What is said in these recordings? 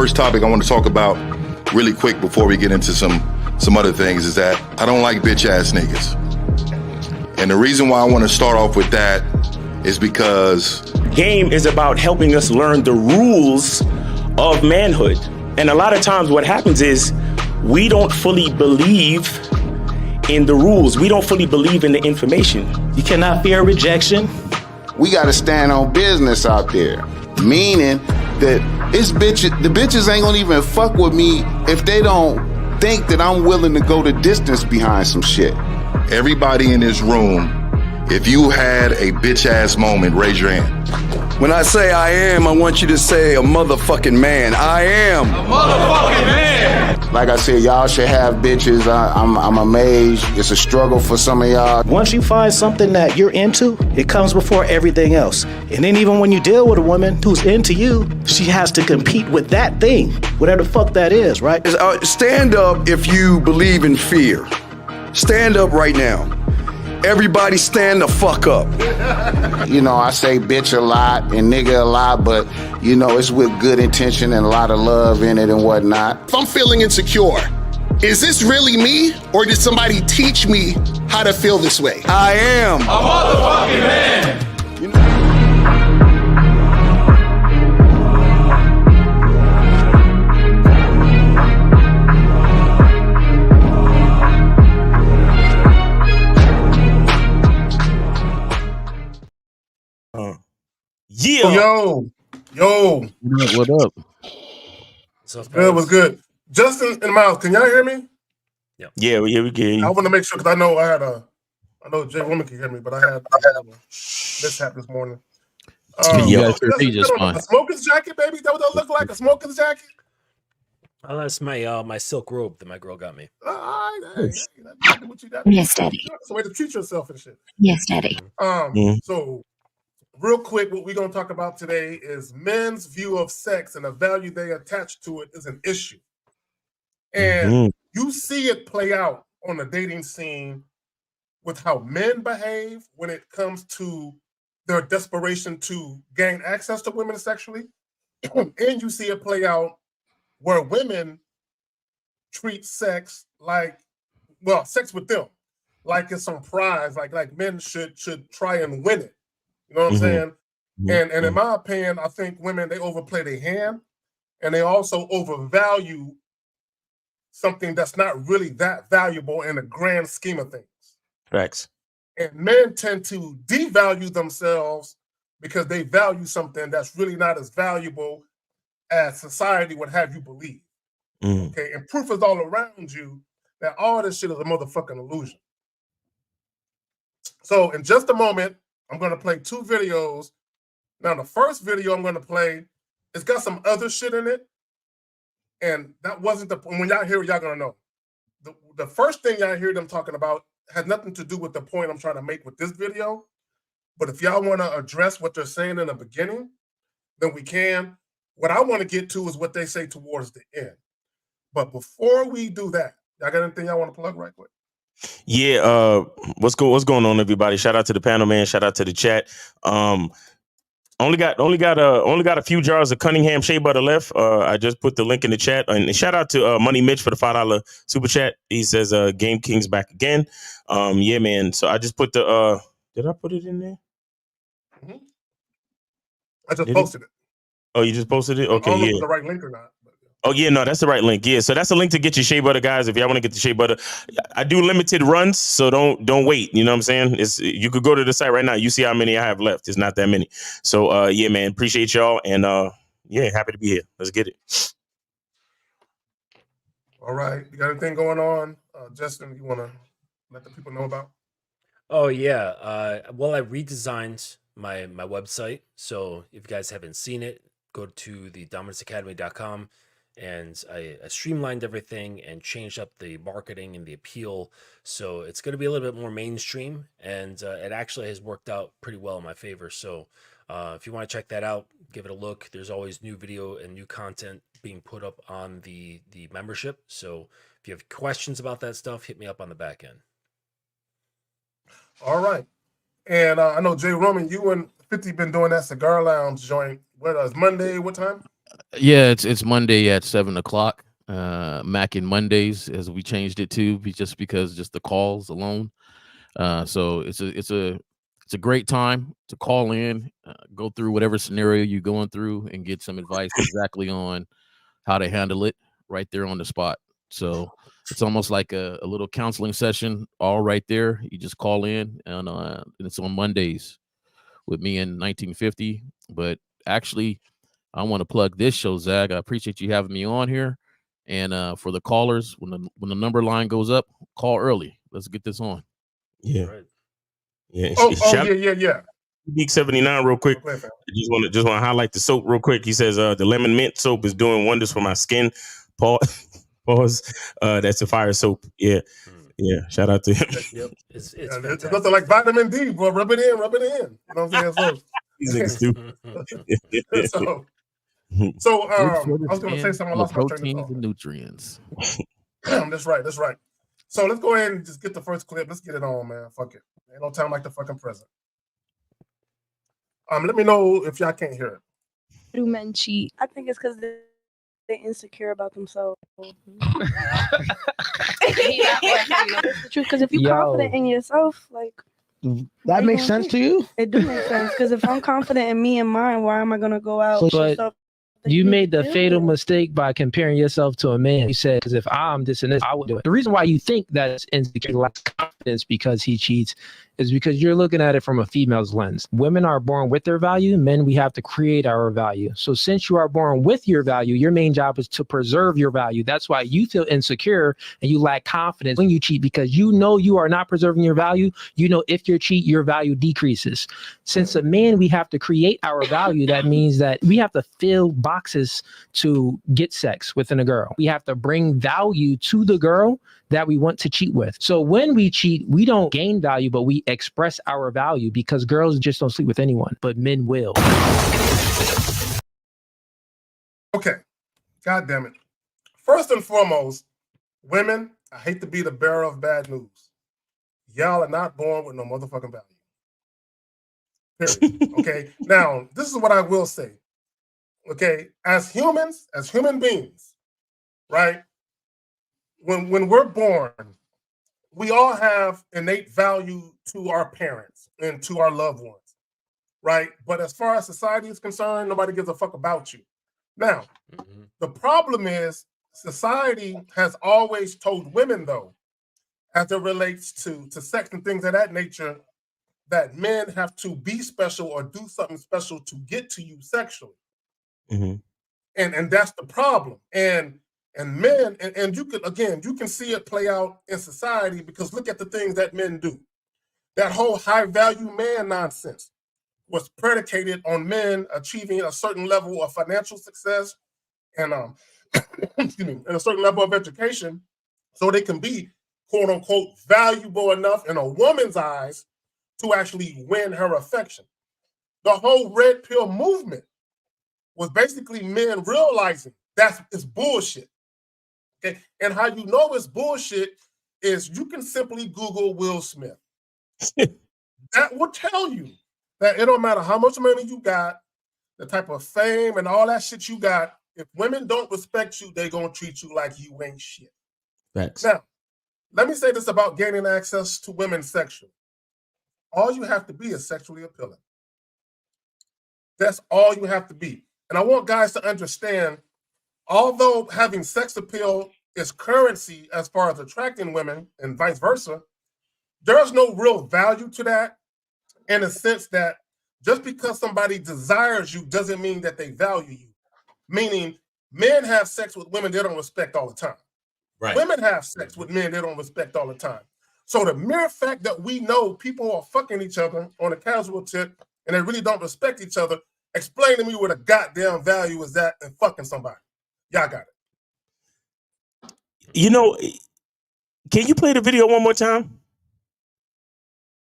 first topic I want to talk about really quick before we get into some other things is that I don't like bitch ass niggas. And the reason why I want to start off with that is because game is about helping us learn the rules of manhood. And a lot of times what happens is we don't fully believe in the rules. We don't fully believe in the information. You cannot fear rejection. We got to stand on business out there, meaning that the bitches ain't gonna even fuck with me if they don't think that I'm willing to go the distance behind some shit. everybody in this room, if you had a bitch ass moment, raise your hand. When I say I am, I want you to say a motherfucking man. I am a motherfucking man. Like I said, y'all should have bitches. I'm amazed. It's a struggle for some of y'all. Once you find something that you're into, it comes before everything else. And then even when you deal with a woman who's into you, she has to compete with that thing, whatever the fuck that is, right? Stand up if you believe in fear. Stand up right now. Everybody stand the fuck up. You know, I say bitch a lot and nigga a lot, but, you know, it's with good intention and a lot of love in it and whatnot. If I'm feeling insecure, is this really me, or did somebody teach me how to feel this way? I am a motherfucking man. You know, Yeah. Yo. What up? What's good? Justin and Miles, can y'all hear me? Yeah, we can. I want to make sure because I know Jay Woman can hear me, but I had a mishap this morning. You guys hear me just fine. A smoker's jacket, baby. That what that look like? A smoker's jacket? Oh, that's my silk robe that my girl got me. All right, Yes, Daddy. That's the way to treat yourself and shit. Yes, Daddy. So real quick, what we're going to talk about today is men's view of sex and the value they attach to it is an issue. And you see it play out on the dating scene with how men behave when it comes to their desperation to gain access to women sexually. And you see it play out where women treat sex like, well, sex with them, like it's some prize, like men should try and win it. You know what I'm saying? And in my opinion, I think women, they overplay their hand and they also overvalue something that's not really that valuable in the grand scheme of things. Facts. And men tend to devalue themselves because they value something that's really not as valuable as society would have you believe. Okay, and proof is all around you that all this shit is a motherfucking illusion. So in just a moment, I'm going to play two videos. Now, the first video I'm going to play, it's got some other shit in it. And that wasn't the point. When y'all hear it, y'all going to know. The first thing y'all hear them talking about has nothing to do with the point I'm trying to make with this video. But if y'all want to address what they're saying in the beginning, then we can. What I want to get to is what they say towards the end. But before we do that, y'all got anything y'all want to plug right quick? Yeah, what's going on, everybody? Shout out to the panel, man. Shout out to the chat. Only got a few jars of Cunningham shea butter left. I just put the link in the chat. And shout out to Money Mitch for the $5 super chat. He says Game King's back again. Yeah, man. So I just put the did I put it in there? I just posted it. Oh, you just posted it? Okay, I don't know yeah. if it's the right link or not. Oh, yeah, no, that's the right link. Yeah, so that's a link to get your shea butter, guys. If y'all want to get the shea butter, I do limited runs, so don't wait. You know what I'm saying? You could go to the site right now. You see how many I have left. It's not that many. So, yeah, man, appreciate y'all. And, yeah, happy to be here. Let's get it. All right. You got anything going on? Justin, you want to let the people know about? Oh, yeah. Well, I redesigned my website. So if you guys haven't seen it, go to the dominancecademy.com. And I streamlined everything and changed up the marketing and the appeal. So it's going to be a little bit more mainstream. And it actually has worked out pretty well in my favor. So if you want to check that out, give it a look. There's always new video and new content being put up on the membership. So if you have questions about that stuff, hit me up on the back end. All right. And I know Jay Roman, you and 50 been doing that cigar lounge joint. What is Monday? What time? Yeah, it's Monday at 7 o'clock. Mac and Mondays, as we changed it to, just the calls alone. So it's a great time to call in, go through whatever scenario you're going through, and get some advice exactly on how to handle it right there on the spot. So it's almost like a little counseling session, all right there. You just call in, and it's on Mondays with me in 1950. But actually, I want to plug this show, Zach. I appreciate you having me on here. And for the callers, when the number line goes up, call early. Let's get this on. Yeah. Right. Yeah. Yeah. Geek 79 real quick. I just want to highlight the soap real quick. He says the lemon mint soap is doing wonders for my skin. Pause. That's a fire soap. Yeah. Yeah. Shout out to him. Yep. It's nothing like vitamin D, bro. Rub it in. You know what I'm saying? He's stupid. So I was going to say something. I lost my train of proteins thought. and nutrients. That's right. So let's go ahead and just get the first clip. Let's get it on, man. Fuck it. Ain't no time like the fucking present. Let me know if y'all can't hear it. Do men cheat? I think it's because they're insecure about themselves. It's the truth. Because if you're confident in yourself, like that makes sense to you. It do make sense. Because if I'm confident in me and mine, why am I gonna go out? But stuff you made the fatal mistake by comparing yourself to a man. You said, because if I'm this and this, I would do it. The reason why you think that it's insecure, lacks confidence because he cheats, is because you're looking at it from a female's lens. Women are born with their value. Men, we have to create our value. So since you are born with your value, your main job is to preserve your value. That's why you feel insecure and you lack confidence when you cheat, because you know you are not preserving your value. You know if you cheat, your value decreases. Since a man, we have to create our value. That means that we have to fill boxes to get sex within a girl. We have to bring value to the girl that we want to cheat with. So when we cheat, we don't gain value, but we express our value, because girls just don't sleep with anyone, but men will. Okay. God damn it. First and foremost, women, I hate to be the bearer of bad news. Y'all are not born with no motherfucking value. Period. Okay. Now, this is what I will say. Okay. As humans, as human beings, right? When we're born, we all have innate value to our parents and to our loved ones, right? But as far as society is concerned, nobody gives a fuck about you. Now, the problem is society has always told women, though, as it relates to sex and things of that nature, that men have to be special or do something special to get to you sexually. And that's the problem. And men, and you can see it play out in society, because look at the things that men do. That whole high value man nonsense was predicated on men achieving a certain level of financial success and excuse me, and a certain level of education, so they can be quote unquote valuable enough in a woman's eyes to actually win her affection. The whole red pill movement was basically men realizing it's bullshit. Okay? And how you know it's bullshit is you can simply Google Will Smith. That will tell you that it don't matter how much money you got, the type of fame and all that shit you got, if women don't respect you, they're going to treat you like you ain't shit. Thanks. Now, let me say this about gaining access to women sexually. All you have to be is sexually appealing. That's all you have to be. And I want guys to understand, although having sex appeal is currency as far as attracting women and vice versa, there's no real value to that, in a sense that just because somebody desires you doesn't mean that they value you. Meaning, men have sex with women they don't respect all the time. Right. Women have sex with men they don't respect all the time. So the mere fact that we know people are fucking each other on a casual tip and they really don't respect each other, explain to me where the goddamn value is that in fucking somebody. Y'all got it. You know, can you play the video one more time?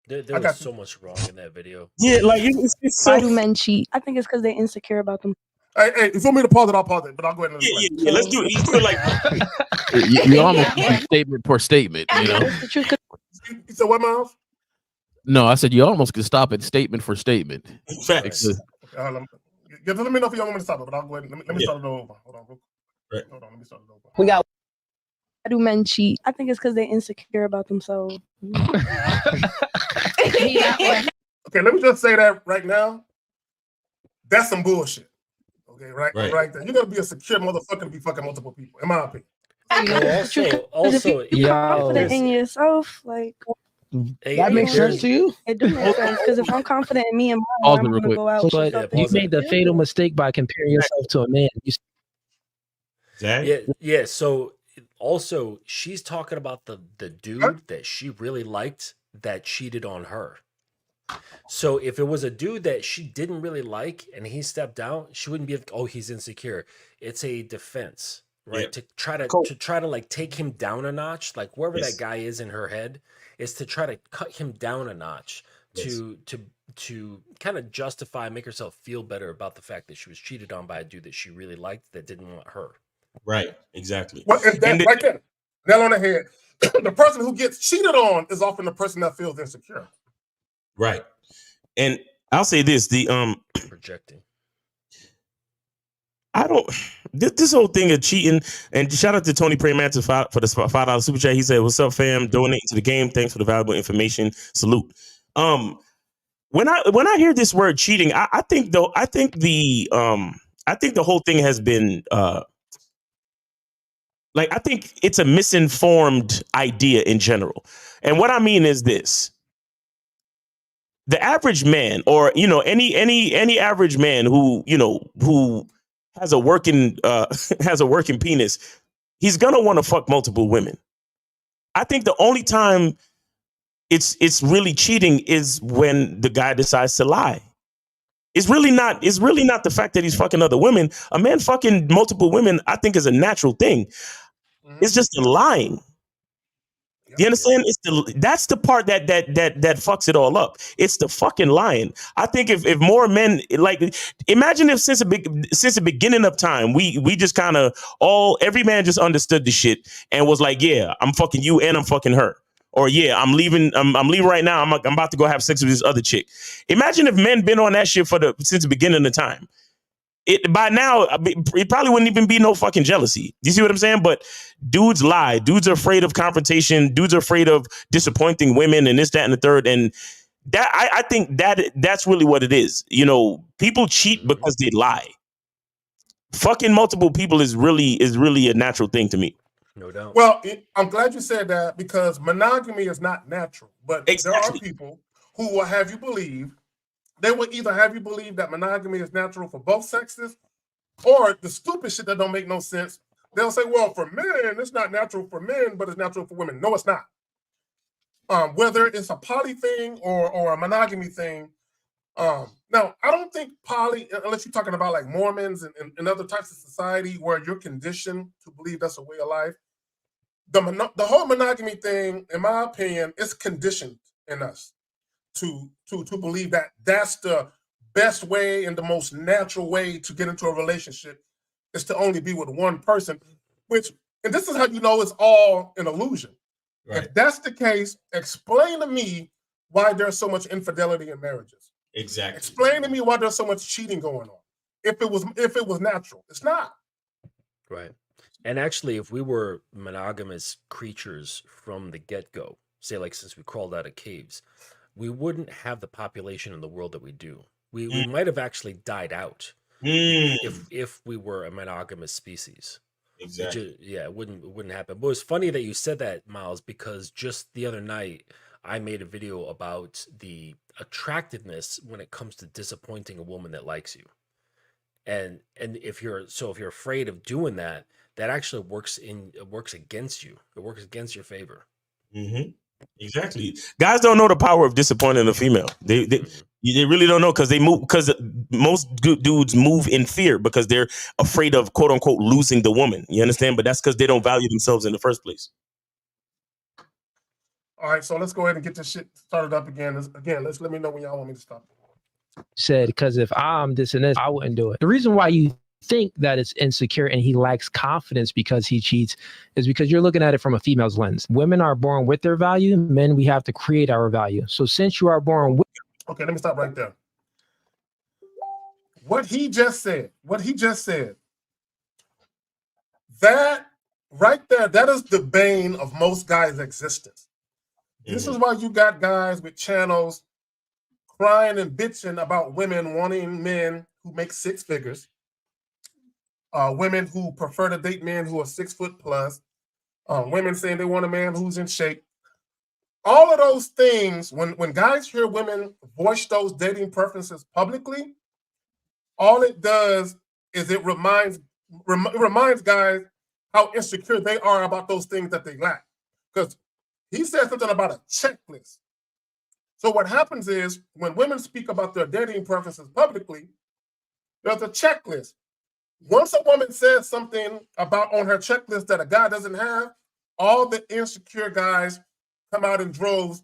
There was so much wrong in that video. Yeah, like it's so. Why do men cheat? I think it's because they're insecure about them. Hey, if you want me to pause it, I'll pause it, but I'll go ahead and yeah, let's do it. Let's do it like you almost statement per statement, you know. You said what, Miles? No, I said you almost could stop at statement for statement. Facts. Give Yeah, just let me know if you want me to start it, but I'll go ahead. Let me start it over. Hold on, real quick. Hold on, let me start it over. We got. Why do men cheat? I think it's because they're insecure about themselves. Okay, let me just say that right now. That's some bullshit. Okay, right there. You gotta be a secure motherfucker to be fucking multiple people, in my opinion. Also, if you're confident in yourself, like that makes sense to you. It does make sense because if I'm confident in me and mine, I'm gonna go out. But you made the fatal mistake by comparing yourself to a man. Yeah. So also, she's talking about the dude that she really liked that cheated on her. So if it was a dude that she didn't really like and he stepped out, she wouldn't be like, oh, he's insecure. It's a defense, right? Yeah. To try to like take him down a notch, like wherever that guy is in her head, is to try to cut him down a notch to kind of justify, make herself feel better about the fact that she was cheated on by a dude that she really liked that didn't want her. Right, exactly. Well, and that right there, nail on the head. The person who gets cheated on is often the person that feels insecure. Right. And I'll say this, the projecting. I don't this whole thing of cheating, and shout out to Tony Praymantis for the $5 super chat. He said, "What's up, fam? Donating to the game. Thanks for the valuable information. Salute." When I hear this word cheating, I think the whole thing has been like, I think it's a misinformed idea in general. And what I mean is this. The average man, or any average man who has a working penis, he's gonna want to fuck multiple women. I think the only time it's really cheating is when the guy decides to lie. It's really not the fact that he's fucking other women. A man fucking multiple women, I think, is a natural thing. It's just the lying. You understand? That's the part that fucks it all up. It's the fucking lying. I think if more men, like, imagine if since the beginning of time, we just kind of every man just understood the shit and was like, yeah, I'm fucking you and I'm fucking her. Or yeah, I'm leaving right now. I'm about to go have sex with this other chick. Imagine if men been on that shit since the beginning of time. By now, it probably wouldn't even be no fucking jealousy. You see what I'm saying? But dudes lie. Dudes are afraid of confrontation. Dudes are afraid of disappointing women and this, that, and the third. And that I think that's really what it is. People cheat because they lie. Fucking multiple people is really a natural thing to me. No doubt. Well, I'm glad you said that, because monogamy is not natural. But there are people who will have you believe. They will either have you believe that monogamy is natural for both sexes, or the stupid shit that don't make no sense. They'll say, well, for men, it's not natural for men, but it's natural for women. No, it's not. Whether it's a poly thing or a monogamy thing. Now, I don't think poly, unless you're talking about like Mormons and other types of society where you're conditioned to believe that's a way of life. The whole monogamy thing, in my opinion, is conditioned in us to believe that that's the best way and the most natural way to get into a relationship is to only be with one person, and this is how you know it's all an illusion. Right. If that's the case, explain to me why there's so much infidelity in marriages. Exactly. Explain to me why there's so much cheating going on. If it was natural, it's not. Right. And actually, if we were monogamous creatures from the get-go, say like since we crawled out of caves, we wouldn't have the population in the world that we do. We might have actually died out if we were a monogamous species. Exactly. It wouldn't happen. But it's funny that you said that, Miles, because just the other night I made a video about the attractiveness when it comes to disappointing a woman that likes you. And if you're afraid of doing that, that actually works against you. It works against your favor. Mm-hmm. Exactly. Guys don't know the power of disappointing a female. They really don't know, because most dudes move in fear because they're afraid of, quote unquote, losing the woman. You understand? But that's because they don't value themselves in the first place. All right, so let's go ahead and get this shit started up again. Let's let me know when y'all want me to stop. Said, because if I'm this and this, I wouldn't do it. The reason why you think that it's insecure and he lacks confidence because he cheats is because you're looking at it from a female's lens. Women are born with their value. Men, we have to create our value. So since you are born with... Okay, let me stop right there. what he just said, that right there, that is the bane of most guys' existence. This is why you got guys with channels crying and bitching about women wanting men who make six figures, women who prefer to date men who are 6 foot plus, women saying they want a man who's in shape. All of those things, when guys hear women voice those dating preferences publicly, all it does is it reminds guys how insecure they are about those things that they lack. Because he said something about a checklist. So what happens is when women speak about their dating preferences publicly, there's a checklist. Once a woman says something about on her checklist that a guy doesn't have, all the insecure guys come out in droves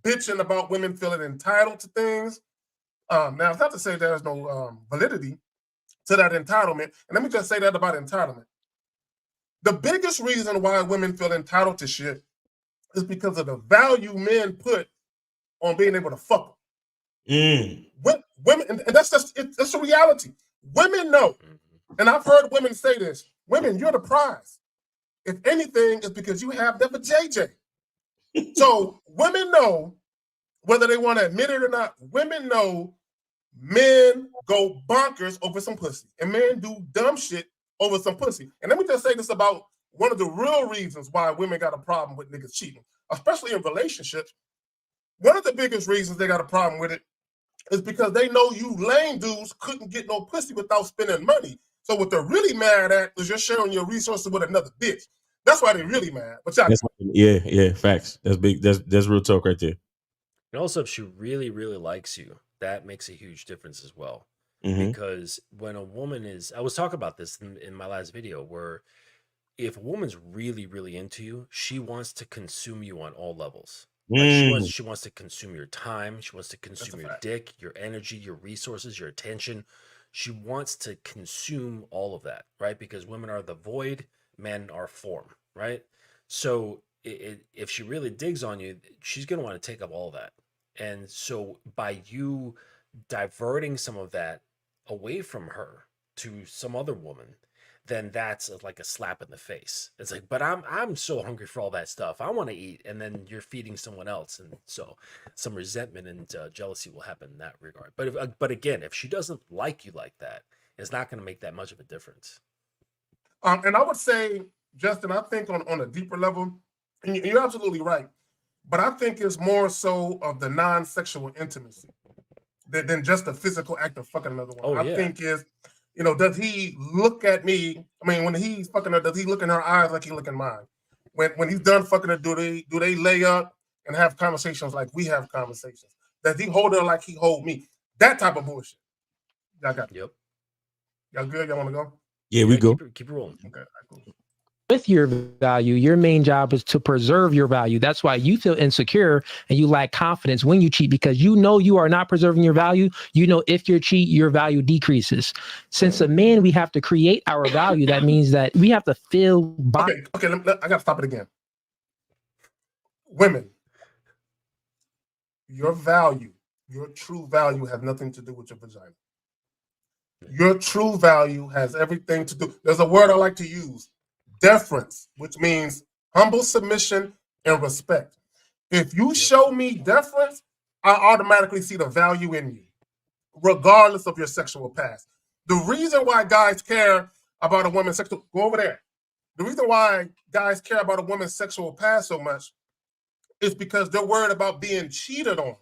bitching about women feeling entitled to things. Now, it's not to say there's no validity to that entitlement. And let me just say that about entitlement. The biggest reason why women feel entitled to shit is because of the value men put on being able to fuck them. Women, and that's just, it's a reality. Women know, and I've heard women say this, women, you're the prize. If anything, it's because you have that for JJ. So women know, whether they want to admit it or not, women know men go bonkers over some pussy, and men do dumb shit over some pussy. And let me just say this about one of the real reasons why women got a problem with niggas cheating, especially in relationships. One of the biggest reasons they got a problem with it is because they know you lame dudes couldn't get no pussy without spending money. So what they're really mad at is you're sharing your resources with another bitch. That's why they're really mad. But yeah, facts. That's big. That's real talk right there. And also, if she really, really likes you, that makes a huge difference as well. Mhm. Because when a woman is, I was talking about this in my last video, where if a woman's really, really into you, she wants to consume you on all levels. Like she wants to consume your time. She wants to consume your dick, your energy, your resources, your attention. She wants to consume all of that, right? Because women are the void, men are form, right? So if she really digs on you, she's going to want to take up all that. And so by you diverting some of that away from her to some other woman, then that's like a slap in the face. It's like, but I'm so hungry for all that stuff. I want to eat, and then you're feeding someone else, and so some resentment and jealousy will happen in that regard. But again, if she doesn't like you like that, it's not going to make that much of a difference. And I would say, Justin, I think on a deeper level, and you're absolutely right, but I think it's more so of the non-sexual intimacy than just the physical act of fucking another woman. I think is, does he look at me? I mean, when he's fucking her, does he look in her eyes like he look in mine? When he's done fucking her, do they lay up and have conversations like we have conversations? Does he hold her like he hold me? That type of bullshit. Y'all got it. Yep. Y'all good? Y'all want to go? Yeah, we go. Keep rolling. Okay, cool. With your value, your main job is to preserve your value. That's why you feel insecure and you lack confidence when you cheat, because you know you are not preserving your value. You know if you cheat, your value decreases. Since a man, we have to create our value. That means that we have to feel. Okay, I got to stop it again. Women, your value, your true value has nothing to do with your vagina. Your true value has everything to do. There's a word I like to use. Deference, which means humble submission and respect. If you show me deference, I automatically see the value in you, regardless of your sexual past. The reason why guys care about a woman's sexual, go over there. The reason why guys care about a woman's sexual past so much is because they're worried about being cheated on.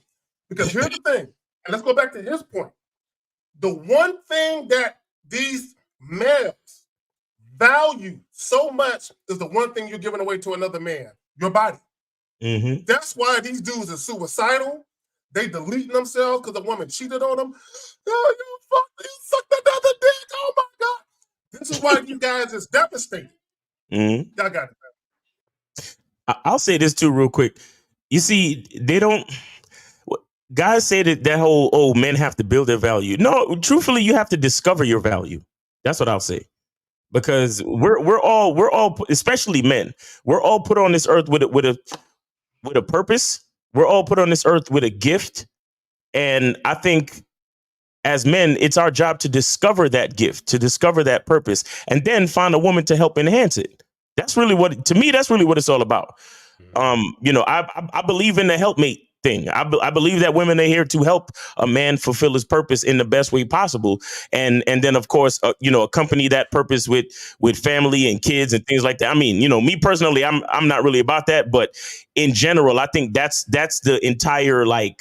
Because here's the thing, and let's go back to his point. The one thing that these males value so much is the one thing you're giving away to another man, your body. Mm-hmm. That's why these dudes are suicidal. They deleting themselves because the woman cheated on them. Oh, you sucked another dick. Oh my God. This is why you guys is devastated. Mm-hmm. Y'all got it. I'll say this too real quick. You see, they don't. Guys say that whole, men have to build their value. No, truthfully, you have to discover your value. That's what I'll say. Because we're all, especially men, we're all put on this earth with a purpose. We're all put on this earth with a gift. And I think as men, it's our job to discover that gift, to discover that purpose, and then find a woman to help enhance it. That's really what, to me, that's really what it's all about. You know, I believe in the helpmate thing. I believe that women are here to help a man fulfill his purpose in the best way possible, and then of course, you know, accompany that purpose with family and kids and things like that. I mean, you know, me personally, I'm not really about that, but in general, I think that's the entire like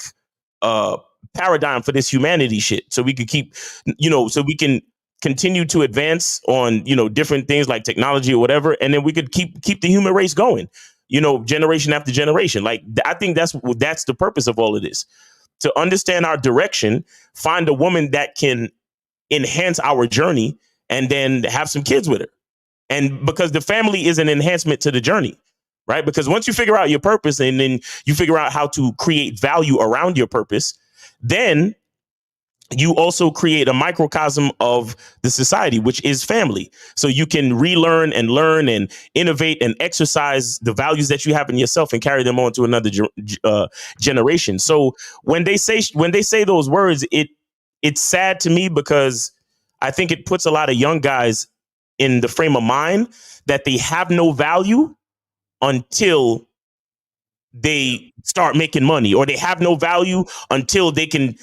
paradigm for this humanity shit. So we could keep, you know, so we can continue to advance on, you know, different things like technology or whatever, and then we could keep the human race going, you know, generation after generation. Like, I think that's the purpose of all of this, to understand our direction, find a woman that can enhance our journey, and then have some kids with her. And because the family is an enhancement to the journey, right? Because once you figure out your purpose and then you figure out how to create value around your purpose, then you also create a microcosm of the society, which is family. So you can relearn and learn and innovate and exercise the values that you have in yourself and carry them on to another generation. So when they say those words, it's sad to me, because I think it puts a lot of young guys in the frame of mind that they have no value until they start making money, or they have no value until they can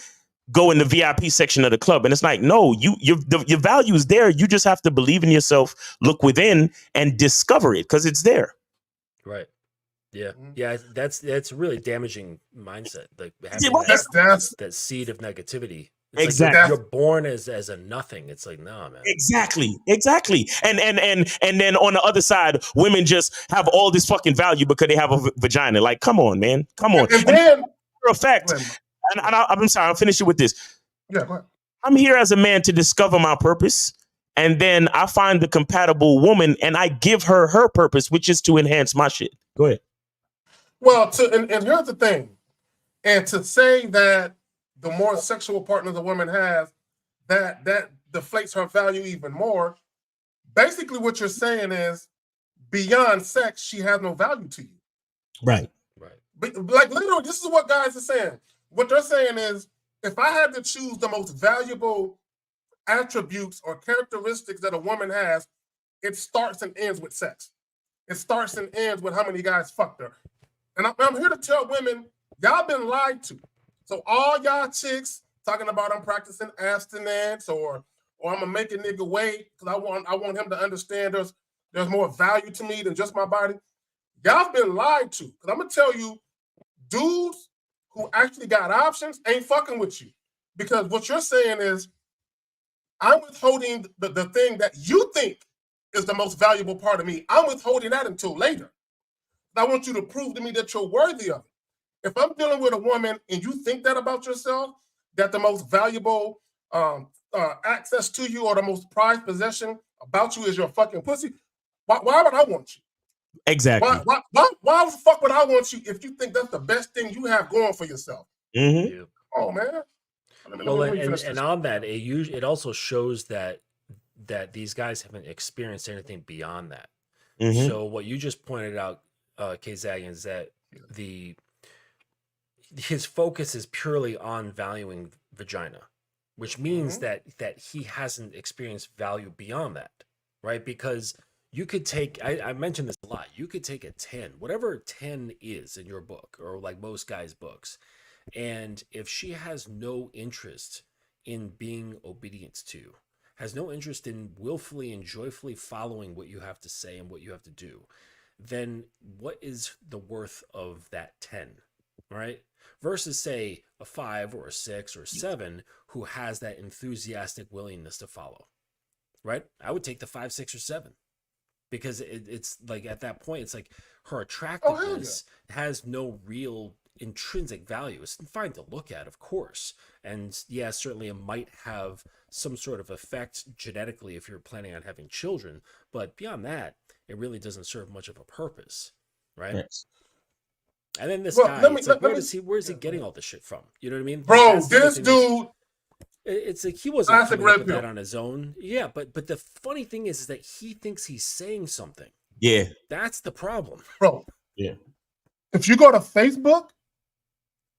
go in the VIP section of the club. And it's like, no, your value is there. You just have to believe in yourself, look within, and discover it, because it's there. Right. Yeah. Yeah. That's a really damaging mindset. Like having that seed of negativity. It's exactly. Like you're born as a nothing. It's like, no, man. Exactly. And then on the other side, women just have all this fucking value because they have a vagina. Like, come on, man. Come on. And then, for a fact, and I'm sorry, I'll finish it with this. Yeah, go ahead. I'm here as a man to discover my purpose, and then I find the compatible woman and I give her her purpose, which is to enhance my shit. Go ahead. Well, and here's the thing. And to say that the more sexual partners a woman has, that deflates her value even more. Basically, what you're saying is, beyond sex, she has no value to you. Right. But, like, literally, this is what guys are saying. What they're saying is, if I had to choose the most valuable attributes or characteristics that a woman has, it starts and ends with sex. It starts and ends with how many guys fucked her. And I'm here to tell women, y'all been lied to. So all y'all chicks talking about I'm practicing abstinence or I'm gonna make a nigga wait because I want him to understand there's more value to me than just my body. Y'all been lied to. Because I'm gonna tell you, dudes who actually got options ain't fucking with you. Because what you're saying is, I'm withholding the thing that you think is the most valuable part of me. I'm withholding that until later. I want you to prove to me that you're worthy of it. If I'm dealing with a woman and you think that about yourself, that the most valuable access to you or the most prized possession about you is your fucking pussy, why would I want you? Exactly. Why the fuck would I want you if you think that's the best thing you have going for yourself? Mm-hmm. Oh, man. Well, and on that, it also shows that these guys haven't experienced anything beyond that. Mm-hmm. So what you just pointed out, K-Zagian, is that his focus is purely on valuing vagina, which means that he hasn't experienced value beyond that, right? Because you could take, I mentioned this a lot, you could take a 10, whatever 10 is in your book, or like most guys' books, and if she has no interest in being obedient to, has no interest in willfully and joyfully following what you have to say and what you have to do, then what is the worth of that 10, right? Versus, say, a 5 or a 6 or a 7 who has that enthusiastic willingness to follow, right? I would take the 5, 6, or 7 because it's like at that point, it's like her attractiveness has no real intrinsic value. It's fine to look at, of course. And yeah, certainly it might have some sort of effect genetically if you're planning on having children. But beyond that, it really doesn't serve much of a purpose, right? Yes. And then this guy, where's he getting all this shit from? You know what I mean? Bro, this dude, it's like he wasn't coming up with that on his own. Yeah, but the funny thing is that he thinks he's saying something. Yeah. That's the problem. Bro. Yeah. If you go to Facebook,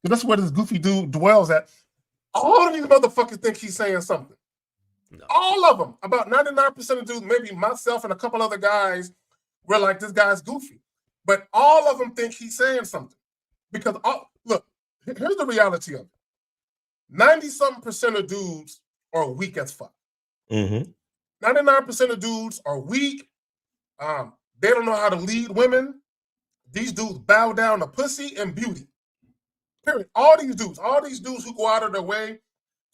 that's where this goofy dude dwells at. All of these motherfuckers think he's saying something. No. All of them. About 99% of dudes, maybe myself and a couple other guys, we're like, this guy's goofy. But all of them think he's saying something. Because, look, here's the reality of it. 90-something% of dudes are weak as fuck. 99% of dudes are weak. They don't know how to lead women. These dudes bow down to pussy and beauty. Period. All these dudes who go out of their way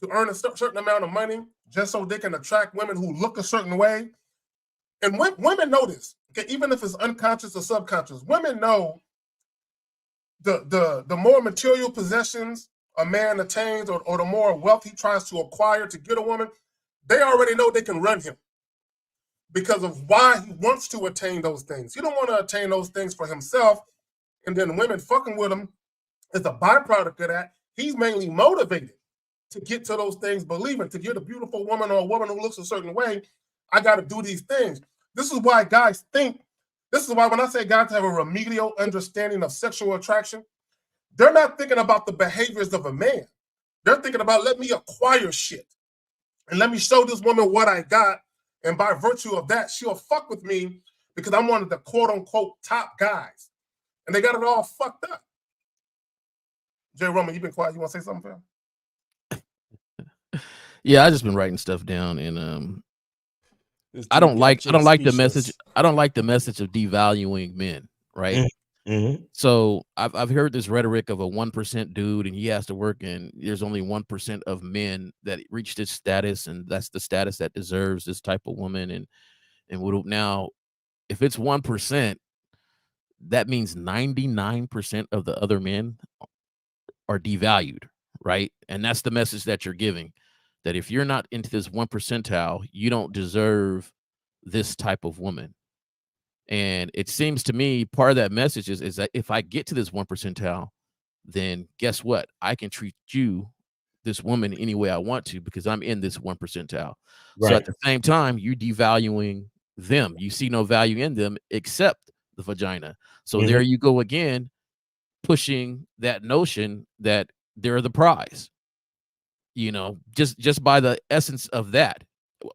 to earn a certain amount of money just so they can attract women who look a certain way. And women know this, okay? Even if it's unconscious or subconscious, women know the more material possessions a man attains or the more wealth he tries to acquire to get a woman, they already know they can run him because of why he wants to attain those things. He don't want to attain those things for himself, and then women fucking with him is a byproduct of that. He's mainly motivated to get to those things, believing to get a beautiful woman or a woman who looks a certain way, I got to do these things. This is why guys think, this is why when I say guys have a remedial understanding of sexual attraction, they're not thinking about the behaviors of a man. They're thinking about, let me acquire shit and let me show this woman what I got. And by virtue of that, she'll fuck with me because I'm one of the quote unquote top guys. And they got it all fucked up. Jay Roman, you been quiet. You want to say something, fam? Yeah, I just been writing stuff down, and I don't like the message. I don't like the message of devaluing men, right? So I've heard this rhetoric of a 1% dude, and he has to work, and there's only 1% of men that reach this status, and that's the status that deserves this type of woman. And now, if it's 1%, that means 99% of the other men are devalued, right? And that's the message that you're giving, that if you're not into this 1%, you don't deserve this type of woman. And it seems to me part of that message is that if I get to this 1%, then guess what? I can treat you, this woman, any way I want to because I'm in this 1%. Right. So at the same time, you're devaluing them. You see no value in them except the vagina. So there you go again, pushing that notion that they're the prize. You know, just by the essence of that.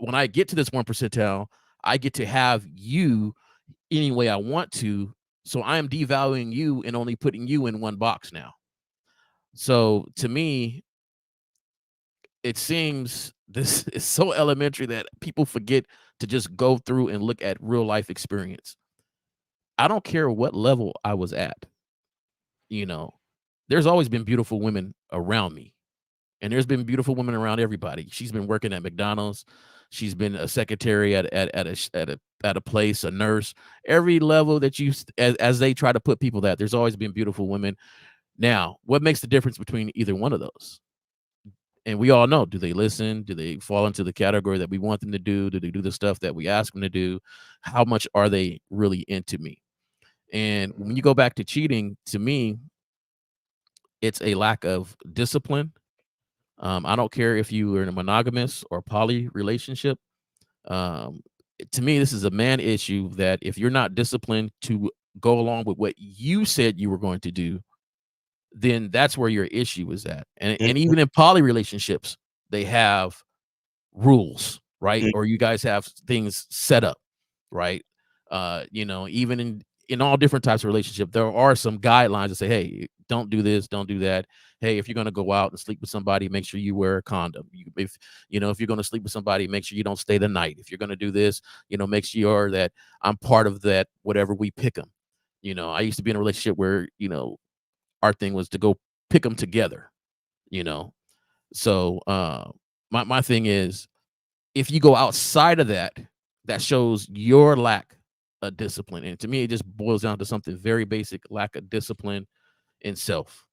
When I get to this 1%, I get to have you any way I want to. So I am devaluing you and only putting you in one box now. So to me, it seems this is so elementary that people forget to just go through and look at real life experience. I don't care what level I was at. You know, there's always been beautiful women around me. And there's been beautiful women around everybody. She's been working at McDonald's. She's been a secretary at a place, a nurse. Every level that as they try to put people that, there's always been beautiful women. Now, what makes the difference between either one of those? And we all know, do they listen? Do they fall into the category that we want them to do? Do they do the stuff that we ask them to do? How much are they really into me? And when you go back to cheating, to me, it's a lack of discipline. I don't care if you are in a monogamous or poly relationship. To me, this is a man issue that if you're not disciplined to go along with what you said you were going to do, then that's where your issue is at. And even in poly relationships, they have rules, right? Or you guys have things set up, right? You know, even in all different types of relationship, there are some guidelines that say, hey, don't do this, don't do that. Hey, if you're going to go out and sleep with somebody, make sure you wear a condom. If you're going to sleep with somebody, make sure you don't stay the night. If you're going to do this, make sure that I'm part of that, whatever we pick them. I used to be in a relationship where, our thing was to go pick them together, So my thing is, if you go outside of that, that shows your lack of discipline. And to me, it just boils down to something very basic, lack of discipline in self.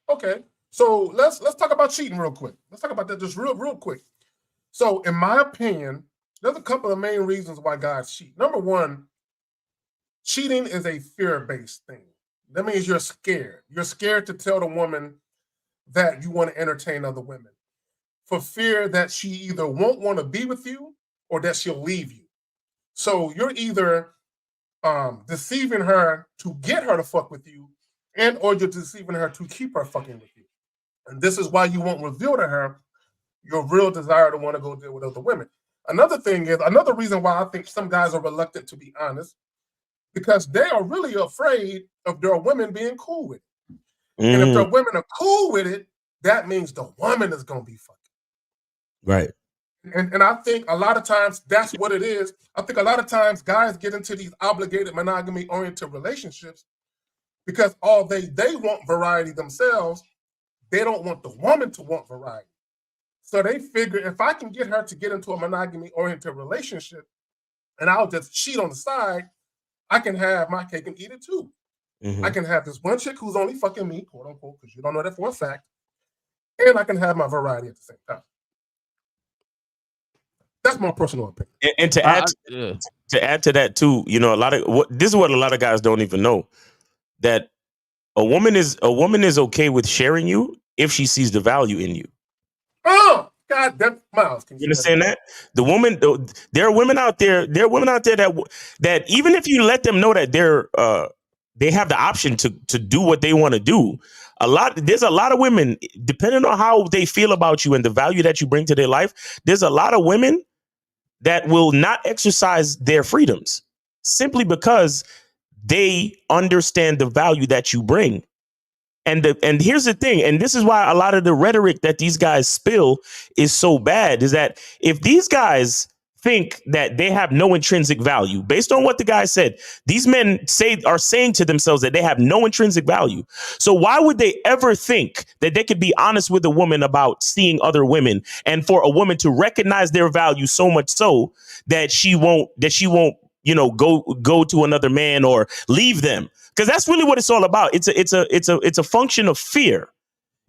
Okay, so let's talk about cheating real quick. Let's talk about that just real quick. So in my opinion, there's a couple of main reasons why guys cheat. Number one, cheating is a fear-based thing. That means you're scared. You're scared to tell the woman that you want to entertain other women for fear that she either won't want to be with you or that she'll leave you. So you're either deceiving her to get her to fuck with you, and or you're deceiving her to keep her fucking with you. And this is why you won't reveal to her your real desire to want to go deal with other women. Another reason why I think some guys are reluctant to be honest, because they are really afraid of their women being cool with it. And if their women are cool with it, that means the woman is going to be fucking. Right. And I think a lot of times that's what it is. I think a lot of times guys get into these obligated monogamy-oriented relationships because they want variety themselves. They don't want the woman to want variety. So they figure if I can get her to get into a monogamy-oriented relationship and I'll just cheat on the side, I can have my cake and eat it too. I can have this one chick who's only fucking me, quote unquote, because you don't know that for a fact, and I can have my variety at the same time. That's my personal opinion. And to add to that too, you know, this is what a lot of guys don't even know, that a woman is okay with sharing you if she sees the value in you. Oh God, that Miles. You understand that? There are women out there. There are women out there that even if you let them know that they have the option to do what they want to do. There's a lot of women, depending on how they feel about you and the value that you bring to their life. There's a lot of women that will not exercise their freedoms simply because they understand the value that you bring. And here's the thing, and this is why a lot of the rhetoric that these guys spill is so bad, is that if these guys think that they have no intrinsic value, based on what the guy said, these men are saying to themselves that they have no intrinsic value. So why would they ever think that they could be honest with a woman about seeing other women, and for a woman to recognize their value so much so that she won't, you know, go to another man or leave them? Because that's really what it's all about. It's a function of fear.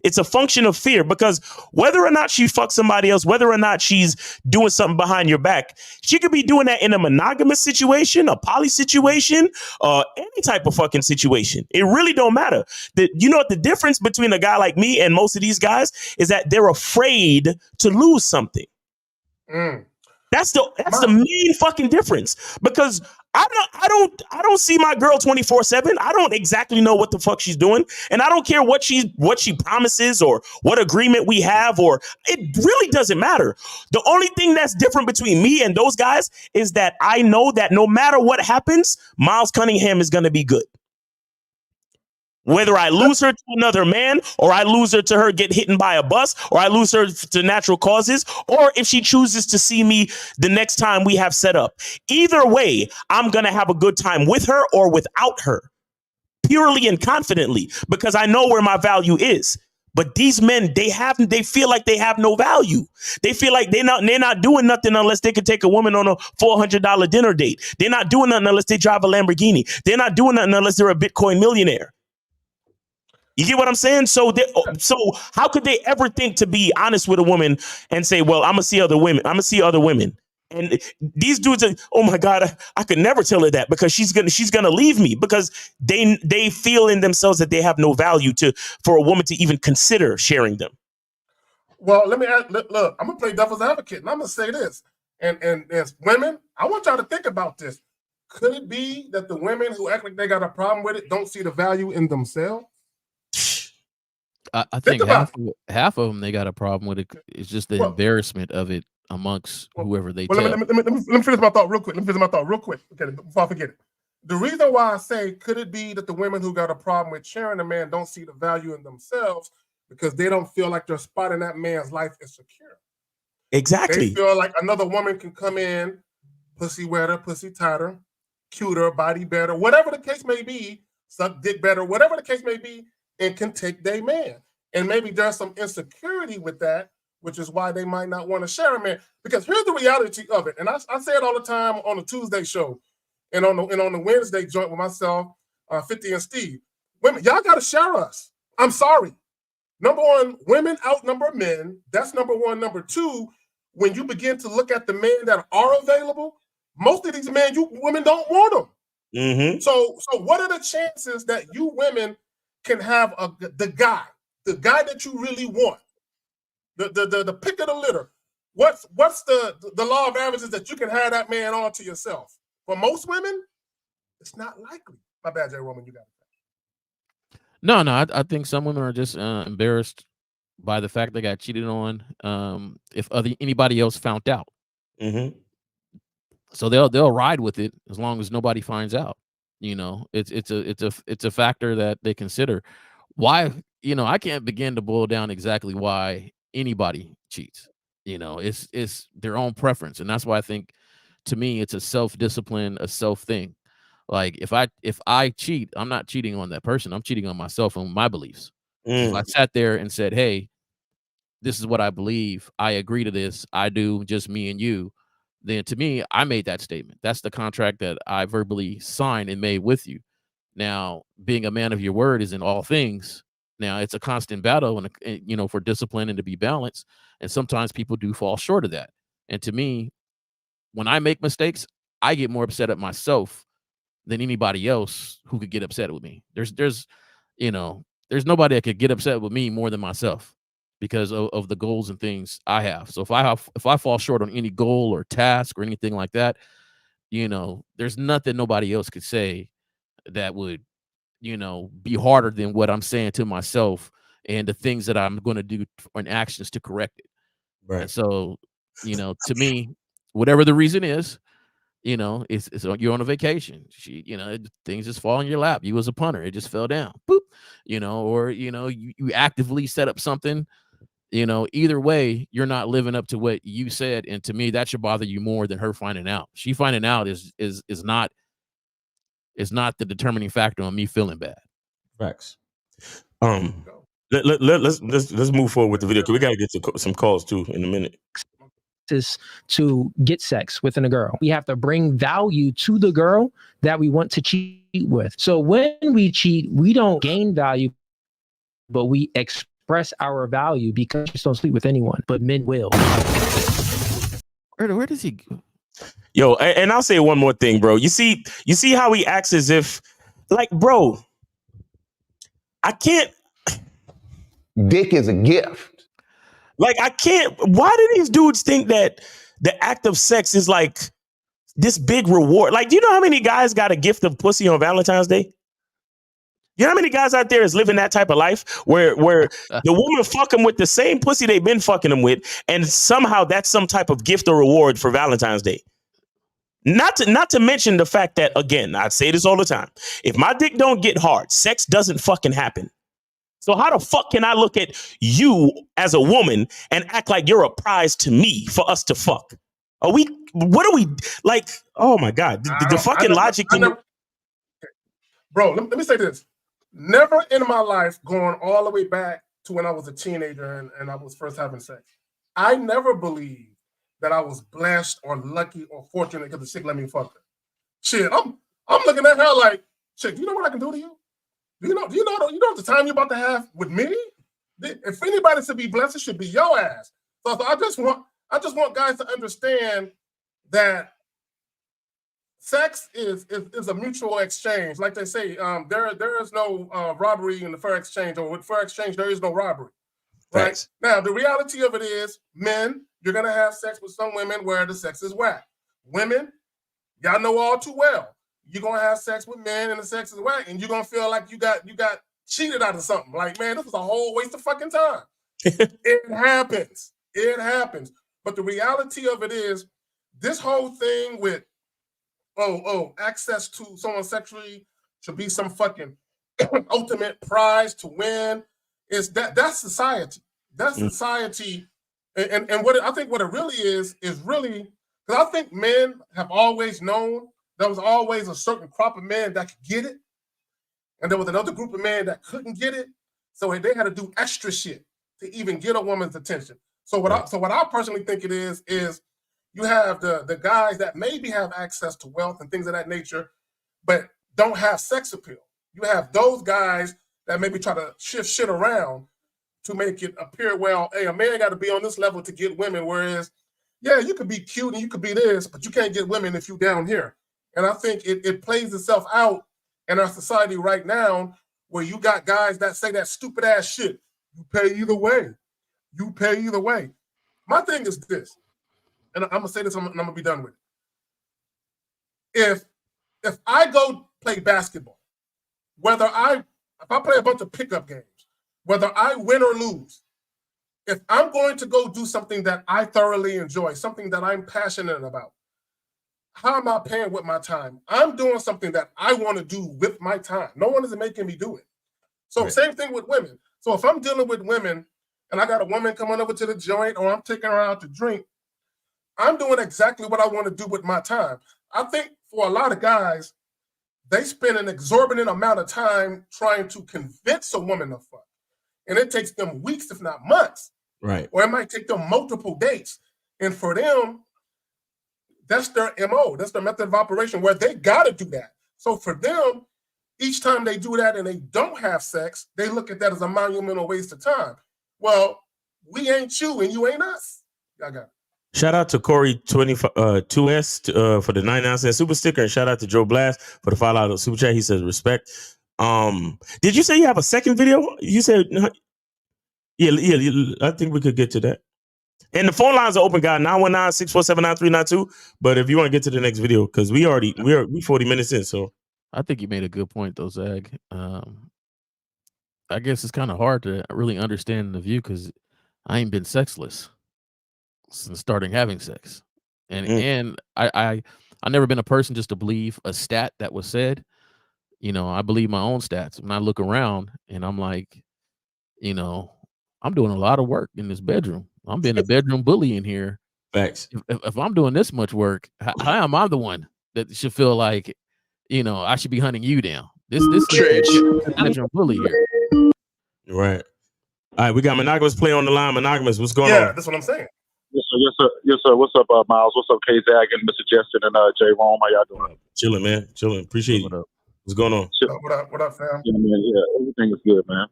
It's a function of fear, because whether or not she fucks somebody else, whether or not she's doing something behind your back, she could be doing that in a monogamous situation, a poly situation, any type of fucking situation. It really don't matter. You know what the difference between a guy like me and most of these guys is that they're afraid to lose something. That's the main fucking difference, because I don't see my girl 24/7. I don't exactly know what the fuck she's doing, and I don't care what she promises or what agreement we have, or it really doesn't matter. The only thing that's different between me and those guys is that I know that no matter what happens, Miles Cunningham is going to be good. Whether I lose her to another man, or I lose her to her get hit by a bus, or I lose her to natural causes, or if she chooses to see me the next time we have set up. Either way, I'm going to have a good time with her or without her, purely and confidently, because I know where my value is. But these men, they feel like they have no value. They feel like they're not doing nothing unless they can take a woman on a $400 dinner date. They're not doing nothing unless they drive a Lamborghini. They're not doing nothing unless they're a Bitcoin millionaire. You get what I'm saying? So how could they ever think to be honest with a woman and say, well, I'm going to see other women. I'm going to see other women. And these dudes are, oh my God, I could never tell her that, because she's gonna leave me, because they feel in themselves that they have no value for a woman to even consider sharing them. Well, let me add, look, I'm going to play devil's advocate, and I'm going to say this. And as women, I want y'all to think about this. Could it be that the women who act like they got a problem with it don't see the value in themselves? I think half of them, they got a problem with it. It's just the embarrassment of it amongst whoever they tell. Let me finish my thought real quick. Okay, before I forget it. The reason why I say, could it be that the women who got a problem with sharing a man don't see the value in themselves because they don't feel like their spot in that man's life is secure? Exactly. They feel like another woman can come in, pussy wetter, pussy tighter, cuter, body better, whatever the case may be, suck dick better, whatever the case may be, and can take their man. And maybe there's some insecurity with that, which is why they might not want to share a man. Because here's the reality of it. And I say it all the time on the Tuesday show and on the Wednesday joint with myself, 50 and Steve. Women, y'all got to share us. I'm sorry. Number one, women outnumber men. That's number one. Number two, when you begin to look at the men that are available, most of these men, you women don't want them. So what are the chances that you women can have the guy that you really want, the pick of the litter? What's the law of averages that you can have that man on to yourself? For most women, it's not likely. My bad, Jay Roman, you got it. No, I think some women are just embarrassed by the fact they got cheated on. If anybody else found out, so they'll ride with it as long as nobody finds out. You know, it's a factor that they consider. Why, you know, I can't begin to boil down exactly why anybody cheats. You know, it's their own preference, and that's why I think, to me, it's a self-discipline, a self thing. Like if I cheat, I'm not cheating on that person. I'm cheating on myself and my beliefs. If I sat there and said, "Hey, this is what I believe. I agree to this. I do, just me and you," then to me, I made that statement. That's the contract that I verbally signed and made with you. Now, being a man of your word is in all things. Now, it's a constant battle, and you know, for discipline and to be balanced. And sometimes people do fall short of that. And to me, when I make mistakes, I get more upset at myself than anybody else who could get upset with me. You know, there's nobody that could get upset with me more than myself because of the goals and things I have. So if I fall short on any goal or task or anything like that, you know, there's nothing nobody else could say that would, you know, be harder than what I'm saying to myself and the things that I'm going to do and actions to correct it. Right. And so, you know, to me, whatever the reason is, you know, it's you're on a vacation. You know, things just fall in your lap. You was a punter, it just fell down. Boop. You know, or you know, you actively set up something. You know, either way, you're not living up to what you said, and to me, that should bother you more than her finding out. She finding out is not the determining factor on me feeling bad. Facts. Let's move forward with the video because we got to get to some calls too in a minute. Is to get sex within a girl. We have to bring value to the girl that we want to cheat with. So when we cheat, we don't gain value, but we express our value because you just don't sleep with anyone, but men will. Where does he go? Yo, and I'll say one more thing, bro. You see how he acts as if, like, bro, I can't. Dick is a gift. Like, I can't. Why do these dudes think that the act of sex is like this big reward? Like, do you know how many guys got a gift of pussy on Valentine's Day? You know how many guys out there is living that type of life where the woman fuck them with the same pussy they've been fucking them with, and somehow that's some type of gift or reward for Valentine's Day. Not to mention the fact that, again, I say this all the time. If my dick don't get hard, sex doesn't fucking happen. So how the fuck can I look at you as a woman and act like you're a prize to me for us to fuck? What are we like? Oh my God. The fucking logic. Bro, let me say this. Never in my life, going all the way back to when I was a teenager and I was first having sex, I never believed that I was blessed or lucky or fortunate because the chick let me fuck her. Shit, I'm looking at her like, chick, do you know what I can do to you? Do you know the time you're about to have with me? If anybody should be blessed, it should be your ass. So I just want guys to understand that sex is a mutual exchange. Like they say, there is no robbery in the fair exchange, or with fair exchange, there is no robbery. Right? Thanks. Now, the reality of it is, men, you're gonna have sex with some women where the sex is whack. Women, y'all know all too well. You're gonna have sex with men and the sex is whack, and you're gonna feel like you got cheated out of something. Like, man, this was a whole waste of fucking time. It happens. It happens. But the reality of it is, this whole thing with access to someone sexually should be some fucking ultimate prize to win. That's society. That's society. And what I think what it really is really, because I think men have always known there was always a certain crop of men that could get it, and there was another group of men that couldn't get it. So they had to do extra shit to even get a woman's attention. So what I personally think it is you have the guys that maybe have access to wealth and things of that nature, but don't have sex appeal. You have those guys that maybe try to shift shit around to make it appear, well, hey, a man got to be on this level to get women, whereas, yeah, you could be cute and you could be this, but you can't get women if you down here. And I think it plays itself out in our society right now, where you got guys that say that stupid ass shit. You pay either way. You pay either way. My thing is this, and I'm gonna say this, and I'm gonna be done with it. If I go play basketball, if I play a bunch of pickup games, whether I win or lose, if I'm going to go do something that I thoroughly enjoy, something that I'm passionate about, how am I paying with my time? I'm doing something that I want to do with my time. No one is making me do it. So same thing with women. So if I'm dealing with women and I got a woman coming over to the joint or I'm taking her out to drink, I'm doing exactly what I want to do with my time. I think for a lot of guys, they spend an exorbitant amount of time trying to convince a woman to fuck. And it takes them weeks, if not months. Right. Or it might take them multiple dates. And for them, that's their MO. That's their method of operation where they got to do that. So for them, each time they do that and they don't have sex, they look at that as a monumental waste of time. Well, we ain't you and you ain't us. Y'all got it. Shout out to Corey 2S for the 99-cent super sticker, and shout out to Joe Blast for the $5 super chat. He says respect. Did you say you have a second video? You said yeah. I think we could get to that. And the phone lines are open, guys. 919-647-9392. But if you want to get to the next video, because we 40 minutes in, so I think you made a good point though, Zag. I guess it's kind of hard to really understand the view because I ain't been sexless since starting having sex, and I never been a person just to believe a stat that was said. You know, I believe my own stats. When I look around and I'm like, you know, I'm doing a lot of work in this bedroom. I'm being a bedroom bully in here. Facts. If I'm doing this much work, how am I the one that should feel like, you know, I should be hunting you down? This bedroom bully here. Right. All right, we got Monogamous Play on the line. Monogamous, what's going on? Yeah, that's what I'm saying. Yes, sir. What's up, Miles? What's up, K-Zag and Mr. Justin and J. Rome? How y'all doing? Chilling, man. Chilling. Appreciate you. What's going on? What up, fam? Yeah, man. Yeah, everything is good, man.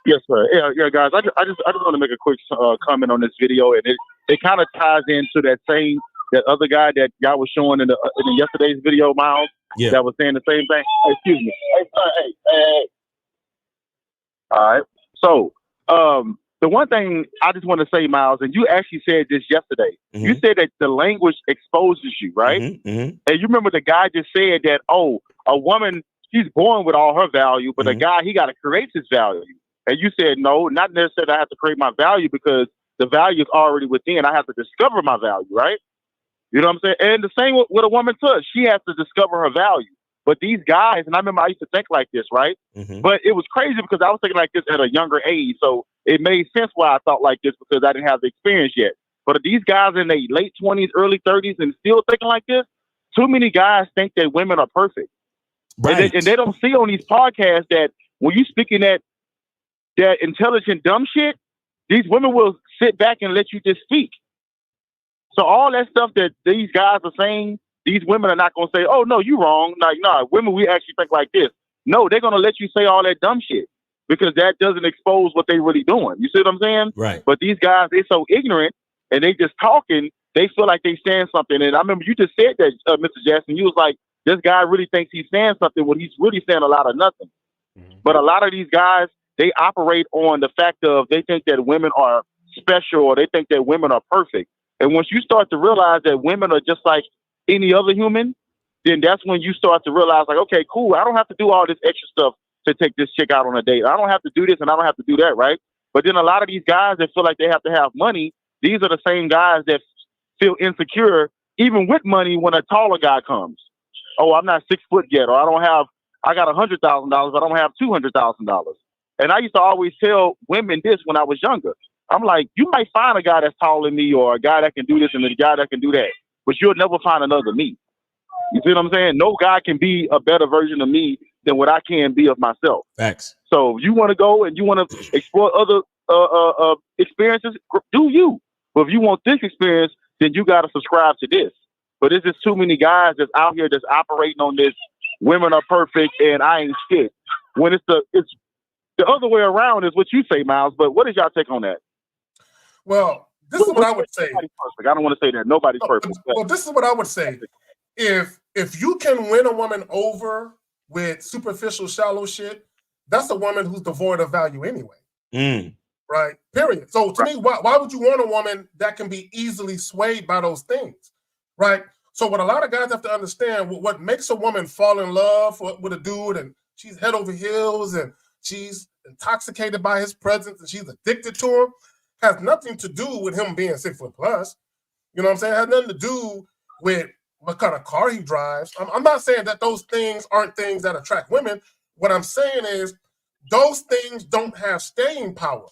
Yes, sir. Yeah, guys. I just want to make a quick comment on this video, and it kind of ties into that other guy that y'all was showing in the yesterday's video, Miles. Yeah. That was saying the same thing. Hey, excuse me. Hey, sir. Hey. All right. So, the one thing I just want to say, Miles, and you actually said this yesterday. Mm-hmm. You said that the language exposes you, right? Mm-hmm. Mm-hmm. And you remember the guy just said that, a woman, she's born with all her value, but a guy, he got to create his value. And you said, no, not necessarily I have to create my value because the value is already within. I have to discover my value, right? You know what I'm saying? And the same with a woman too. She has to discover her value. But these guys, and I remember I used to think like this, right? Mm-hmm. But it was crazy because I was thinking like this at a younger age. So it made sense why I thought like this because I didn't have the experience yet. But these guys in their late 20s, early 30s and still thinking like this, too many guys think that women are perfect. Right. And they don't see on these podcasts that when you speaking that intelligent dumb shit, these women will sit back and let you just speak. So all that stuff that these guys are saying, these women are not going to say, oh, no, you wrong. Like, no, women, we actually think like this. No, they're going to let you say all that dumb shit because that doesn't expose what they really doing. You see what I'm saying? Right. But these guys, they're so ignorant and they just talking. They feel like they saying something. And I remember you just said that, Mr. Jackson. You was like, this guy really thinks he's saying something when he's really saying a lot of nothing. Mm-hmm. But a lot of these guys, they operate on the fact of they think that women are special or they think that women are perfect. And once you start to realize that women are just like any other human, then that's when you start to realize like, okay, cool. I don't have to do all this extra stuff to take this chick out on a date. I don't have to do this and I don't have to do that. Right. But then a lot of these guys that feel like they have to have money, these are the same guys that feel insecure, even with money when a taller guy comes. Oh, I'm not 6 foot yet. Or I got $100,000, but I don't have $200,000. And I used to always tell women this when I was younger. I'm like, you might find a guy that's taller than me or a guy that can do this and a guy that can do that, but you'll never find another me. You see what I'm saying? No guy can be a better version of me than what I can be of myself. Facts. So you want to go and you want to explore other experiences, do you. But if you want this experience, then you got to subscribe to this. But there's just too many guys that's out here that's operating on this. Women are perfect and I ain't shit. When it's the other way around is what you say, Miles. But what is y'all take on that? Well, this is what I would say. Nobody's perfect. I don't want to say that. Nobody's perfect. Well, this is what I would say. If you can win a woman over with superficial, shallow shit, that's a woman who's devoid of value anyway. Right? Period. So to me, why would you want a woman that can be easily swayed by those things? Right? So what a lot of guys have to understand, what makes a woman fall in love with a dude and she's head over heels and she's intoxicated by his presence and she's addicted to him, has nothing to do with him being 6 foot plus. You know what I'm saying? It has nothing to do with what kind of car he drives. I'm not saying that those things aren't things that attract women. What I'm saying is those things don't have staying power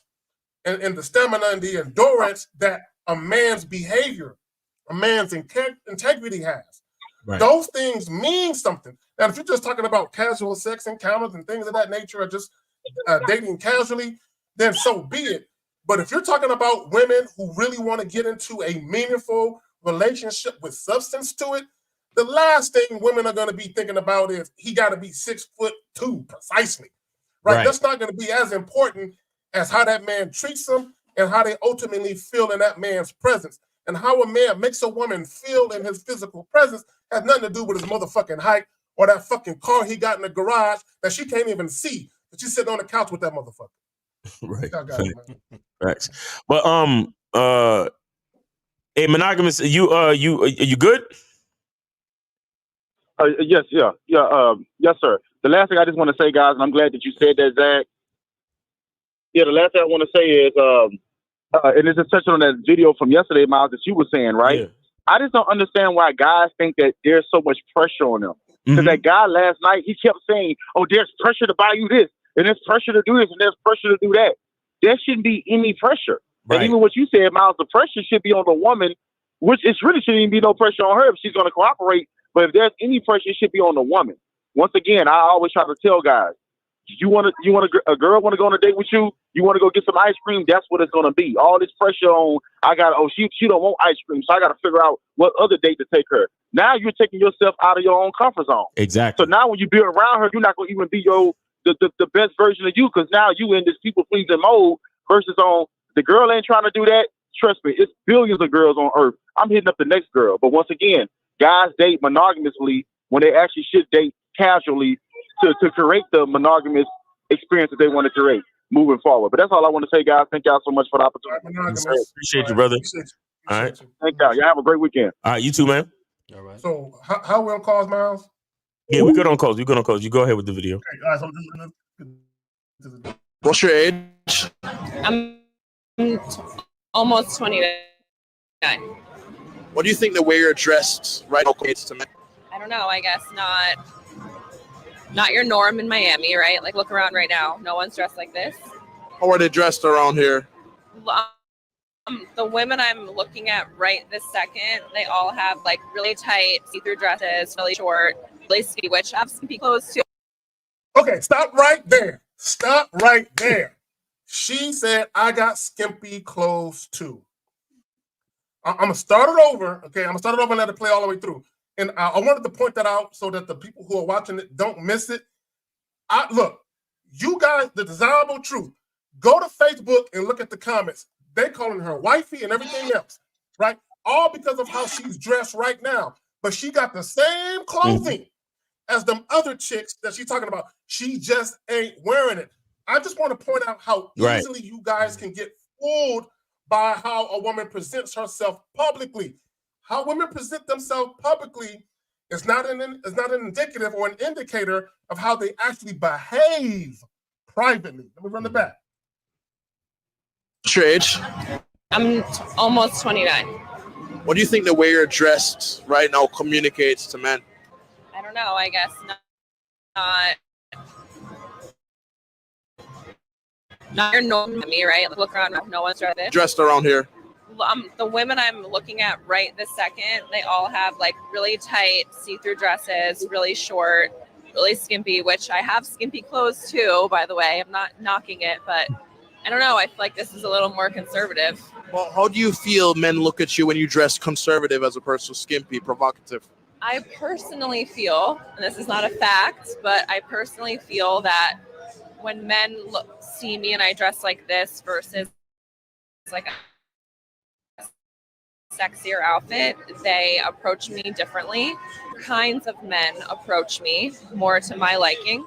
and the stamina and the endurance that a man's behavior, a man's integrity has. Right. Those things mean something. Now, if you're just talking about casual sex encounters and things of that nature, or just dating casually, then so be it. But if you're talking about women who really want to get into a meaningful relationship with substance to it, the last thing women are going to be thinking about is he got to be 6'2" precisely, right? That's not going to be as important as how that man treats them and how they ultimately feel in that man's presence. And how a man makes a woman feel in his physical presence has nothing to do with his motherfucking height or that fucking car he got in the garage that she can't even see, but she's sitting on the couch with that motherfucker. Right. Right. But hey, monogamous, you good? Yes, yes, sir. The last thing I just want to say, guys, and I'm glad that you said that, Zach. Yeah, the last thing I want to say is, and it's just touching on that video from yesterday, Miles, that you were saying, right? Yeah. I just don't understand why guys think that there's so much pressure on them. Because that guy last night, he kept saying, "Oh, there's pressure to buy you this, and there's pressure to do this, and there's pressure to do that." There shouldn't be any pressure. Right. And even what you said, Miles, the pressure should be on the woman, which it really shouldn't even be no pressure on her if she's going to cooperate. But if there's any pressure, it should be on the woman. Once again, I always try to tell guys, a girl want to go on a date with you, you want to go get some ice cream, that's what it's going to be. All this pressure on, she don't want ice cream, so I got to figure out what other date to take her. Now you're taking yourself out of your own comfort zone. Exactly. So now when you be around her, you're not going to even be the best version of you, because now you in this people-pleasing mode versus on the girl ain't trying to do that. Trust me, it's billions of girls on earth. I'm hitting up the next girl. But once again, guys date monogamously when they actually should date casually to create the monogamous experience that they want to create moving forward. But that's all I want to say, guys. Thank y'all so much for the opportunity. Appreciate you, brother. All right. Thank y'all. Y'all have a great weekend. All right, you too, man. All right. So how we on calls, Miles? Yeah, we good on calls. You go ahead with the video. Okay, all right, so what's your age? I'm almost 29. What do you think the way you're dressed right now equates to men? I don't know. I guess not your norm in Miami, right? Like, look around right now. No one's dressed like this. How are they dressed around here? The women I'm looking at right this second, they all have like really tight see-through dresses, really short, really skinny, which have skimpy clothes too. Okay, stop right there. Stop right there. She said, I got skimpy clothes too. I'm going to start it over. Okay, I'm going to start it over and let it play all the way through. And I wanted to point that out so that the people who are watching it don't miss it. Look, you guys, the desirable truth, go to Facebook and look at the comments. They calling her wifey and everything else, right? All because of how she's dressed right now. But she got the same clothing as them other chicks that she's talking about. She just ain't wearing it. I just want to point out how easily you guys can get fooled by how a woman presents herself publicly. How women present themselves publicly is not an indicative or an indicator of how they actually behave privately. Let me run it back. What's your age? I'm almost 29. What do you think the way you're dressed right now communicates to men? I don't know. I guess not your norm to me, right? Look around. No one's dressed around here. The women I'm looking at right this second, they all have like really tight see-through dresses, really short, really skimpy, which I have skimpy clothes too, by the way. I'm not knocking it, but I don't know. I feel like this is a little more conservative. Well, how do you feel men look at you when you dress conservative as opposed to skimpy, provocative? I personally feel, and this is not a fact, but I personally feel that when men see me and I dress like this versus like a sexier outfit, they approach me differently. Kinds of men approach me more to my liking.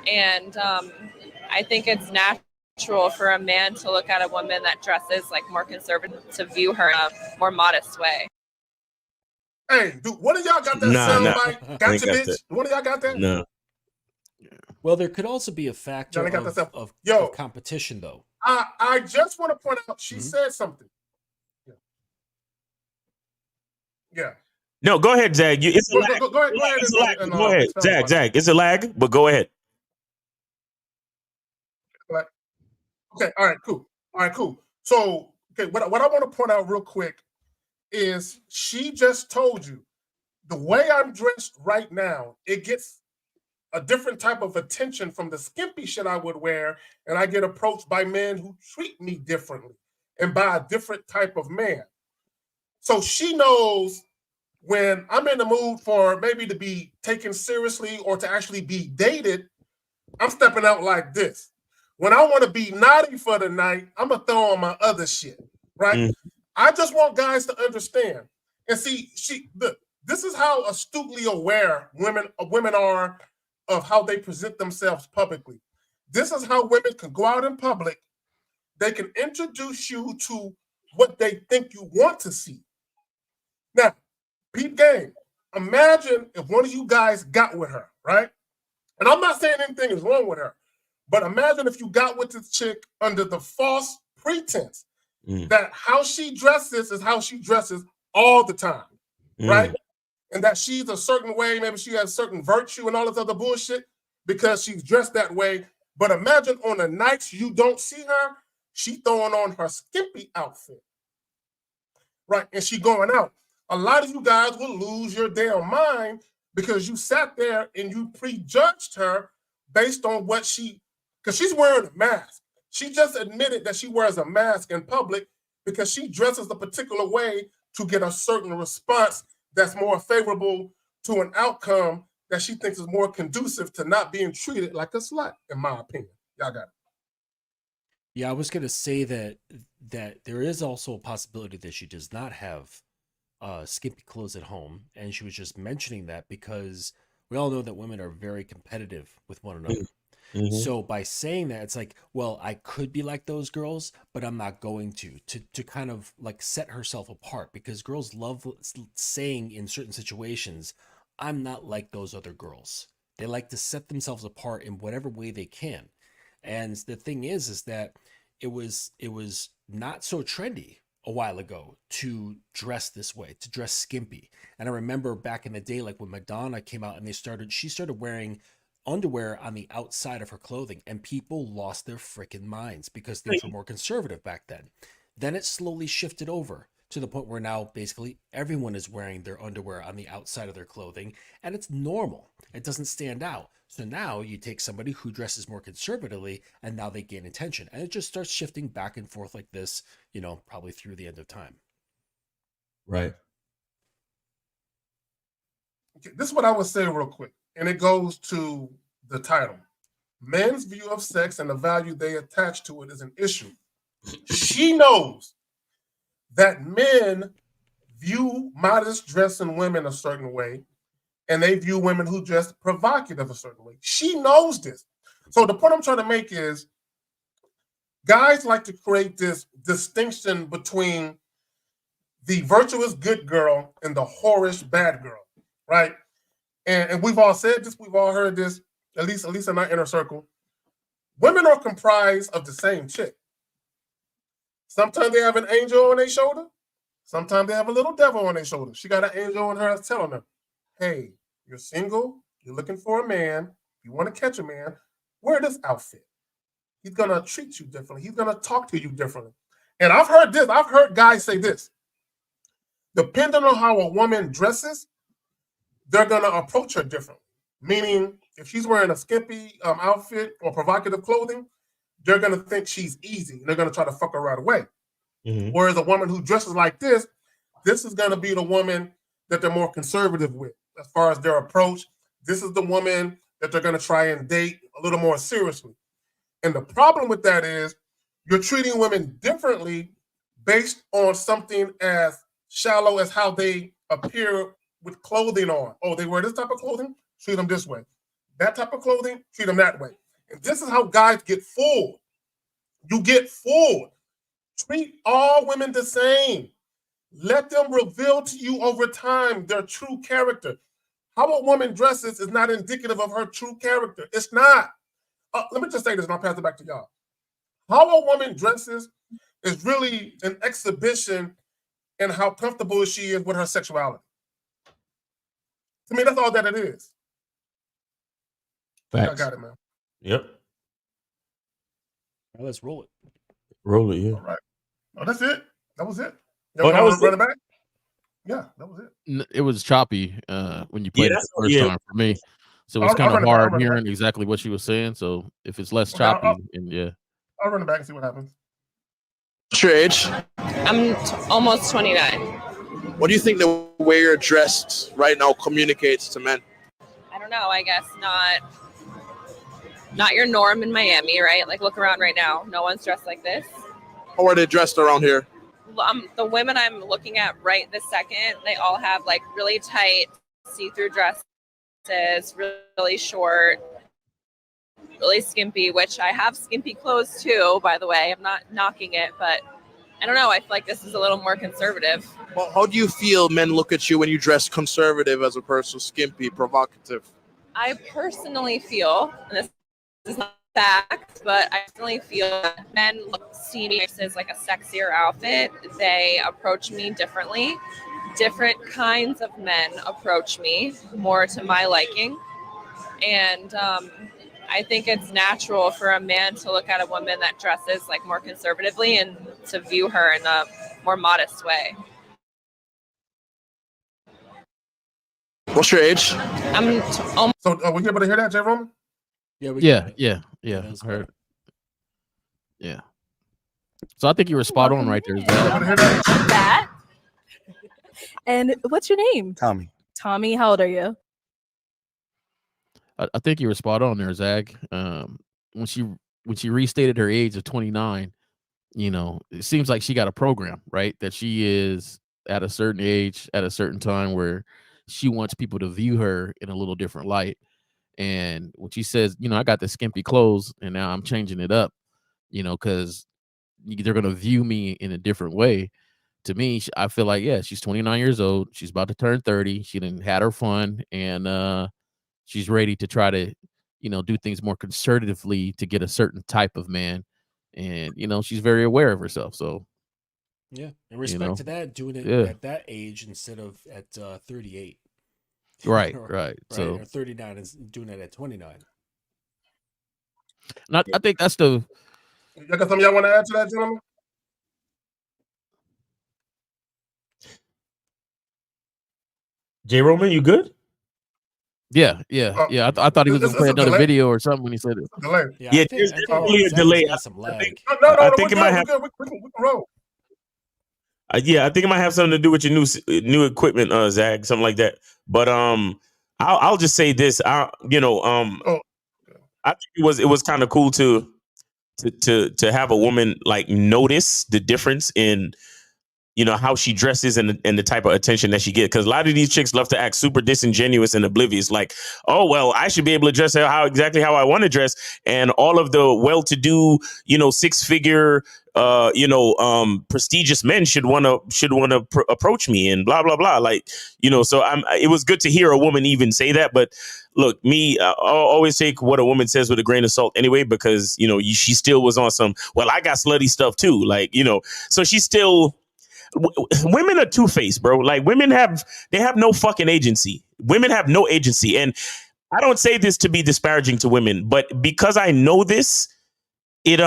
And I think it's natural for a man to look at a woman that dresses like more conservative, to view her in a more modest way. Hey, dude, one of y'all got that soundbite? Gotcha, bitch. One of y'all got that? No. Well, there could also be a factor of competition, though. I just want to point out she said something. Yeah. No, go ahead, Zag. It's a lag. Go ahead. It's a lag. Go ahead, Zag. It's a lag, but go ahead. Okay. All right. Cool. So, okay, what I want to point out real quick is she just told you the way I'm dressed right now, it gets a different type of attention from the skimpy shit I would wear, and I get approached by men who treat me differently and by a different type of man. So she knows when I'm in the mood for maybe to be taken seriously or to actually be dated, I'm stepping out like this. When I want to be naughty for the night, I'm going to throw on my other shit, right? I just want guys to understand. And see, this is how astutely aware women are of how they present themselves publicly. This is how women can go out in public. They can introduce you to what they think you want to see. Now, peep game. Imagine if one of you guys got with her, right? And I'm not saying anything is wrong with her, but imagine if you got with this chick under the false pretense that how she dresses is how she dresses all the time, right? And that she's a certain way, maybe she has certain virtue and all this other bullshit because she's dressed that way. But imagine on the nights you don't see her, she throwing on her skimpy outfit, right? And she going out. A lot of you guys will lose your damn mind because you sat there and you prejudged her based on what because she's wearing a mask. She just admitted that she wears a mask in public because she dresses a particular way to get a certain response that's more favorable to an outcome that she thinks is more conducive to not being treated like a slut, in my opinion. Y'all got it. Yeah, I was going to say that there is also a possibility that she does not have skimpy clothes at home, and she was just mentioning that because we all know that women are very competitive with one another. So by saying that, it's like, well, I could be like those girls, but I'm not going to kind of like set herself apart, because girls love saying in certain situations, I'm not like those other girls. They like to set themselves apart in whatever way they can. And the thing is that it was not so trendy a while ago to dress this way, to dress skimpy. And I remember back in the day, like when Madonna came out and she started wearing underwear on the outside of her clothing, and people lost their freaking minds because things were more conservative back then. Then it slowly shifted over to the point where now basically everyone is wearing their underwear on the outside of their clothing, and it's normal. It doesn't stand out. So now you take somebody who dresses more conservatively, and now they gain attention, and it just starts shifting back and forth like this, probably through the end of time. Right. Okay, this is what I would say real quick, and it goes to the title. Men's view of sex and the value they attach to it is an issue. She knows that men view modest dressing women a certain way, and they view women who dress provocative a certain way. She knows this. So the point I'm trying to make is guys like to create this distinction between the virtuous good girl and the whorish bad girl, right? And we've all said this, we've all heard this, at least in our inner circle. Women are comprised of the same chick. Sometimes they have an angel on their shoulder. Sometimes they have a little devil on their shoulder. She got an angel on her telling her, hey, you're single, you're looking for a man, you want to catch a man, wear this outfit. He's going to treat you differently. He's going to talk to you differently. And I've heard guys say this. Depending on how a woman dresses, they're going to approach her differently. Meaning, if she's wearing a skimpy outfit or provocative clothing, they're going to think she's easy. And they're going to try to fuck her right away. Whereas a woman who dresses like this is going to be the woman that they're more conservative with as far as their approach. This is the woman that they're going to try and date a little more seriously. And the problem with that is you're treating women differently based on something as shallow as how they appear with clothing on. Oh, they wear this type of clothing? Treat them this way. That type of clothing? Treat them that way. And this is how guys get fooled. You get fooled. Treat all women the same. Let them reveal to you over time their true character. How a woman dresses is not indicative of her true character. It's not. Let me just say this and I'll pass it back to y'all. how a woman dresses is really an exhibition in how comfortable she is with her sexuality. To me, that's all that it is. Facts. I got it, man. Yep. Now let's roll it. Roll it, yeah. All right. Oh, that's it. That was it. Oh, that was run it? it back? Yeah, that was it. It was choppy when you played it that's- the first yeah. time for me. So it's I'll kind of run it back, I'll hard run it back. hearing exactly what she was saying. So if it's less Okay, choppy, and yeah. I'll run it back and see what happens. What's your age? I'm almost 29. What do you think the way you're dressed right now communicates to men? I don't know. I guess not your norm in Miami, right? Like, look around right now. No one's dressed like this. How are they dressed around here? The women I'm looking at right this second, they all have like really tight see-through dresses, really short, really skimpy, which I have skimpy clothes too, by the way. I'm not knocking it, but I don't know. I feel like this is a little more conservative. Well, how do you feel men look at you when you dress conservative as opposed to skimpy, provocative? I personally feel, and this is not fact, but I personally feel that men see me as like a sexier outfit. They approach me differently. Different kinds of men approach me more to my liking. And I think it's natural for a man to look at a woman that dresses like more conservatively and to view her in a more modest way. What's your age? I'm So were you able to hear that, J. Roman? Yeah. I heard. Yeah. So I think you were spot on right there. That. And what's your name? Tommy. Tommy, how old are you? I think you were spot on there, Zag. When she restated her age of 29, it seems like she got a program, right? That she is at a certain age, at a certain time where she wants people to view her in a little different light. And when she says, I got the skimpy clothes and now I'm changing it up, because they're going to view me in a different way. To me, I feel like, yeah, she's 29 years old. She's about to turn 30. She done had her fun, and she's ready to try to, do things more conservatively to get a certain type of man. And, she's very aware of herself. So, yeah, in respect to that, doing it at that age instead of at 38. Right, or, right. So, or 39 is doing it at 29. And I think that's the. Y'all got something y'all want to add to that, gentlemen? J. Roman, you good? Yeah. I thought he was going to play another video or something when he said it. Delay. Yeah, there's definitely a delay. I think it might have. We can roll. Yeah, I think it might have something to do with your new equipment, Zag, something like that. But I'll just say this. I think it was kind of cool to have a woman like notice the difference in how she dresses and the type of attention that she gets. Because a lot of these chicks love to act super disingenuous and oblivious. Like, oh, well, I should be able to dress exactly how I want to dress. And all of the well-to-do, 6-figure, prestigious men should want to approach me and blah, blah, blah. Like, so it was good to hear a woman even say that. But look, I'll always take what a woman says with a grain of salt anyway, because, she still was on some, well, I got slutty stuff too. Like, so she's still... Women are two-faced, bro. Like, women have no fucking agency. Women have no agency. And I don't say this to be disparaging to women, but because I know this, it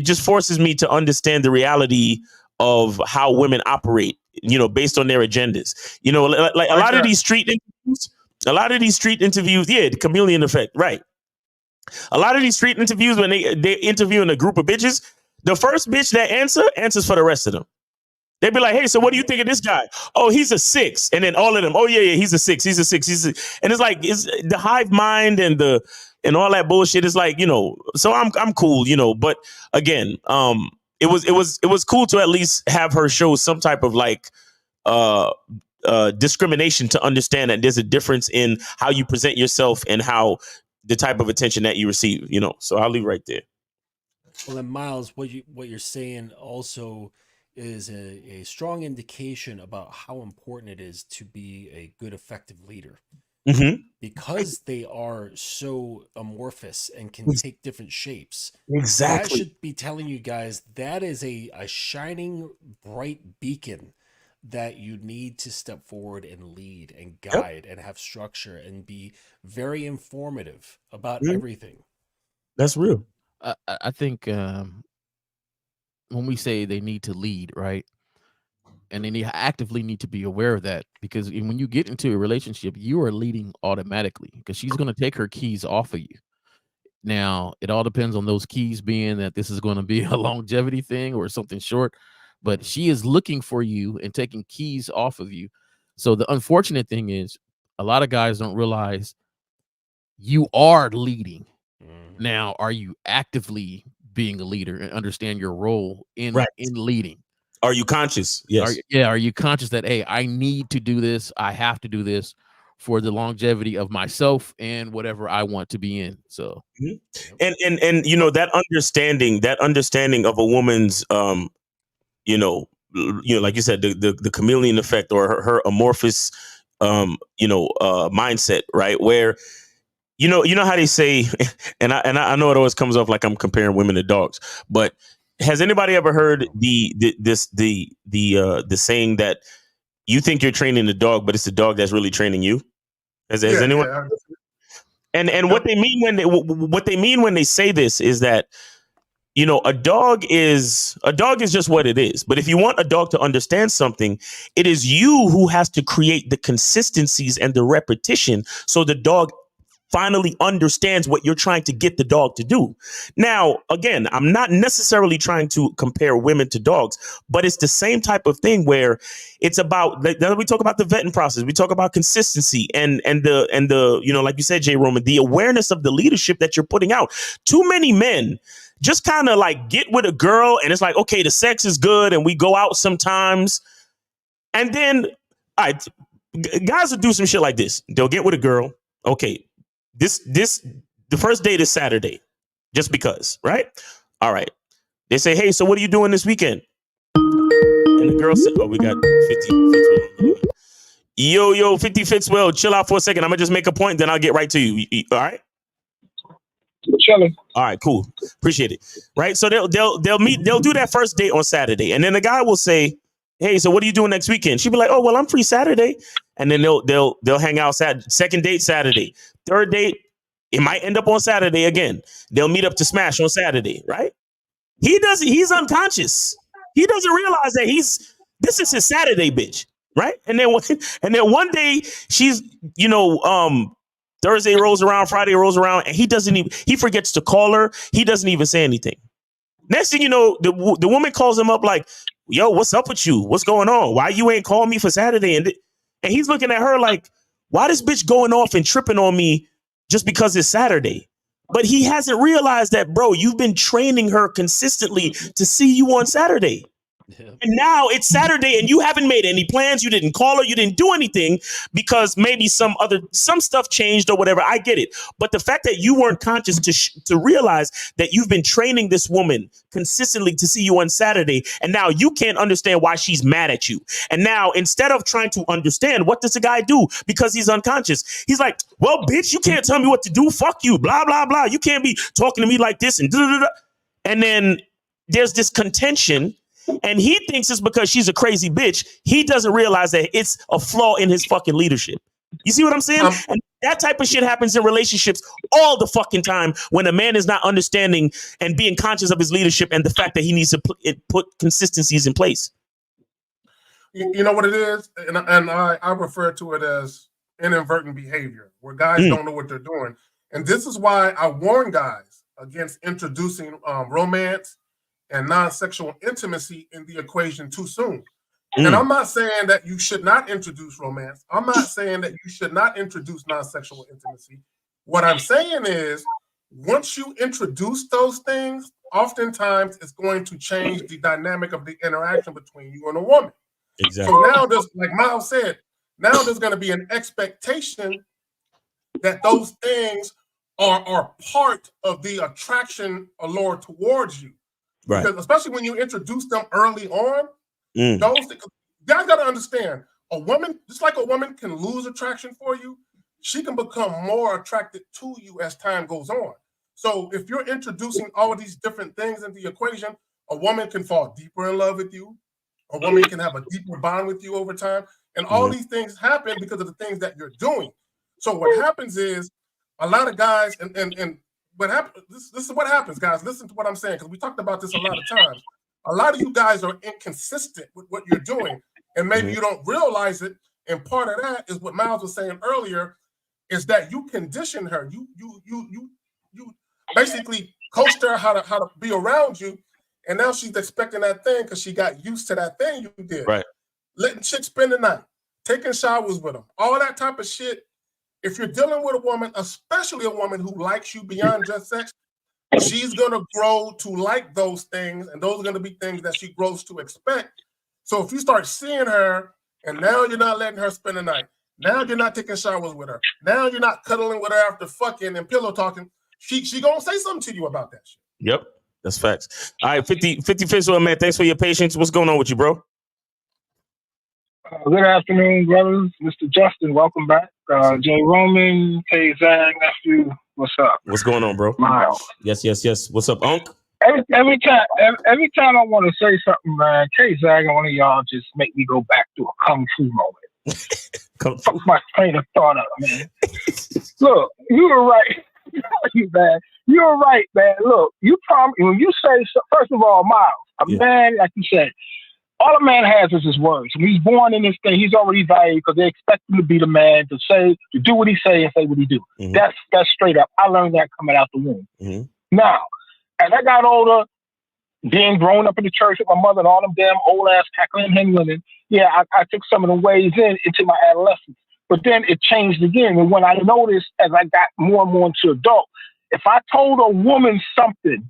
just forces me to understand the reality of how women operate, based on their agendas. Like a lot of these street interviews, yeah, the chameleon effect, right? A lot of these street interviews, when they interviewing a group of bitches, the first bitch that answers for the rest of them. They'd be like, hey, so what do you think of this guy? Oh, he's a 6. And then all of them, oh, yeah, he's a 6. He's a 6. And it's like, it's the hive mind and all that bullshit is like, so I'm cool, but again, it was cool to at least have her show some type of like discrimination to understand that there's a difference in how you present yourself and how the type of attention that you receive, so I'll leave right there. Well, then, Miles, what you're saying also is a strong indication about how important it is to be a good, effective leader. because they are so amorphous and can take different shapes. That Exactly. should be telling you guys that is a shining bright beacon that you need to step forward and lead and guide and have structure and be very informative about everything. That's real. I think when we say they need to lead, right? And they actively need to be aware of that, because when you get into a relationship, you are leading automatically because she's going to take her keys off of you. Now, it all depends on those keys being that this is going to be a longevity thing or something short, but she is looking for you and taking keys off of you. So the unfortunate thing is a lot of guys don't realize you are leading. Now, are you actively being a leader and understand your role in leading? Are you conscious? Yes. Are you conscious that, hey, I need to do this, I have to do this for the longevity of myself and whatever I want to be in? So and you know, that understanding of a woman's you know, like you said, the chameleon effect, or her amorphous mindset, right? Where you know how they say, and I know it always comes off like I'm comparing women to dogs, but has anybody ever heard the saying that you think you're training the dog, but it's the dog that's really training you? Has anyone? Yeah. And what they mean when they say this is that, you know, a dog is just what it is. But if you want a dog to understand something, it is you who has to create the consistencies and the repetition so the dog finally understands what you're trying to get the dog to do. Now, again, I'm not necessarily trying to compare women to dogs, but it's the same type of thing where it's about, we talk about the vetting process, we talk about consistency and the you know, like you said, Jay Roman, the awareness of the leadership that you're putting out. Too many men just kind of like get with a girl and it's like, okay, the sex is good and we go out sometimes. And then, all right, guys will do some shit like this. They'll get with a girl. Okay, the first date is Saturday, just because, right? All right. They say, hey, so what are you doing this weekend? And the girl said, oh, we got 50 Fitzwell. Yo, 50 Fitzwell, chill out for a second. I'm gonna just make a point, then I'll get right to you. All right? Chilling. All right, cool. Appreciate it. Right. So they'll do that first date on Saturday. And then the guy will say, hey, so what are you doing next weekend? She'll be like, oh, well, I'm free Saturday. And then they'll hang out second date Saturday. Third date, it might end up on Saturday again. They'll meet up to smash on Saturday, right? He's unconscious. He doesn't realize that this is his Saturday, bitch. Right. And then one day she's, you know, Thursday rolls around, Friday rolls around, and he forgets to call her. He doesn't even say anything. Next thing you know, the woman calls him up like, yo, what's up with you? What's going on? Why you ain't calling me for Saturday? And he's looking at her like, why this bitch going off and tripping on me just because it's Saturday? But he hasn't realized that, bro, you've been training her consistently to see you on Saturday. And now it's Saturday and you haven't made any plans. You didn't call her. You didn't do anything because maybe some stuff changed or whatever. I get it. But the fact that you weren't conscious to realize that you've been training this woman consistently to see you on Saturday, and now you can't understand why she's mad at you. And now instead of trying to understand, what does the guy do? Because he's unconscious. He's like, well, bitch, you can't tell me what to do. Fuck you. Blah, blah, blah. You can't be talking to me like this. And then there's this contention. And he thinks it's because she's a crazy bitch. He doesn't realize that it's a flaw in his fucking leadership. You see what I'm saying? And that type of shit happens in relationships all the fucking time when a man is not understanding and being conscious of his leadership and the fact that he needs to put consistencies in place. You know what it is? And I refer to it as inadvertent behavior, where guys don't know what they're doing. And this is why I warn guys against introducing romance and non-sexual intimacy in the equation too soon. And I'm not saying that you should not introduce romance. I'm not saying that you should not introduce non-sexual intimacy. What I'm saying is, once you introduce those things, oftentimes it's going to change the dynamic of the interaction between you and a woman. Exactly. So now there's, like Miles said, now there's going to be an expectation that those things are part of the attraction allure towards you. Right. Because especially when you introduce them early on, those guys got to understand, a woman, just like a woman can lose attraction for you, she can become more attracted to you as time goes on. So if you're introducing all of these different things into the equation, a woman can fall deeper in love with you. A woman can have a deeper bond with you over time. And all these things happen because of the things that you're doing. So what happens is a lot of guys, and what happens, this is what happens, guys. Listen to what I'm saying, because we talked about this a lot of times. A lot of you guys are inconsistent with what you're doing, and maybe you don't realize it. And part of that is what Miles was saying earlier, is that you condition her. You basically coached her how to be around you, and now she's expecting that thing because she got used to that thing you did. Right. Letting chicks spend the night, taking showers with them, all that type of shit. If you're dealing with a woman, especially a woman who likes you beyond just sex, she's going to grow to like those things, and those are going to be things that she grows to expect. So if you start seeing her, and now you're not letting her spend the night, now you're not taking showers with her, now you're not cuddling with her after fucking and pillow talking, she going to say something to you about that shit. Yep, that's facts. All right, 50 Official, man, thanks for your patience. What's going on with you, bro? Good afternoon, brothers. Mr. Justin, welcome back. Jay Roman, K Zag, nephew, what's up? What's going on, bro? Miles. Yes. What's up, Unc? Every time I want to say something, man, K Zag and one of y'all just make me go back to a kung fu moment. Fuck my train of thought up, man. Look, you were right. You were right, man. Look, you promise when you say so, first of all, Miles, a man, like you said, all a man has is his words. When he's born in this thing, he's already valued because they expect him to be the man, to do what he say and say what he do. Mm-hmm. That's straight up. I learned that coming out the womb. Mm-hmm. Now, as I got older, being grown up in the church with my mother and all them damn old ass cackling hen women, I took some of the ways into my adolescence. But then it changed again. And when I noticed as I got more and more into adult, if I told a woman something,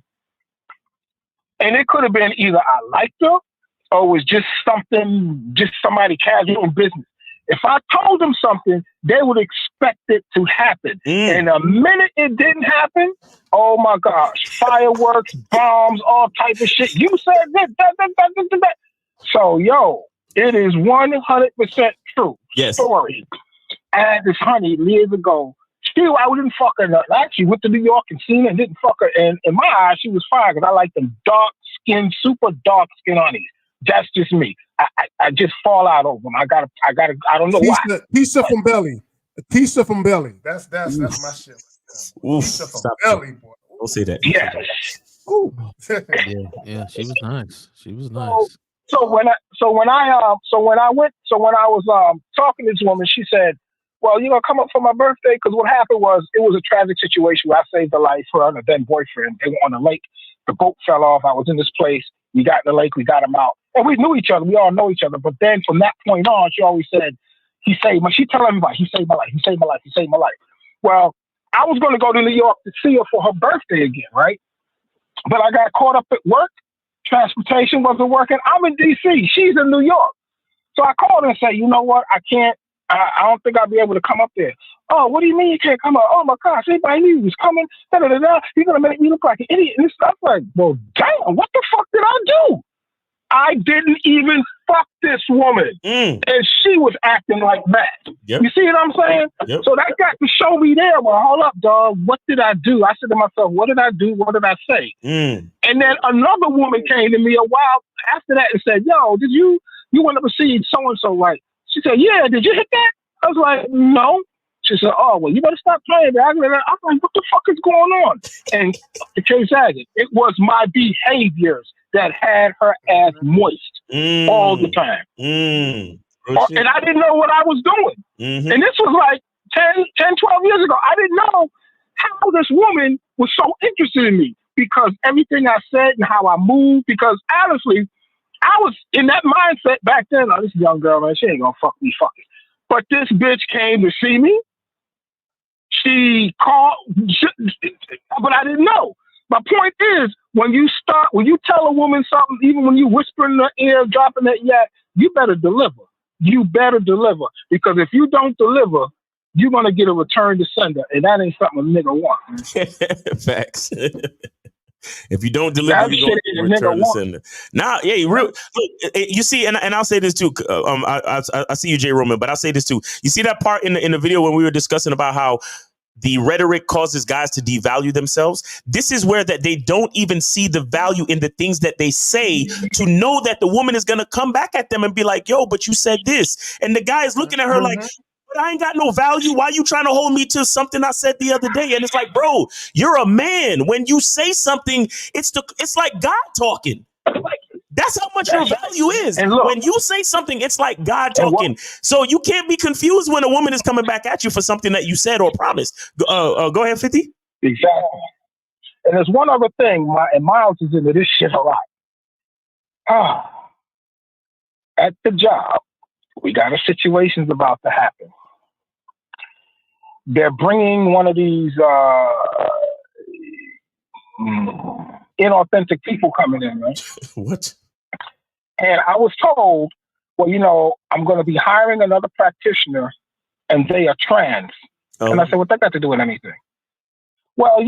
and it could have been either I liked her, or it was just somebody casual in business. If I told them something, they would expect it to happen. And the minute it didn't happen, oh my gosh, fireworks, bombs, all type of shit. You said that. So, it is 100% true. Yes. Story. I had this honey years ago. I didn't fuck her nothing. I actually went to New York and seen her and didn't fuck her. And in my eyes, she was fine because I like them dark skin, super dark skin honeys. That's just me. I just fall out over them. I don't know why. Tisha from Belly. Tisha from Belly. That's my shit. Tisha from Belly, boy. Don't say that. Yes. Yeah, she was nice. She was nice. So when I was talking to this woman, she said, "Well, you're gonna come up for my birthday?" Because what happened was it was a tragic situation where I saved the life for her then boyfriend. They were on a lake. The boat fell off. I was in this place. We got in the lake. We got him out. And we knew each other. We all know each other. But then from that point on, she always said, she tell everybody, he saved my life. He saved my life. He saved my life. Well, I was going to go to New York to see her for her birthday again, right? But I got caught up at work. Transportation wasn't working. I'm in D.C. She's in New York. So I called her and said, you know what? I can't. I don't think I'll be able to come up there. Oh, what do you mean you can't come up? Oh, my gosh, everybody knew he was coming. You're going to make me look like an idiot. And stuff like, well, damn, what the fuck did I do? I didn't even fuck this woman. And she was acting like that. Yep. You see what I'm saying? Yep. So that got to show me there, well, hold up, dog. What did I do? I said to myself, what did I do? What did I say? And then another woman came to me a while after that and said, yo, did you went up to see so-and-so, right? She said, yeah, did you hit that? I was like, no. She said, oh, well, you better stop playing that. I was like, what the fuck is going on? And the case added, it was my behaviors that had her ass moist all the time. And I didn't know what I was doing. And this was like 10, 12 years ago. I didn't know how this woman was so interested in me because everything I said and how I moved, because honestly, I was in that mindset back then. Oh, this young girl, man, she ain't gonna fuck me, fuck it. But this bitch came to see me. She called, but I didn't know. My point is, when you tell a woman something, even when you whisper in her ear, dropping that you better deliver. You better deliver. Because if you don't deliver, you're gonna get a return to sender. And that ain't something a nigga wants. Facts. If you don't deliver, you don't return the sender. Now, yeah, look, you see, and I'll say this too. I see you, J. Roman, but I'll say this too. You see that part in the video when we were discussing about how the rhetoric causes guys to devalue themselves. This is where that they don't even see the value in the things that they say to know that the woman is going to come back at them and be like, yo, but you said this. And the guy is looking at her like, but I ain't got no value. Why you trying to hold me to something I said the other day? And it's like, bro, you're a man. When you say something, it's like God talking. That's how much your value is. And look, when you say something, it's like God talking. So you can't be confused when a woman is coming back at you for something that you said or promised. Go ahead, 50. Exactly. And there's one other thing, and Miles is into this shit a lot. At the job, we got a situation's about to happen. They're bringing one of these inauthentic people coming in, right? What? And I was told, well, I'm going to be hiring another practitioner, and they are trans. And I said, what that got to do with anything? Well,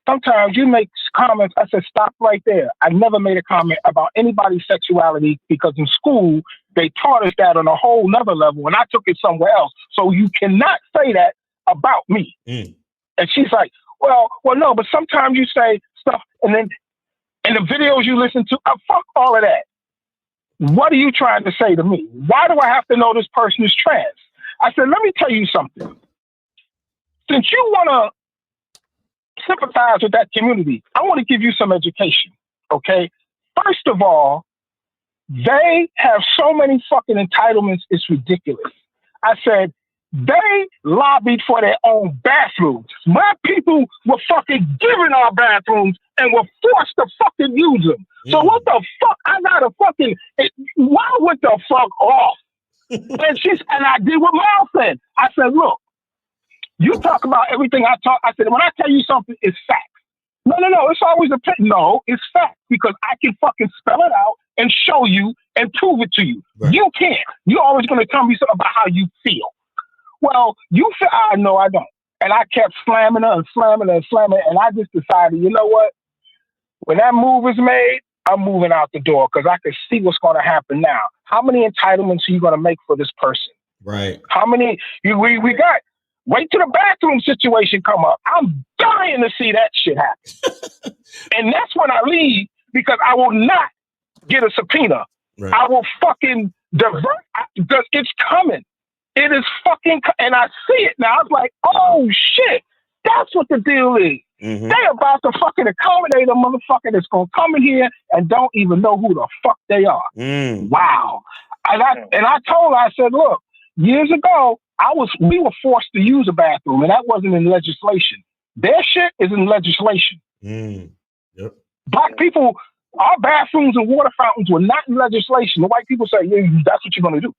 sometimes you make comments. I said, stop right there. I never made a comment about anybody's sexuality because in school, they taught us that on a whole nother level, and I took it somewhere else. So you cannot say that about me. And she's like, well, no, but sometimes you say stuff, and then in the videos you listen to, fuck all of that. What are you trying to say to me? Why do I have to know this person is trans? I said, let me tell you something. Since you want to sympathize with that community, I want to give you some education, okay? First of all, they have so many fucking entitlements, it's ridiculous. I said, they lobbied for their own bathrooms. My people were fucking given our bathrooms and were forced to fucking use them. So what the fuck? I gotta fucking, why went the fuck off? And I did what Miles said. I said, look, you talk about everything I talk. I said, when I tell you something, it's fact. No, it's always no, it's fact because I can fucking spell it out and show you and prove it to you. Right. You can't. You're always gonna tell me something about how you feel. Well, you feel, no, I don't. And I kept slamming her and slamming her and slamming her. And I just decided, you know what? When that move is made, I'm moving out the door because I can see what's going to happen now. How many entitlements are you going to make for this person? Right. How many? We got, wait till the bathroom situation come up. I'm dying to see that shit happen. And that's when I leave because I will not get a subpoena. Right. I will fucking divert because it's coming. It is fucking, and I see it now. I was like, oh shit, that's what the deal is. Mm-hmm. They about to fucking accommodate a motherfucker that's gonna come in here and don't even know who the fuck they are. Wow. And I told her, I said, look, years ago, we were forced to use a bathroom, and that wasn't in legislation. Their shit is in legislation. Yep. Black people, our bathrooms and water fountains were not in legislation. The white people say, yeah, that's what you're gonna do.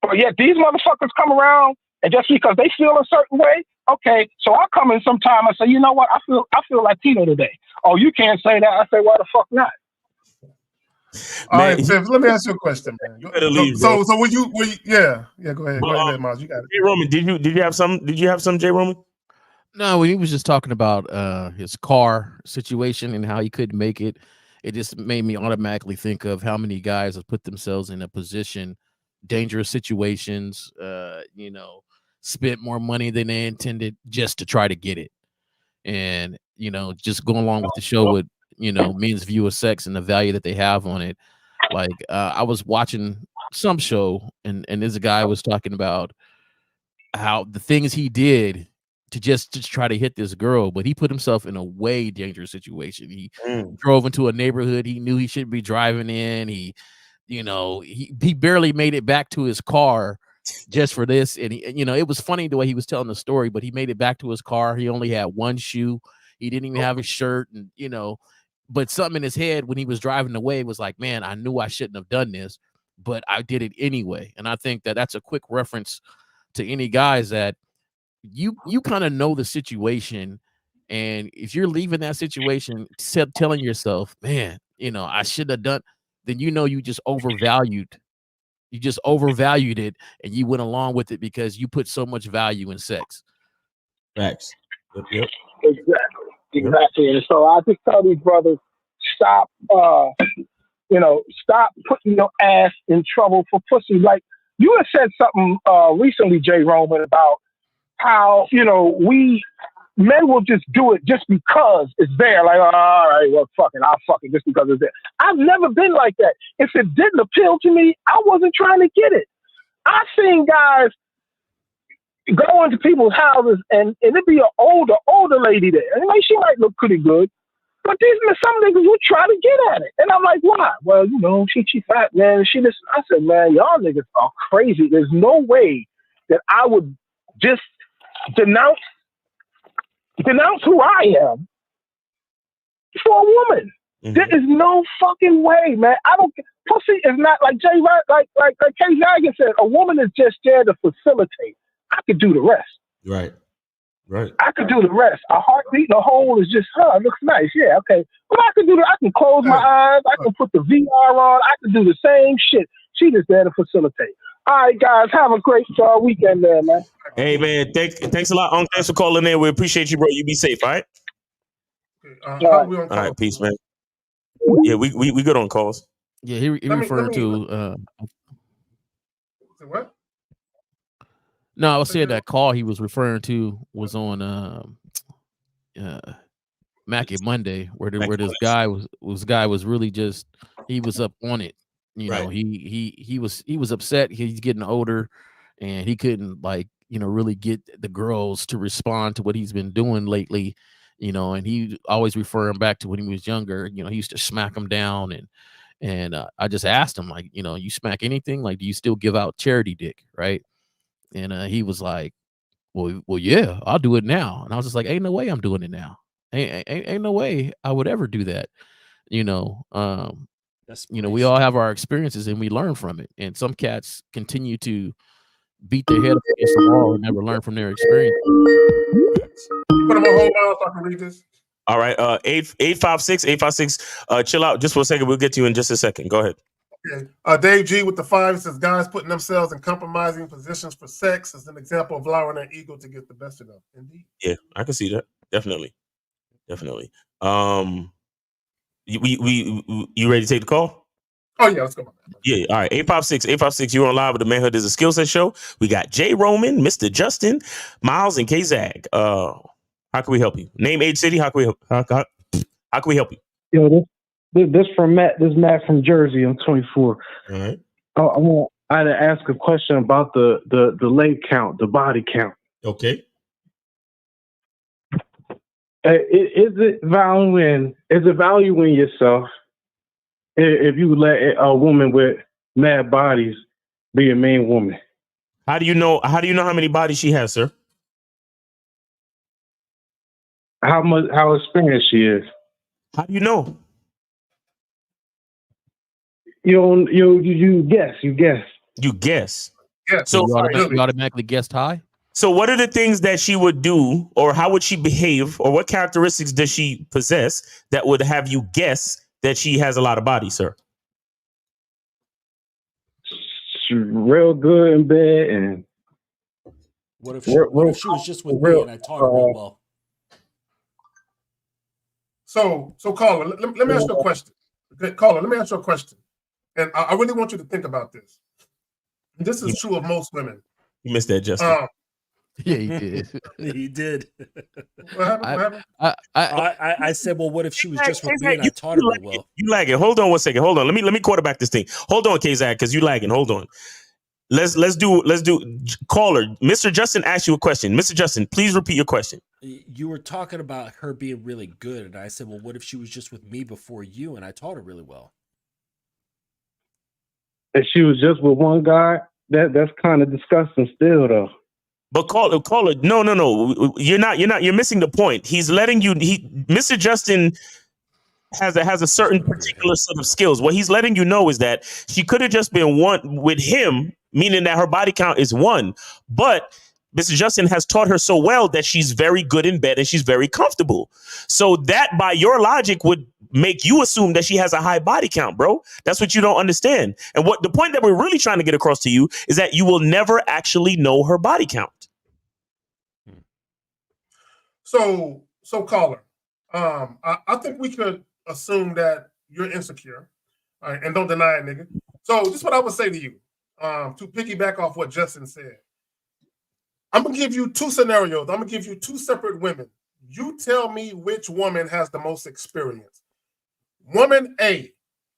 But yet these motherfuckers come around and just because they feel a certain way, okay, so I'll come in sometime and say, you know what, I feel Latino today. Oh, you can't say that. I say, why the fuck not? All right, Tiff, let me ask you a question, man. You better leave, so when you yeah, go ahead. Go ahead, Miles. You got it. J. Roman, did you have some, J. Roman? No, he was just talking about his car situation and how he couldn't make it. It just made me automatically think of how many guys have put themselves in a position, dangerous situations, spent more money than they intended just to try to get it. And, just going along with the show with, men's view of sex and the value that they have on it. Like, I was watching some show and this guy was talking about how the things he did to just try to hit this girl, but he put himself in a way dangerous situation. He drove into a neighborhood he knew he shouldn't be driving in. He barely made it back to his car just for this. And it was funny the way he was telling the story, but he made it back to his car. He only had one shoe. He didn't even have a shirt. And, but something in his head when he was driving away was like, man, I knew I shouldn't have done this, but I did it anyway. And I think that that's a quick reference to any guys that you kind of know the situation. And if you're leaving that situation, telling yourself, man, I should have done, then you just overvalued it and you went along with it because you put so much value in sex. Facts. Yep. Exactly. Exactly. And so I just tell these brothers, stop, stop putting your ass in trouble for pussy. Like, you had said something recently, Jay Roman, about how, men will just do it just because it's there. Like, all right, well, fuck it, I'll fuck it just because it's there. I've never been like that. If it didn't appeal to me, I wasn't trying to get it. I've seen guys go into people's houses and it'd be an older lady there. And like, she might look pretty good. But some niggas would try to get at it. And I'm like, why? Well, she fat, man. She just, I said, man, y'all niggas are crazy. There's no way that I would just denounce who I am for a woman. Mm-hmm. There is no fucking way, man. Pussy is not like like Kay Zagan said, a woman is just there to facilitate. I could do the rest. Right. I could do the rest. A heartbeat in a hole is just, it looks nice. Yeah, okay. But I can do that. I can close my eyes. I can put the VR on. I can do the same shit. She just there to facilitate. All right, guys. Have a great weekend there, man. Hey, man. Thanks a lot, Unc. Thanks for calling in. We appreciate you, bro. You be safe, all right? All right, peace, man. Yeah, we good on calls. Yeah, he referred to what? No, I was saying that call he was referring to was on Mackie Monday, where this guy was really just, he was up on it. He was upset. He's getting older, and he couldn't really get the girls to respond to what he's been doing lately. And he always referring back to when he was younger. He used to smack them down, and I just asked him, you smack anything? Like, do you still give out charity dick, right? And he was like, well, yeah, I'll do it now. And I was just like, ain't no way I'm doing it now. Ain't no way I would ever do that. We all have our experiences and we learn from it. And some cats continue to beat their head up against the wall and never learn from their experience. Put them on hold now so I can read this. All right, 856. Chill out just for a second. We'll get to you in just a second. Go ahead. Okay. Dave G with the 5 says guys putting themselves in compromising positions for sex is an example of allowing their ego to get the best of them. Indeed. Yeah, I can see that. Definitely. You ready to take the call? Oh yeah, let's go. Yeah, all right. 856. You're on live with the Manhood is a Skill Set Show. We got Jay Roman, Mr. Justin, Miles, and K-Zag. How can we help you? Name, age, city. How can we help you? Yo, this from Matt. This is Matt from Jersey. I'm 24. All right. I had to ask a question about the leg count, the body count. Okay. Is it valuing yourself if you let a woman with mad bodies be a main woman? How do you know how many bodies she has, sir? How experienced she is? How do you know? You guess. You guess. Yeah. So you automatically guessed high? So what are the things that she would do, or how would she behave, or what characteristics does she possess that would have you guess that she has a lot of body, sir? She's real good in bed. And what if she was just with me and I taught her real well? So caller, let me ask you a question. Okay, caller, let me ask you a question. And I really want you to think about this. This is true of most women. You missed that, Justin. Yeah, he did. He did. What happened? I said, well, what if she was just with me and I taught her well? You lagging. Hold on one second. Hold on. Let me quarterback this thing. Hold on, K-Zag, because you lagging. Hold on. Let's do caller. Mr. Justin asked you a question. Mr. Justin, please repeat your question. You were talking about her being really good, and I said, well, what if she was just with me before you and I taught her really well? If she was just with one guy, that's kind of disgusting still, though. But caller, no. You're missing the point. He's letting you. Mr. Justin has a certain particular set of skills. What he's letting you know is that she could have just been one with him, meaning that her body count is 1. But Mr. Justin has taught her so well that she's very good in bed and she's very comfortable. So that, by your logic, would make you assume that she has a high body count, bro. That's what you don't understand. And what the point that we're really trying to get across to you is that you will never actually know her body count. So caller, I think we could assume that you're insecure, and don't deny it, nigga. So this is what I would say to you, to piggyback off what Justin said. I'm gonna give you two scenarios. I'm gonna give you two separate women. You tell me which woman has the most experience. Woman A,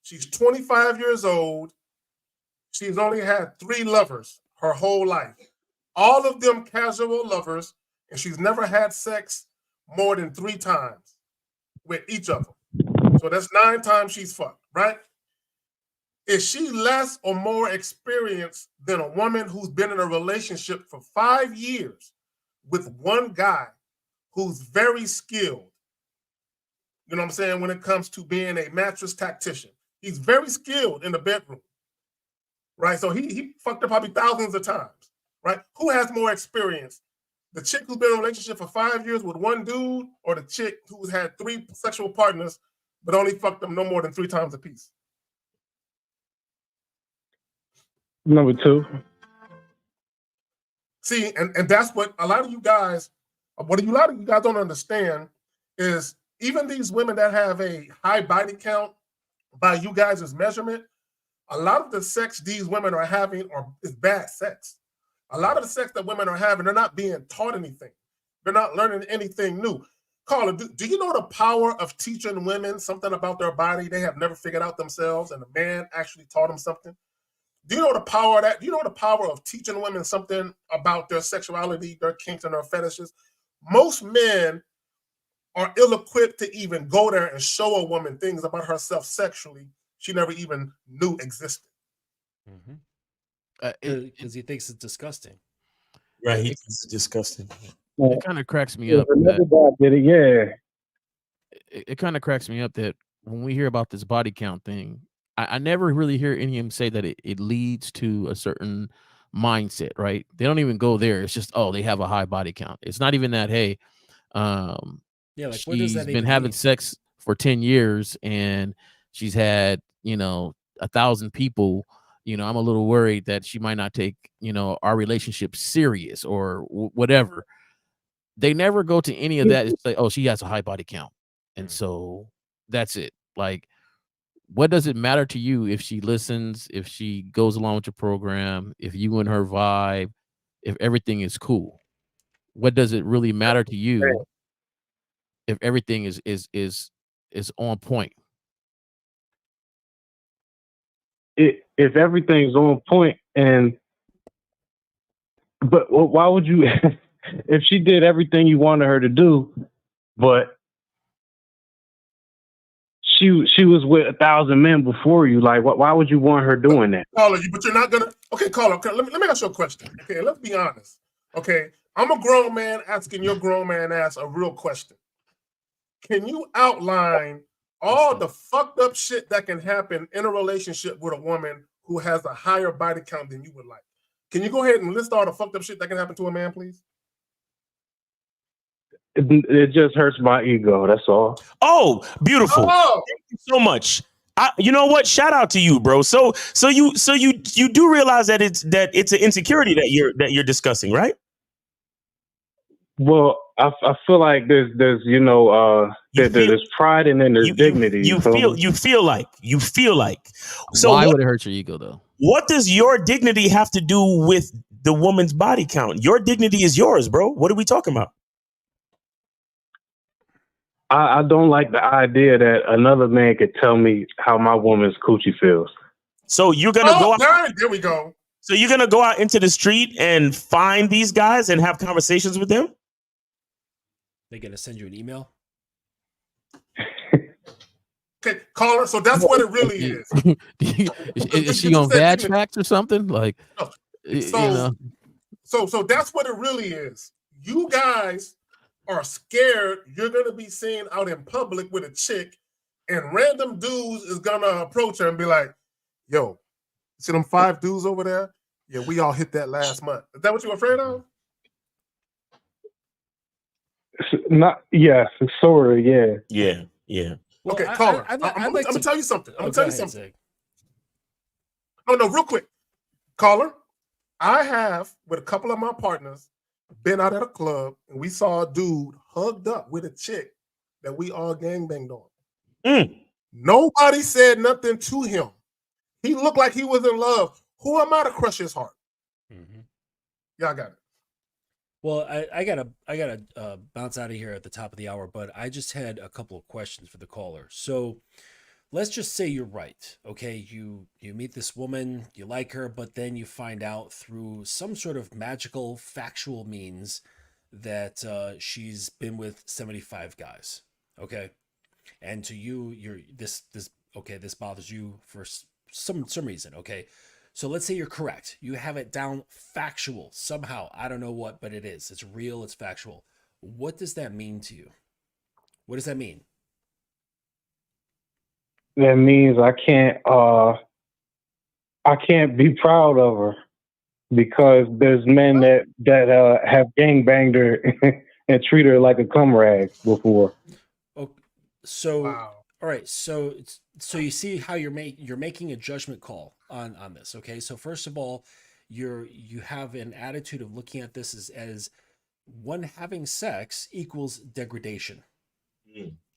she's 25 years old. She's only had 3 lovers her whole life. All of them casual lovers, and she's never had sex more than 3 times with each of them. So that's 9 times she's fucked, right? Is she less or more experienced than a woman who's been in a relationship for 5 years with one guy who's very skilled? You know what I'm saying? When it comes to being a mattress tactician, he's very skilled in the bedroom, right? So he fucked her probably thousands of times, right? Who has more experience? The chick who's been in a relationship for 5 years with one dude, or the chick who's had 3 sexual partners but only fucked them no more than 3 times a piece? Number 2. See, and that's what a lot of you guys don't understand is even these women that have a high body count by you guys' measurement, a lot of the sex these women are having is bad sex. A lot of the sex that women are having, they're not being taught anything. They're not learning anything new. Caller, do you know the power of teaching women something about their body they have never figured out themselves, and the man actually taught them something? Do you know the power of that? Do you know the power of teaching women something about their sexuality, their kinks, and their fetishes? Most men are ill-equipped to even go there and show a woman things about herself sexually she never even knew existed. Because he thinks it's disgusting. Right, he thinks it's disgusting. It kind of cracks me up. It kind of cracks me up that when we hear about this body count thing, I never really hear any of them say that it leads to a certain mindset, right? They don't even go there. It's just, oh, they have a high body count. It's not even that, hey, Yeah, like what does she's that been even having mean? sex for 10 years and she's had, 1,000 people. I'm a little worried that she might not take, our relationship serious or whatever. They never go to any of that and say, oh, she has a high body count. And so that's it. Like, what does it matter to you if she listens, if she goes along with your program, if you and her vibe, if everything is cool? What does it really matter to you if everything is on point? If everything's on point, but why would you? If she did everything you wanted her to do, but she was with 1,000 men before you, like why would you want her doing that? Caller, but you're not gonna. Okay, caller. Let me ask you a question. Okay, let's be honest. Okay, I'm a grown man asking your grown man ass a real question. Can you outline all the fucked up shit that can happen in a relationship with a woman who has a higher body count than you would like? Can you go ahead and list all the fucked up shit that can happen to a man, please? It just hurts my ego. That's all. Oh, beautiful! Oh. Thank you so much. You know what? Shout out to you, bro. So you do realize that it's an insecurity that you're discussing, right? Well, I feel like there's there's pride and then there's dignity. You feel like. So why would it hurt your ego though? What does your dignity have to do with the woman's body count? Your dignity is yours, bro. What are we talking about? I don't like the idea that another man could tell me how my woman's coochie feels. So you're gonna go out. There we go. So you're gonna go out into the street and find these guys and have conversations with them? They gonna send you an email? Okay, caller. So that's what it really is. Is she on bad tracks or something? Like, So that's what it really is. You guys are scared you're gonna be seen out in public with a chick, and random dudes is gonna approach her and be like, "Yo, see them 5 dudes over there? Yeah, we all hit that last month." Is that what you're afraid of? Not, yes, sort of, yeah. Yeah. Okay, Well, caller. I'd I'm like gonna to- tell you something. I'm Oh, gonna tell go you ahead, something. Zig. No, real quick. Caller, I have, with a couple of my partners, been out at a club and we saw a dude hugged up with a chick that we all gangbanged on. Mm. Nobody said nothing to him. He looked like he was in love. Who am I to crush his heart? Y'all got it. Well, I gotta bounce out of here at the top of the hour, but I just had a couple of questions for the caller. So let's just say you're right. Okay, you meet this woman, you like her, but then you find out through some sort of magical factual means that she's been with 75 guys. Okay, and to you, this bothers you for some reason. Okay. So let's say you're correct. You have it down factual somehow. I don't know what, but it is. It's real. It's factual. What does that mean to you? What does that mean? That means I can't be proud of her because there's men that have gangbanged her and treat her like a cum rag before. Oh, so all right. So you see how you're making a judgment call on this. Okay. So first of all, you have an attitude of looking at this as one having sex equals degradation.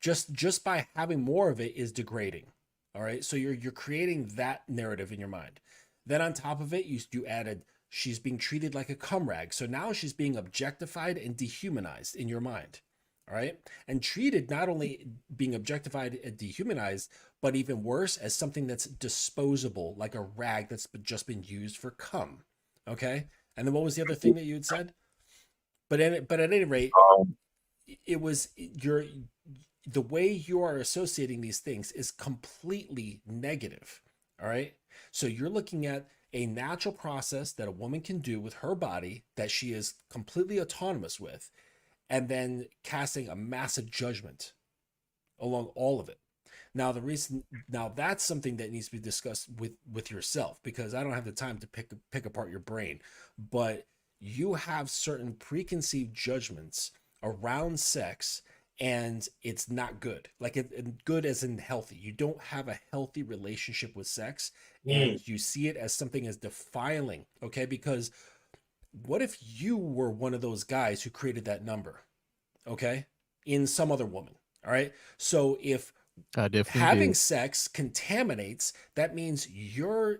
Just by having more of it is degrading. All right. So you're creating that narrative in your mind. Then on top of it, you added she's being treated like a cum rag. So now she's being objectified and dehumanized in your mind. All right. And treated not only being objectified and dehumanized, but even worse, as something that's disposable, like a rag that's just been used for cum. Okay. And then what was the other thing that you had said? But at any rate, it was the way you are associating these things is completely negative. All right. So you're looking at a natural process that a woman can do with her body that she is completely autonomous with, and then casting a massive judgment along all of it. Now that's something that needs to be discussed with yourself, because I don't have the time to pick apart your brain, but you have certain preconceived judgments around sex, and it's not good. Like good as in healthy. You don't have a healthy relationship with sex, and you see it as something as defiling. Okay, because what if you were one of those guys who created that number? Okay, in some other woman. All right. So if having sex contaminates, that means your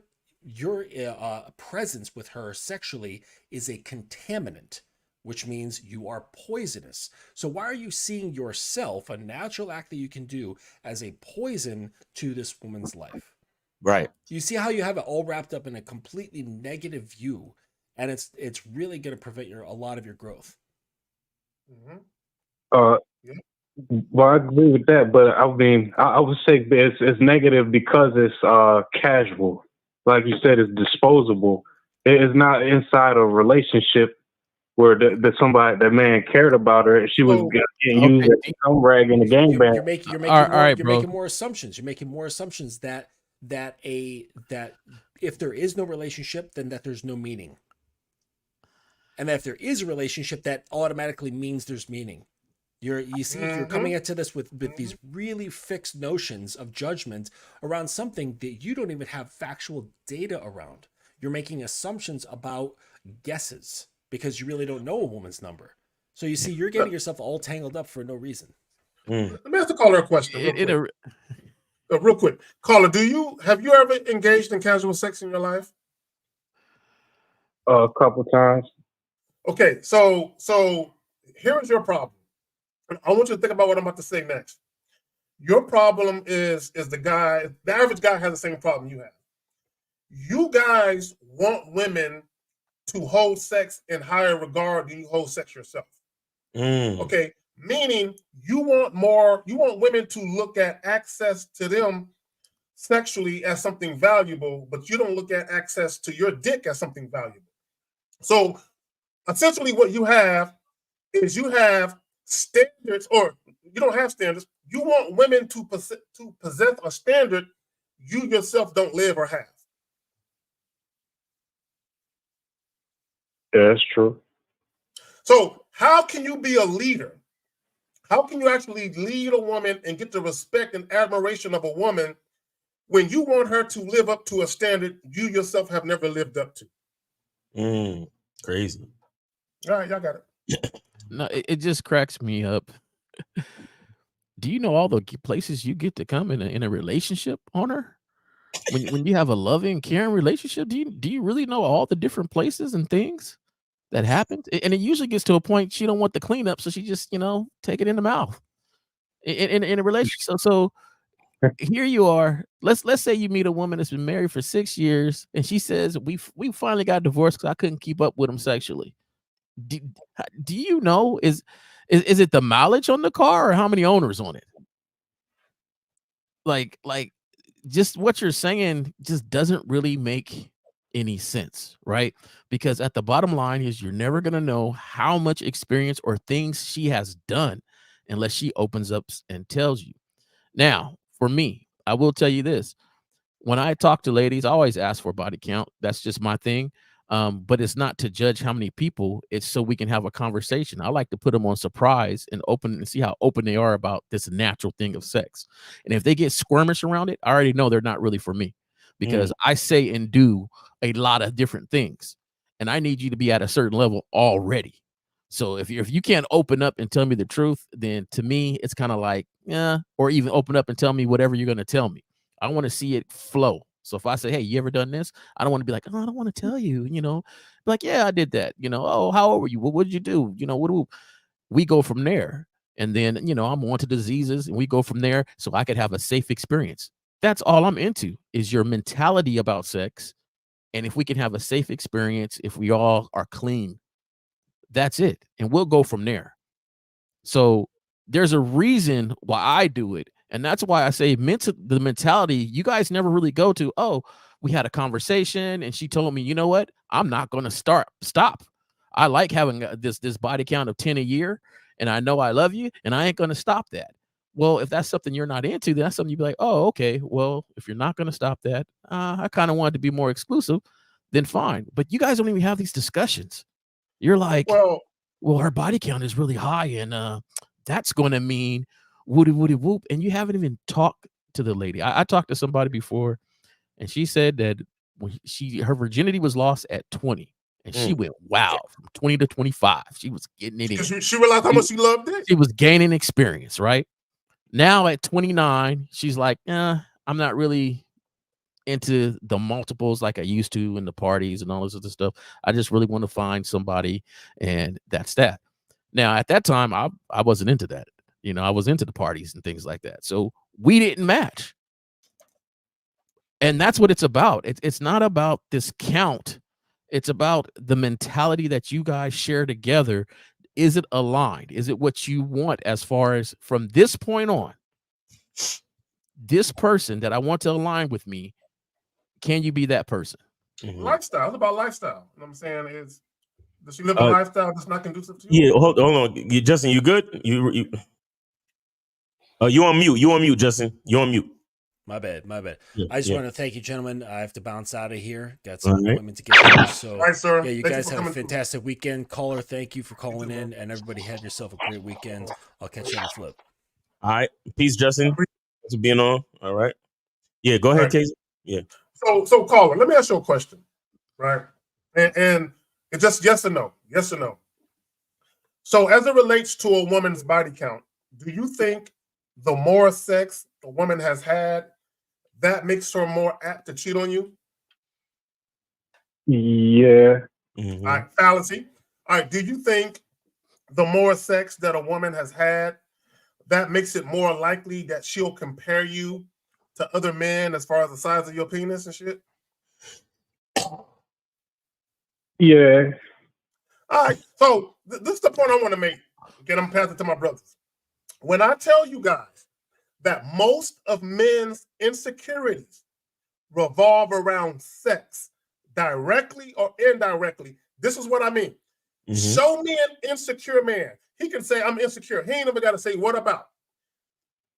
presence with her sexually is a contaminant, which means you are poisonous. So why are you seeing yourself, a natural act that you can do, as a poison to this woman's life? Right. You see how you have it all wrapped up in a completely negative view, and it's really going to prevent a lot of your growth. Well, I agree with that, but I mean, I would say it's negative because it's casual. Like you said, it's disposable. It is not inside a relationship where that man cared about her. She was getting used as a cum rag in the gangbang. You're making more assumptions. You're making more assumptions that if there is no relationship, then that there's no meaning, and that if there is a relationship, that automatically means there's meaning. You're coming into this with these really fixed notions of judgment around something that you don't even have factual data around. You're making assumptions about guesses because you really don't know a woman's number. So you see, you're getting yourself all tangled up for no reason. Let me ask the caller a question real quick. Caller, have you ever engaged in casual sex in your life? A couple times. Okay, so here's your problem. I want you to think about what I'm about to say next. Your problem is the average guy has the same problem you have. You guys want women to hold sex in higher regard than you hold sex yourself. Okay, meaning you want women to look at access to them sexually as something valuable, but you don't look at access to your dick as something valuable. So essentially what you have is you have standards, or you don't have standards. You want women to possess a standard you yourself don't live or have. Yeah, that's true. So how can you be a leader? How can you actually lead a woman and get the respect and admiration of a woman when you want her to live up to a standard you yourself have never lived up to? Crazy. All right, y'all got it. No, it just cracks me up Do you know all the places you get to come in a relationship on her? When you have a loving, caring relationship, do you really know all the different places and things that happen? And it usually gets to a point she don't want the cleanup, so she just take it in the mouth in a relationship. So here you are. Let's say you meet a woman that's been married for 6 years, and she says we finally got divorced because I couldn't keep up with him sexually. Do you know is it the mileage on the car or how many owners on it? Like just what you're saying just doesn't really make any sense, right? Because at the bottom line is you're never going to know how much experience or things she has done unless she opens up and tells you. Now, for me, I will tell you this. When I talk to ladies, I always ask for body count. That's just my thing. But it's not to judge how many people. It's so we can have a conversation. I like to put them on surprise and open and see how open they are about this natural thing of sex. And if they get squirmish around it, I already know they're not really for me because I say and do a lot of different things. And I need you to be at a certain level already. So if you can't open up and tell me the truth, then to me, it's kind of like, yeah, or even open up and tell me whatever you're going to tell me. I want to see it flow. So if I say, hey, you ever done this? I don't want to be like, oh, I don't want to tell you, like, yeah, I did that. Oh, how old were you? What did you do? We go from there. And then, I'm on to diseases and we go from there so I could have a safe experience. That's all I'm into is your mentality about sex. And if we can have a safe experience, if we all are clean, that's it. And we'll go from there. So there's a reason why I do it. And that's why I say the mentality, you guys never really go to, oh, we had a conversation and she told me, you know what? I'm not going to stop. I like having this body count of 10 a year and I know I love you and I ain't going to stop that. Well, if that's something you're not into, then that's something you'd be like, oh, okay. Well, if you're not going to stop that, I kind of wanted to be more exclusive, then fine. But you guys don't even have these discussions. You're like, well, her body count is really high and that's going to mean woody whoop. And you haven't even talked to the lady. I talked to somebody before and she said that when her virginity was lost at 20 and she went, wow, from 20 to 25. She was getting it in. She realized how much she loved it. She was gaining experience, right? Now at 29, she's like, I'm not really into the multiples like I used to in the parties and all this other stuff. I just really want to find somebody and that's that. Now at that time, I wasn't into that. I was into the parties and things like that. So we didn't match. And that's what it's about. It's not about this count. It's about the mentality that you guys share together. Is it aligned? Is it what you want as far as from this point on? This person that I want to align with me, can you be that person? Lifestyle. It's about lifestyle. You know what I'm saying? Does she live a lifestyle that's not conducive to you? Yeah, hold on. Justin, you good? You on mute. You on mute, Justin. You on mute. My bad. Yeah, I just want to thank you, gentlemen. I have to bounce out of here. Got some appointment to get to. So, right, sir. Yeah, you guys have a fantastic weekend. Caller, thank you for calling in. And everybody have yourself a great weekend. I'll catch you on the flip. All right. Peace, Justin. Thanks for being on. All right. Yeah, go ahead, Casey. Yeah. So caller, let me ask you a question, right? And it's just yes or no. Yes or no. So as it relates to a woman's body count, do you think the more sex a woman has had, that makes her more apt to cheat on you? Yeah. All right, fallacy. All right, do you think the more sex that a woman has had, that makes it more likely that she'll compare you to other men as far as the size of your penis and shit? Yeah. All right, so this is the point I want to make. Again, I'm passing it to my brothers. When I tell you guys that most of men's insecurities revolve around sex, directly or indirectly, this is what I mean. Show me an insecure man. He can say, I'm insecure. He ain't even got to say, what about?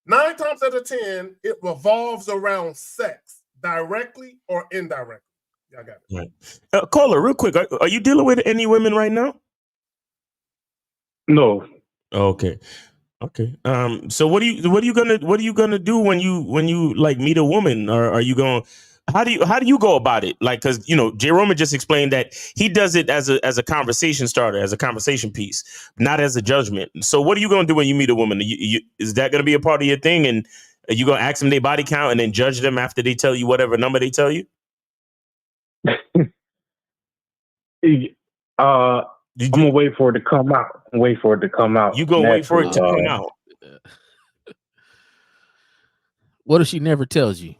9 times out of 10, it revolves around sex, directly or indirectly. Yeah, I got it. Right. Caller, real quick, are you dealing with any women right now? No. Okay. So what are you gonna do when you like meet a woman? Or are you going? how do you go about it? Like, because J. Roman just explained that he does it as a conversation starter, as a conversation piece, not as a judgment. So what are you going to do when you meet a woman? Is that going to be a part of your thing? And are you going to ask them their body count and then judge them after they tell you whatever number they tell you? I'm gonna wait for it to come out. You gonna wait for it to come out? What if she never tells you?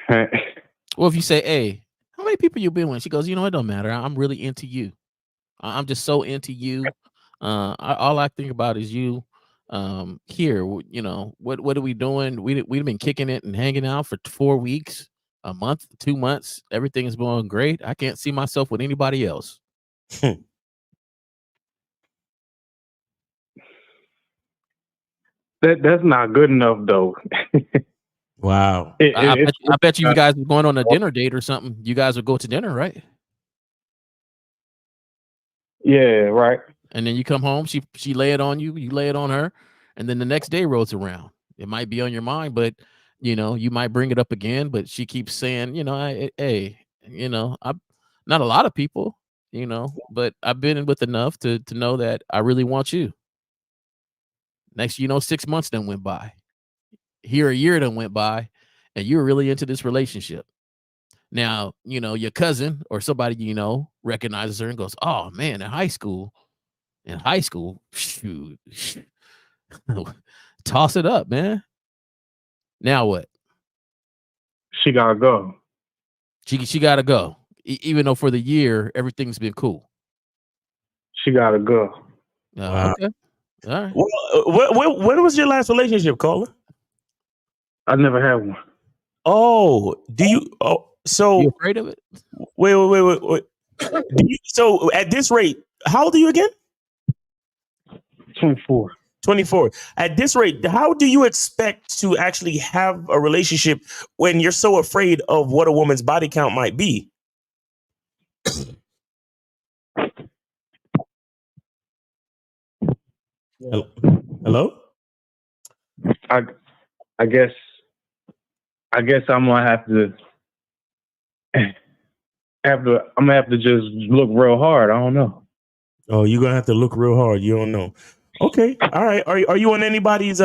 Well, if you say, "Hey, how many people you been with?" She goes, "It don't matter. I'm really into you. I'm just so into you. All I think about is you. Here, what are we doing? We've been kicking it and hanging out for 4 weeks, a month, 2 months. Everything is going great. I can't see myself with anybody else." That's not good enough, though. Wow. I bet you guys were going on a dinner date or something. You guys would go to dinner, right? Yeah, right. And then you come home, she lay it on you, you lay it on her, and then the next day rolls around. It might be on your mind, but you might bring it up again, but she keeps saying, hey, I'm not a lot of people, but I've been with enough to know that I really want you. Next, 6 months done went by. Here a year done went by, and you're really into this relationship. Now, your cousin or somebody recognizes her and goes, "Oh man, in high school, shoot, toss it up, man." Now what? She gotta go. She gotta go, even though for the year everything's been cool. She gotta go. Wow. Okay, all right. Well, when was your last relationship, caller? I never had one. Oh, do you? Oh, so you afraid of it? Wait. So at this rate, how old are you again? 24. 24. At this rate, how do you expect to actually have a relationship when you're so afraid of what a woman's body count might be? Hello? I guess I'm gonna have to I'm gonna have to just look real hard. I don't know. Oh, you're gonna have to look real hard. You don't know. Okay. All right. Are you on anybody's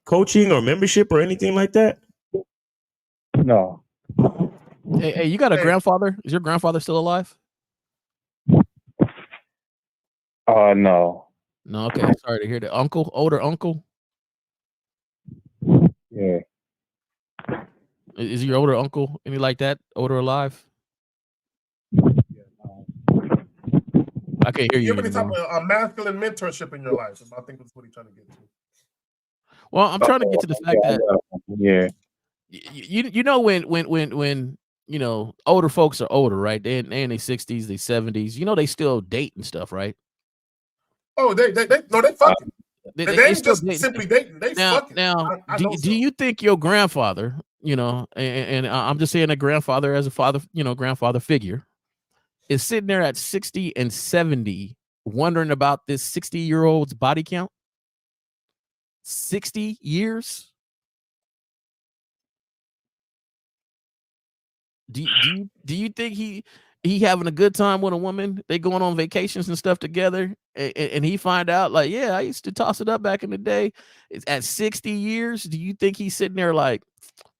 coaching or membership or anything like that? No. Hey, you got a grandfather? Is your grandfather still alive? No. No, okay. Sorry to hear that. Older uncle? Yeah. Is your older uncle any like that? Older alive? I can't hear you. You have any type of masculine mentorship in your life? I think that's what he's trying to get to. Well, I'm trying to get to the fact that when older folks are older, right? They in their 60s, their 70s. They still date and stuff, right? Oh, they fucking. They ain't just dating. simply dating. They fucking. Now, do you think your grandfather, and I'm just saying a grandfather as a father, grandfather figure, is sitting there at 60 and 70 wondering about this 60-year-old's body count? 60 years? Do you think he having a good time with a woman? They going on vacations and stuff together, and he find out like, yeah, I used to toss it up back in the day. It's at 60 years. Do you think he's sitting there like,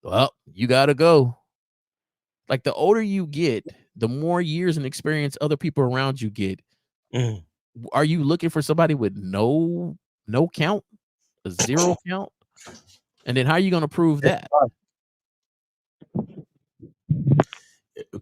well, you gotta go? Like the older you get, the more years and experience other people around you get. Are you looking for somebody with no count, a zero count? And then how are you going to prove that?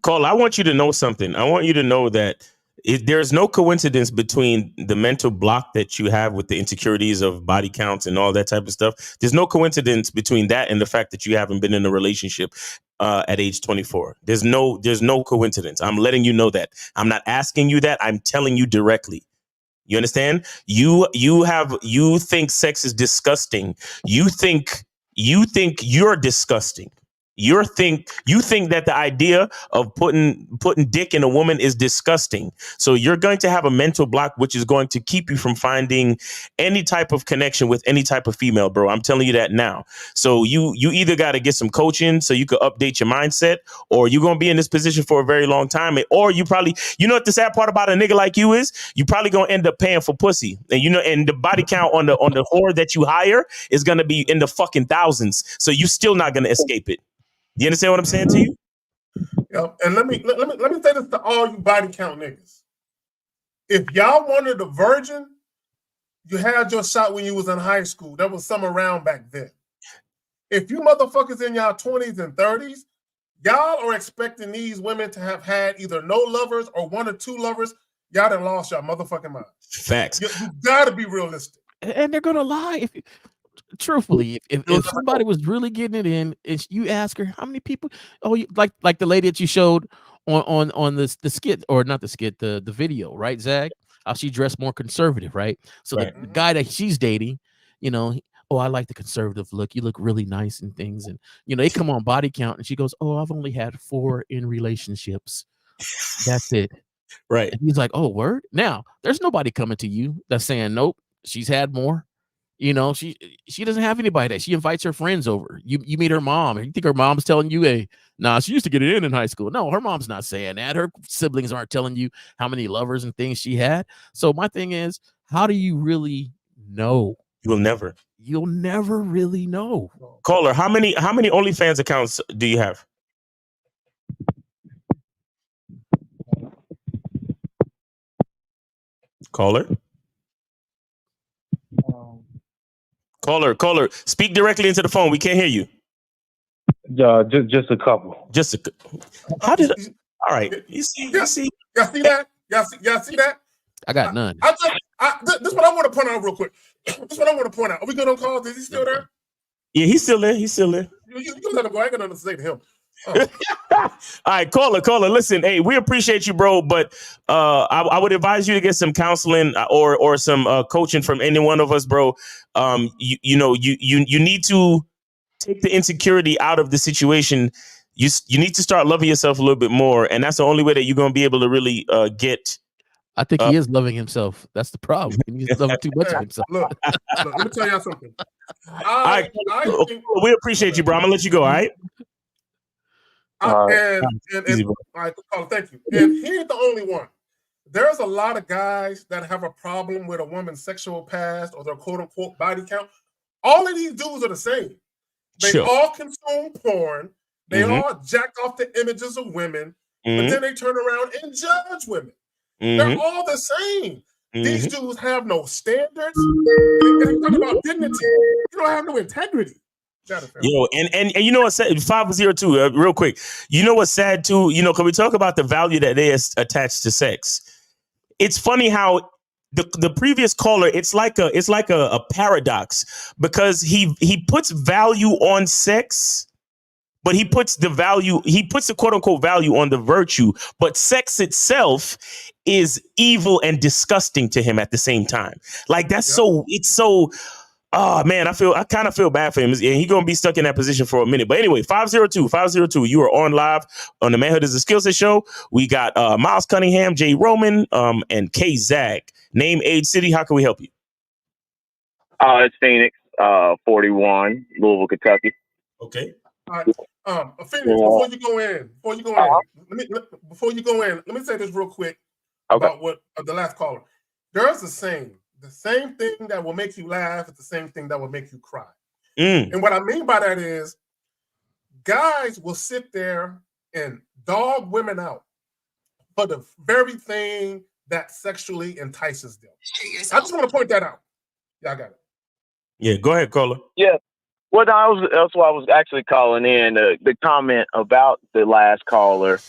Cole, I want you to know something. I want you to know that there's no coincidence between the mental block that you have with the insecurities of body counts and all that type of stuff. There's no coincidence between that and the fact that you haven't been in a relationship at age 24. There's no coincidence. I'm letting you know that. I'm not asking you that. I'm telling you directly. You understand? You think sex is disgusting. You think you're disgusting. You think that the idea of putting dick in a woman is disgusting. So you're going to have a mental block, which is going to keep you from finding any type of connection with any type of female, bro. I'm telling you that now. So you either got to get some coaching so you could update your mindset, or you're going to be in this position for a very long time. Or you probably, you know what the sad part about a nigga like you is? You probably going to end up paying for pussy. And you know, and the body count on the whore that you hire is going to be in the fucking thousands. So you still not going to escape it. You understand what I'm saying to you? Yep. And let me say this to all you body count niggas. If y'all wanted a virgin, you had your shot when you was in high school. There was some around back then. If you motherfuckers in y'all 20s and 30s, y'all are expecting these women to have had either no lovers or 1 or 2 lovers. Y'all done lost y'all motherfucking mind. Facts. You gotta be realistic. And they're gonna lie. Truthfully, if somebody was really getting it in, if you ask her how many people, like the lady that you showed on the skit, or not the skit, the video, right, Zach? How she dressed more conservative, right? So the guy that she's dating, you know, I like the conservative look. You look really nice and things, and you know, they come on body count, and she goes, I've only had 4 in relationships. That's it. Right. And he's like, oh, word? Now, there's nobody coming to you that's saying, nope, she's had more. You know, she doesn't have anybody that she invites her friends over. You meet her mom, and you think her mom's telling you, hey, nah, she used to get it in high school. No, her mom's not saying that. Her siblings aren't telling you how many lovers and things she had. So my thing is, how do you really know? You'll never really know. Caller, how many OnlyFans accounts do you have? Caller? Caller, speak directly into the phone. We can't hear you. Just a couple. How did? All right. You see? Y'all see that? Y'all see that? I got none. This is what I want to point out real quick. Are we good on call? Is he still there? Yeah, he's still there. You let him go. I ain't got nothing to say to him. All right, caller. Listen, hey, we appreciate you, bro, but I would advise you to get some counseling or some coaching from any one of us, bro. You need to take the insecurity out of the situation. You need to start loving yourself a little bit more, and that's the only way that you're going to be able to really get. I think he is loving himself. That's the problem. He's loving too much of himself. Look, let me tell y'all something. We appreciate you, bro. I'm gonna let you go. All right. All right, thank you. And he ain't the only one. There's a lot of guys that have a problem with a woman's sexual past or their quote unquote body count. All of these dudes are the same. They all consume porn. They all jack off the images of women, but then they turn around and judge women. They're all the same. These dudes have no standards. And they talk about dignity. You don't have no integrity. Yo, and you know what's sad? 502, real quick. You know what's sad too? You know, can we talk about the value that they attach to sex? It's funny how the previous caller, it's like a paradox, because he puts value on sex, but he puts the quote unquote value on the virtue, but sex itself is evil and disgusting to him at the same time. Like it's so. Oh man, I kind of feel bad for him. And he's gonna be stuck in that position for a minute. But anyway, 502, you are on live on the Manhood is a Skill Set show. We got Miles Cunningham, Jay Roman, and K Zag. Name, age, city. How can we help you? It's Phoenix, 41, Louisville, Kentucky. Okay. All right. Phoenix, before you go in, let me say this real quick about what the last caller. There's the same thing that will make you laugh is the same thing that will make you cry. And what I mean by that is guys will sit there and dog women out for the very thing that sexually entices them. I just want to point that out. Yeah, I got it. Yeah, go ahead, caller. Yeah. Well, that's why I was actually calling in the comment about the last caller.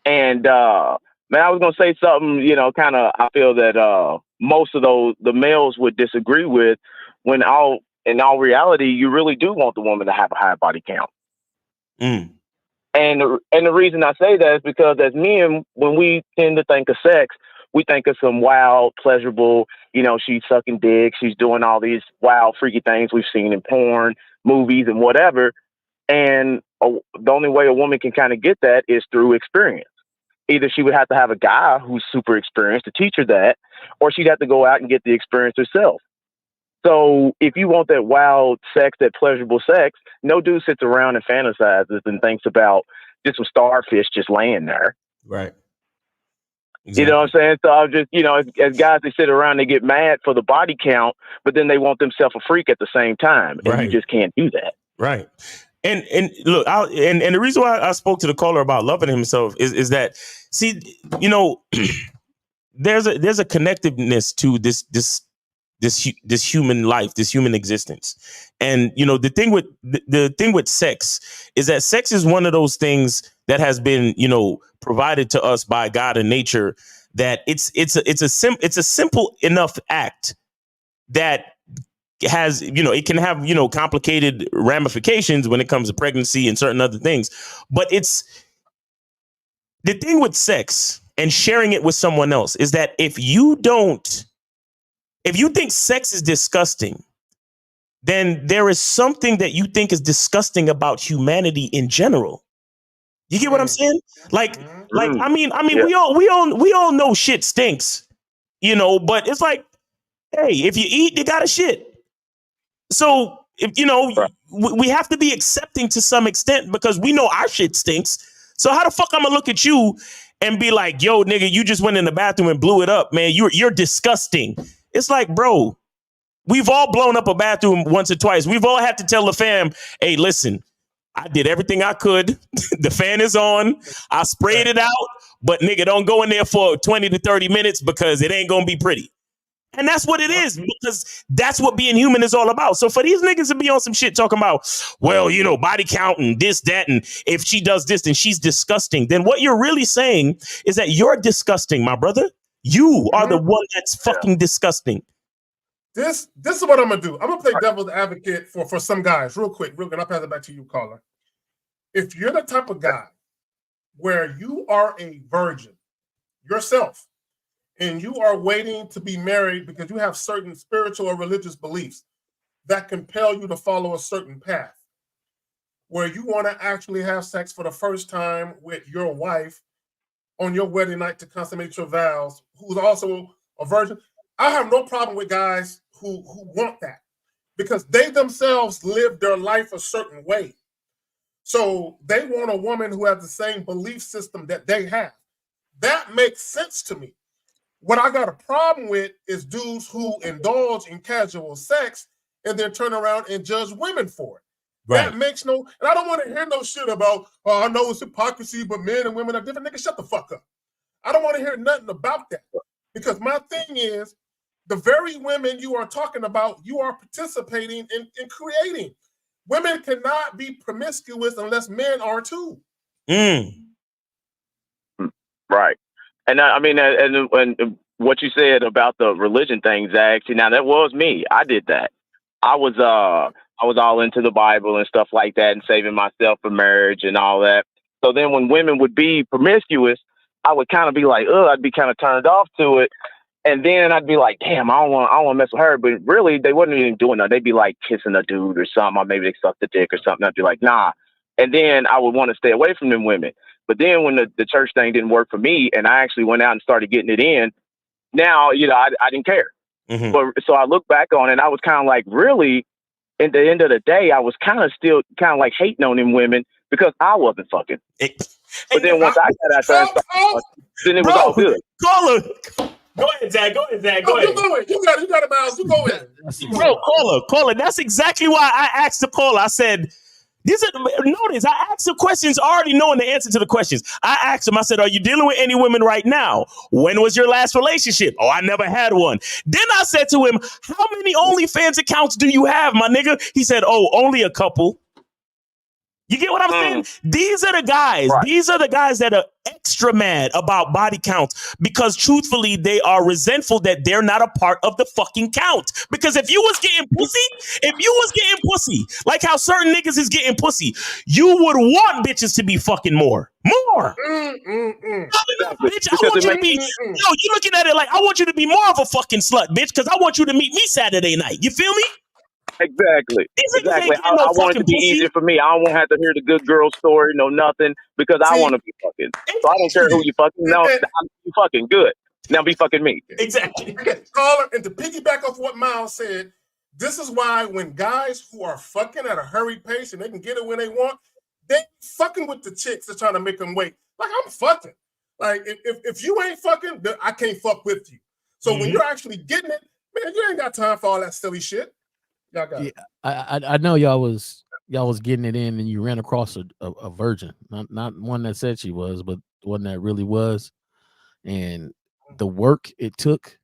And, man, I was going to say something, you know, kind of, I feel that most of the males would disagree with, when in all reality, you really do want the woman to have a high body count. And the reason I say that is because as men, when we tend to think of sex, we think of some wild, pleasurable, you know, she's sucking dick, she's doing all these wild, freaky things we've seen in porn, movies, and whatever. And the only way a woman can kind of get that is through experience. Either she would have to have a guy who's super experienced to teach her that, or she'd have to go out and get the experience herself. So if you want that wild sex, that pleasurable sex, no dude sits around and fantasizes and thinks about just some starfish just laying there. Right. Exactly. You know what I'm saying? So I'm just, as guys, they sit around, they get mad for the body count, but then they want themselves a freak at the same time. And you just can't do that. Right. And look, and the reason why I spoke to the caller about loving himself is that, see, there's a connectiveness to this human life, this human existence. And, the thing with sex is that sex is one of those things that has been, provided to us by God and nature, that it's a simple enough act that has, it can have, complicated ramifications when it comes to pregnancy and certain other things. But it's the thing with sex and sharing it with someone else is that if you think sex is disgusting, then there is something that you think is disgusting about humanity in general. You get what I'm saying? I mean, we all know shit stinks, but it's like, hey, if you eat, you gotta shit. So, we have to be accepting to some extent because we know our shit stinks. So how the fuck I'm gonna look at you and be like, yo, nigga, you just went in the bathroom and blew it up, man. You're disgusting. It's like, bro, we've all blown up a bathroom once or twice. We've all had to tell the fam, hey, listen, I did everything I could. The fan is on. I sprayed it out, but nigga, don't go in there for 20 to 30 minutes because it ain't gonna be pretty. And that's what it is, because that's what being human is all about. So for these niggas to be on some shit talking about, well, body count and this, that, and if she does this, then she's disgusting. Then what you're really saying is that you're disgusting, my brother. You are the one that's fucking disgusting. This is what I'm gonna do. I'm gonna play devil's advocate for some guys, real quick. And I'll pass it back to you, caller. If you're the type of guy where you are a virgin yourself, and you are waiting to be married because you have certain spiritual or religious beliefs that compel you to follow a certain path, where you want to actually have sex for the first time with your wife on your wedding night to consummate your vows, who's also a virgin, I have no problem with guys who want that, because they themselves live their life a certain way. So they want a woman who has the same belief system that they have. That makes sense to me. What I got a problem with is dudes who indulge in casual sex and then turn around and judge women for it. Right. That makes and I don't want to hear no shit about, I know it's hypocrisy, but men and women are different. Nigga, shut the fuck up. I don't want to hear nothing about that. Because my thing is, the very women you are talking about, you are participating in creating. Women cannot be promiscuous unless men are too. Right. And I mean, and what you said about the religion thing, Zach, see, now that was me. I did that. I was all into the Bible and stuff like that and saving myself for marriage and all that. So then when women would be promiscuous, I would kind of be like, I'd be kind of turned off to it. And then I'd be like, damn, I don't want to mess with her. But really, they wasn't even doing that. They'd be like kissing a dude or something, or maybe they sucked the dick or something. I'd be like, nah. And then I would want to stay away from them women. But then when the church thing didn't work for me and I actually went out and started getting it in, now, I didn't care. Mm-hmm. But so I look back on it and I was kind of like, really, at the end of the day, I was kind of still kind of like hating on them women because I wasn't fucking. But then once I got out there and started, then it was all good. Caller. Go ahead, Zach. Go ahead. You got it, Miles. You go ahead. Bro, caller. That's exactly why I asked the caller. I said, notice, I asked the questions already knowing the answer to the questions. I asked him, I said, are you dealing with any women right now? When was your last relationship? Oh, I never had one. Then I said to him, how many OnlyFans accounts do you have, my nigga? He said, oh, only a couple. You get what I'm saying? These are the guys. Right. These are the guys that are extra mad about body counts because truthfully, they are resentful that they're not a part of the fucking count. Because if you was getting pussy, like how certain niggas is getting pussy, you would want bitches to be fucking more. Bitch, I want you to be, you're looking at it like, I want you to be more of a fucking slut, bitch, because I want you to meet me Saturday night. You feel me? Exactly. These niggas Exactly. ain't getting no I want it fucking to be pussy. easier for me. I don't want to have to hear the good girl story, no nothing, because I want to be fucking. So I don't care who you fucking. No, you fucking good. Now be fucking me. Exactly. Caller, and to piggyback off what Miles said, this is why when guys who are fucking at a hurried pace and they can get it when they want, they fucking with the chicks that's trying to make them wait. Like, I'm fucking. Like, if you ain't fucking, then I can't fuck with you. So when you're actually getting it, man, you ain't got time for all that silly shit. Y'all got it. I know y'all was getting it in, and you ran across a virgin, not one that said she was, but one that really was, and the work it took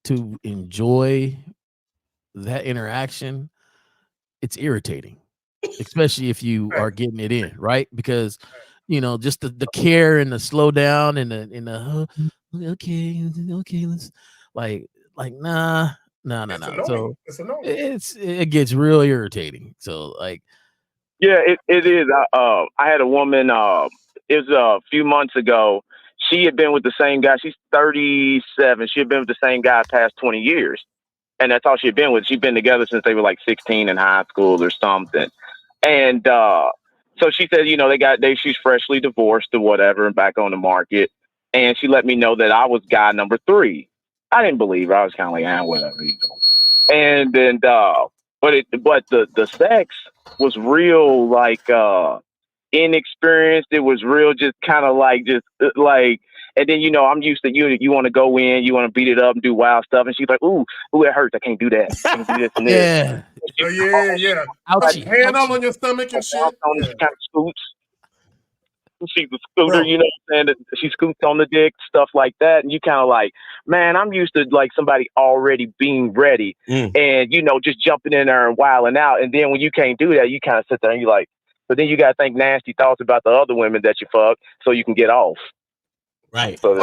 to enjoy that interaction, it's irritating, especially if you are getting it in, right? Because just the care and the slow down and the okay, let's like nah. So it gets real irritating. So like, yeah, it is. I had a woman. It was a few months ago. She had been with the same guy. She's 37. She had been with the same guy past 20 years, and that's all she had been with. She'd been together since they were like 16 in high school or something. And so she said, she's freshly divorced or whatever, and back on the market. And she let me know that I was guy number 3. I didn't believe her. I was kind of like, whatever, And then, but the sex was real, like inexperienced. It was real, just kind of like, and then I'm used to you want to go in, you want to beat it up and do wild stuff, and she's like, ooh, it hurts. I can't do that. I can't do this and this. Yeah. Ouchie. Hand all on your stomach and shit. She kind of scoots. She's a scooter, you know what I'm saying? She scoots on the dick, stuff like that. And you kind of like, man, I'm used to like somebody already being ready and, just jumping in there and wilding out. And then when you can't do that, you kind of sit there and you're like, but then you got to think nasty thoughts about the other women that you fuck so you can get off. Right. So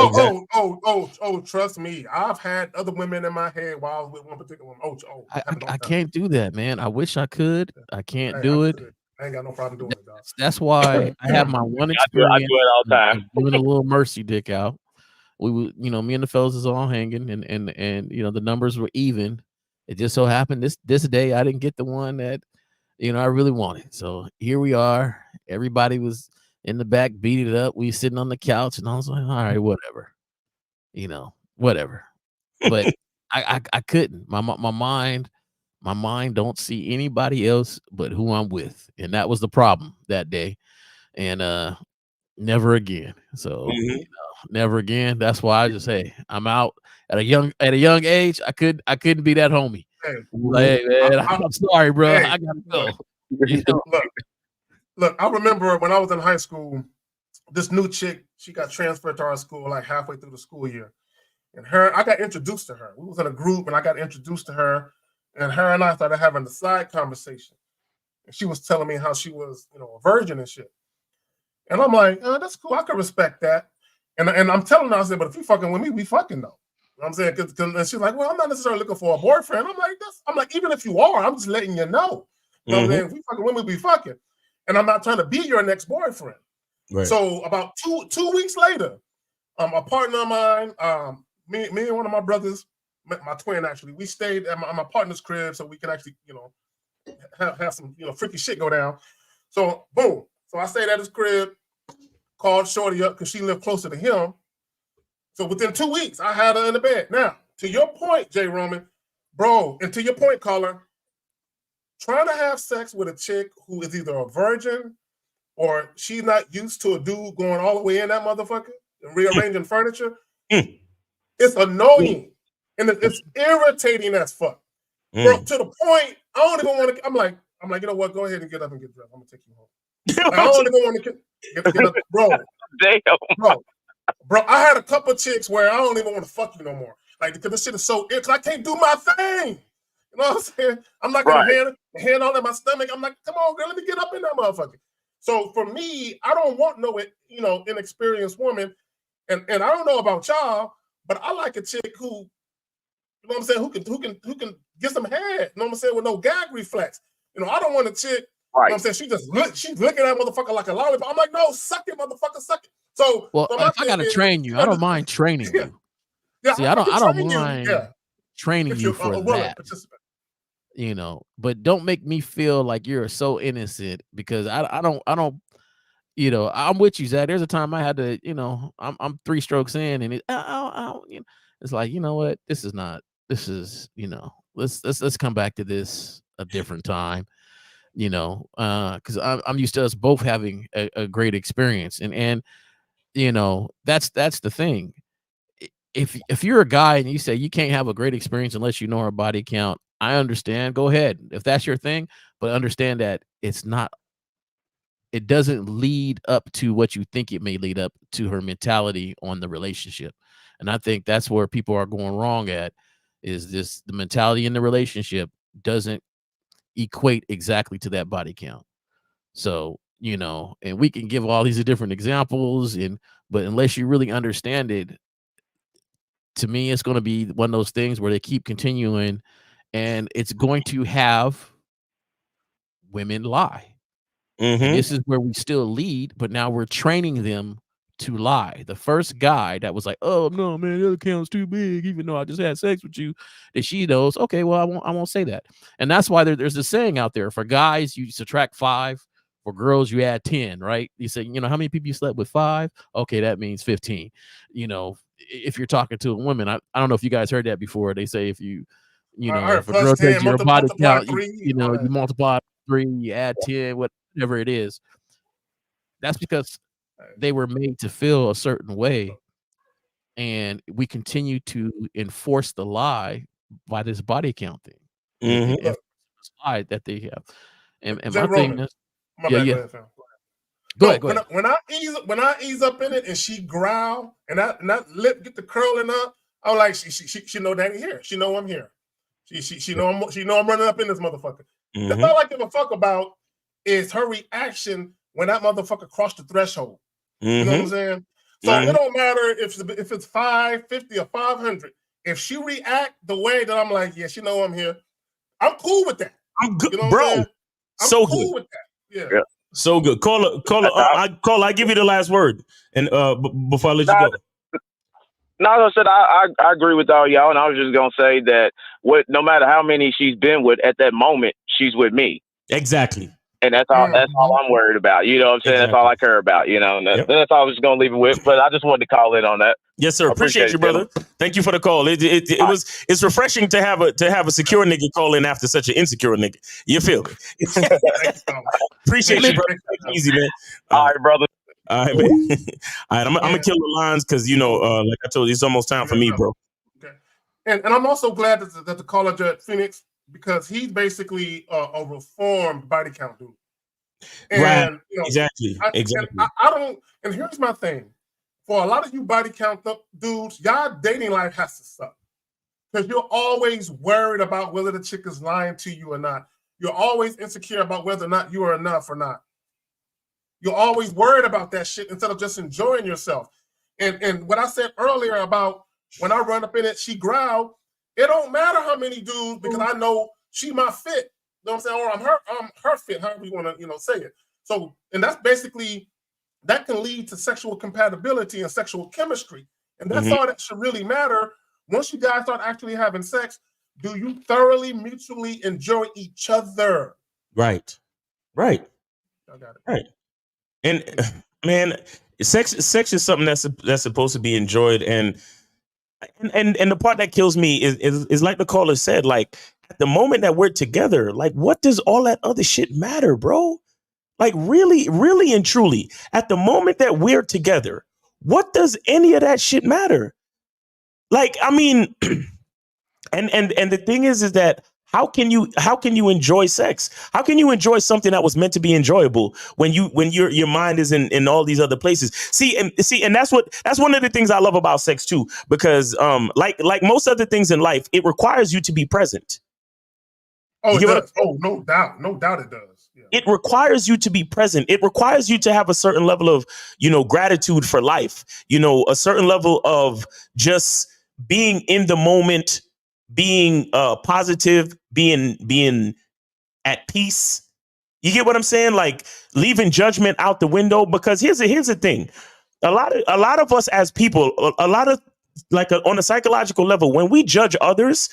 trust me. I've had other women in my head while I was with one particular woman. I can't do that, man. I wish I could. I can't do it. I ain't got no problem doing it, dog. That's why I have my one experience. I do it all the time. Doing a little mercy dick out. We would, me and the fellas is all hanging, and the numbers were even. It just so happened this day I didn't get the one that I really wanted. So here we are. Everybody was in the back beating it up. We sitting on the couch, and I was like, all right, whatever. Whatever. But I couldn't. My mind don't see anybody else but who I'm with. And that was the problem that day. And never again. So never again. That's why I just say I'm out at a young age. I couldn't be that homie. Hey man, I'm sorry, bro. I gotta go. Look, I remember when I was in high school, this new chick, she got transferred to our school like halfway through the school year. And I got introduced to her. We was in a group and I got introduced to her. And her and I started having a side conversation. And she was telling me how she was, a virgin and shit. And I'm like, that's cool. I can respect that. And I'm telling her, I said, but if you fucking with me, we fucking though. You know what I'm saying? And she's like, well, I'm not necessarily looking for a boyfriend. I'm like, even if you are, I'm just letting you know. You know what I'm saying? If we fucking with me, we fucking. And I'm not trying to be your next boyfriend. Right. So about two weeks later, a partner of mine, me and one of my brothers, my twin actually, we stayed at my partner's crib so we can actually, have some, freaky shit go down. So boom. So I stayed at his crib, called Shorty up because she lived closer to him. So within 2 weeks, I had her in the bed. Now, to your point, J. Roman, bro, and to your point, caller, trying to have sex with a chick who is either a virgin or she's not used to a dude going all the way in that motherfucker and rearranging furniture, it's annoying. And it's irritating as fuck. Bro, to the point, I don't even want to, I'm like, you know what, go ahead and get up and get dressed. I'm going to take you home. I don't even want to get up. Bro, I had a couple chicks where I don't even want to fuck you no more. Like, because this shit is so itchy, I can't do my thing. You know what I'm saying? I'm not going to hand on in my stomach. I'm like, come on, girl, let me get up in that motherfucker. So for me, I don't want no, inexperienced woman. And I don't know about y'all, but I like a chick who, you know what I'm saying, who can get some head, you know what I'm saying, with no gag reflex. I don't want a chick, you know what I'm saying, she's looking at that motherfucker like a lollipop. I'm like, no, suck it, motherfucker, suck it. So if I gotta train you, I don't mind training you. Yeah, see, I don't mind training you for that. you know, but don't make me feel like you're so innocent because I don't, you know, I'm with you, Zach. There's a time I had to, you know, I'm 3 strokes in and you know, it's like, you know what, this is, you know, let's come back to this a different time, you know, because I'm used to us both having a great experience, and you know, that's the thing. If you're a guy and you say you can't have a great experience unless you know her body count, I understand. Go ahead if that's your thing, but understand that it doesn't lead up to what you think it may lead up to her mentality on the relationship. And I think that's where people are going wrong at, is the mentality in the relationship doesn't equate exactly to that body count. So, you know, and we can give all these different examples, but unless you really understand it, to me, it's going to be one of those things where they keep continuing, and it's going to have women lie. And this is where we still lead, but now we're training them to lie. The first guy that was like, "Oh no, man, the account's too big," even though I just had sex with you, that she knows, okay, well, I won't say that. And that's why there's a saying out there: for guys, you subtract 5; for girls, you add 10. Right? You say, you know, how many people you slept with? 5. Okay, that means 15. You know, if you're talking to a woman, I don't know if you guys heard that before. They say if you know, if a girl takes your body count, you know, you multiply 3, you add 10, whatever it is. That's because they were made to feel a certain way, and we continue to enforce the lie by this body count thing. And this lie that they have. And Jay my thing Roman, is, my yeah, bad, yeah. go ahead, fam. Go ahead. When I ease up in it and she growl and that lip get the curling up, I'm like, she know that ain't here. She know I'm here. She know I'm running up in this motherfucker. That's all I give a fuck about is her reaction when that motherfucker crossed the threshold. You know what I'm saying? So it don't matter if it's 550 or 500. If she react the way that I'm like, yeah, she know I'm here, I'm cool with that. I'm good, you know bro. What I'm saying? I'm so cool good with that. Yeah. So good. Caller, I give you the last word, and before I let you go. No, I said I agree with all y'all, and I was just gonna say that no matter how many she's been with at that moment, she's with me. Exactly. And that's all. That's all I'm worried about. You know what I'm saying? Exactly. That's all I care about. You know, and that's all I was just gonna leave it with. But I just wanted to call in on that. Yes, sir. Appreciate you, brother. Thank you for the call. It's refreshing to have a secure nigga call in after such an insecure nigga. You feel me? Appreciate you, brother. Easy, man. All right, brother. All right, man. All right, I'm gonna kill the lines because you know, like I told you, it's almost time for me, bro. Okay. And I'm also glad that the caller at Phoenix, because he's basically a reformed body count dude. And, right. You know, Exactly. I don't. And here's my thing: for a lot of you body count dudes, y'all dating life has to suck because you're always worried about whether the chick is lying to you or not. You're always insecure about whether or not you are enough or not. You're always worried about that shit instead of just enjoying yourself. And what I said earlier about when I run up in it, she growled. It don't matter how many dudes because I know she my fit. You know what I'm saying? Or I'm her fit, however you want to say it. So, and that's basically, that can lead to sexual compatibility and sexual chemistry. And that's all that should really matter. Once you guys start actually having sex, do you thoroughly, mutually enjoy each other? Right. I got it. Right. And man, sex is something that's supposed to be enjoyed, and the part that kills me is like the caller said, like at the moment that we're together, like what does all that other shit matter, bro? Like really, really and truly, at the moment that we're together, what does any of that shit matter? Like, I mean, and the thing is that how can you enjoy sex? How can you enjoy something that was meant to be enjoyable when your mind is in all these other places? See, and that's one of the things I love about sex too, because like most other things in life, it requires you to be present. Oh, it does. Oh, no doubt it does. Yeah. It requires you to be present. It requires you to have a certain level of, gratitude for life, a certain level of just being in the moment, being positive, being at peace. You get what I'm saying? Like leaving judgment out the window, because here's the thing. A lot of us as people, on a psychological level, when we judge others,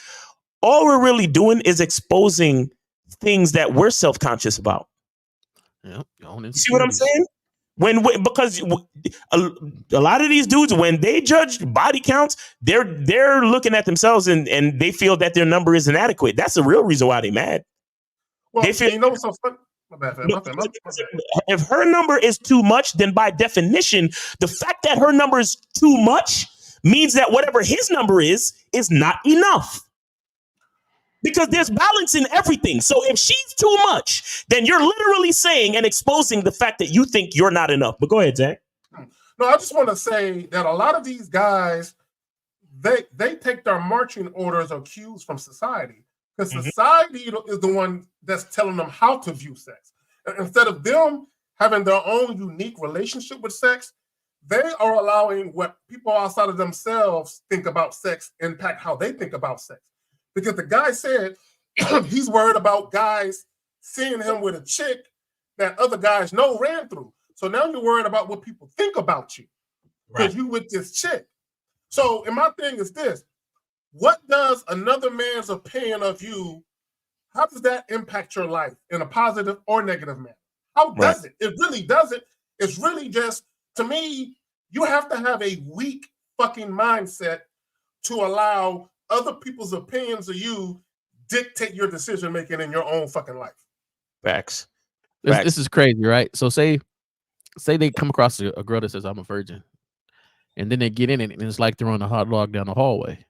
all we're really doing is exposing things that we're self-conscious about. Yep. See what I'm saying? Because a lot of these dudes, when they judge body counts, they're looking at themselves and they feel that their number is inadequate. That's the real reason why they're mad. Well, They feel, you know what's so funny? My bad. If her number is too much, then by definition, the fact that her number is too much means that whatever his number is not enough. Because there's balance in everything. So if she's too much, then you're literally saying and exposing the fact that you think you're not enough. But go ahead, Zach. No, I just want to say that a lot of these guys, they take their marching orders or cues from society. Because society is the one that's telling them how to view sex. Instead of them having their own unique relationship with sex, they are allowing what people outside of themselves think about sex impact how they think about sex. Because the guy said he's worried about guys seeing him with a chick that other guys know ran through. So now you're worried about what people think about you because you with this chick. So, and my thing is this: what does another man's opinion of you? How does that impact your life in a positive or negative manner? How does it? It really doesn't. It's really just, to me, you have to have a weak fucking mindset to allow other people's opinions of you dictate your decision making in your own fucking life. Facts. This is crazy, right? So say they come across a girl that says I'm a virgin, and then they get in it, and it's like throwing a hot dog down the hallway.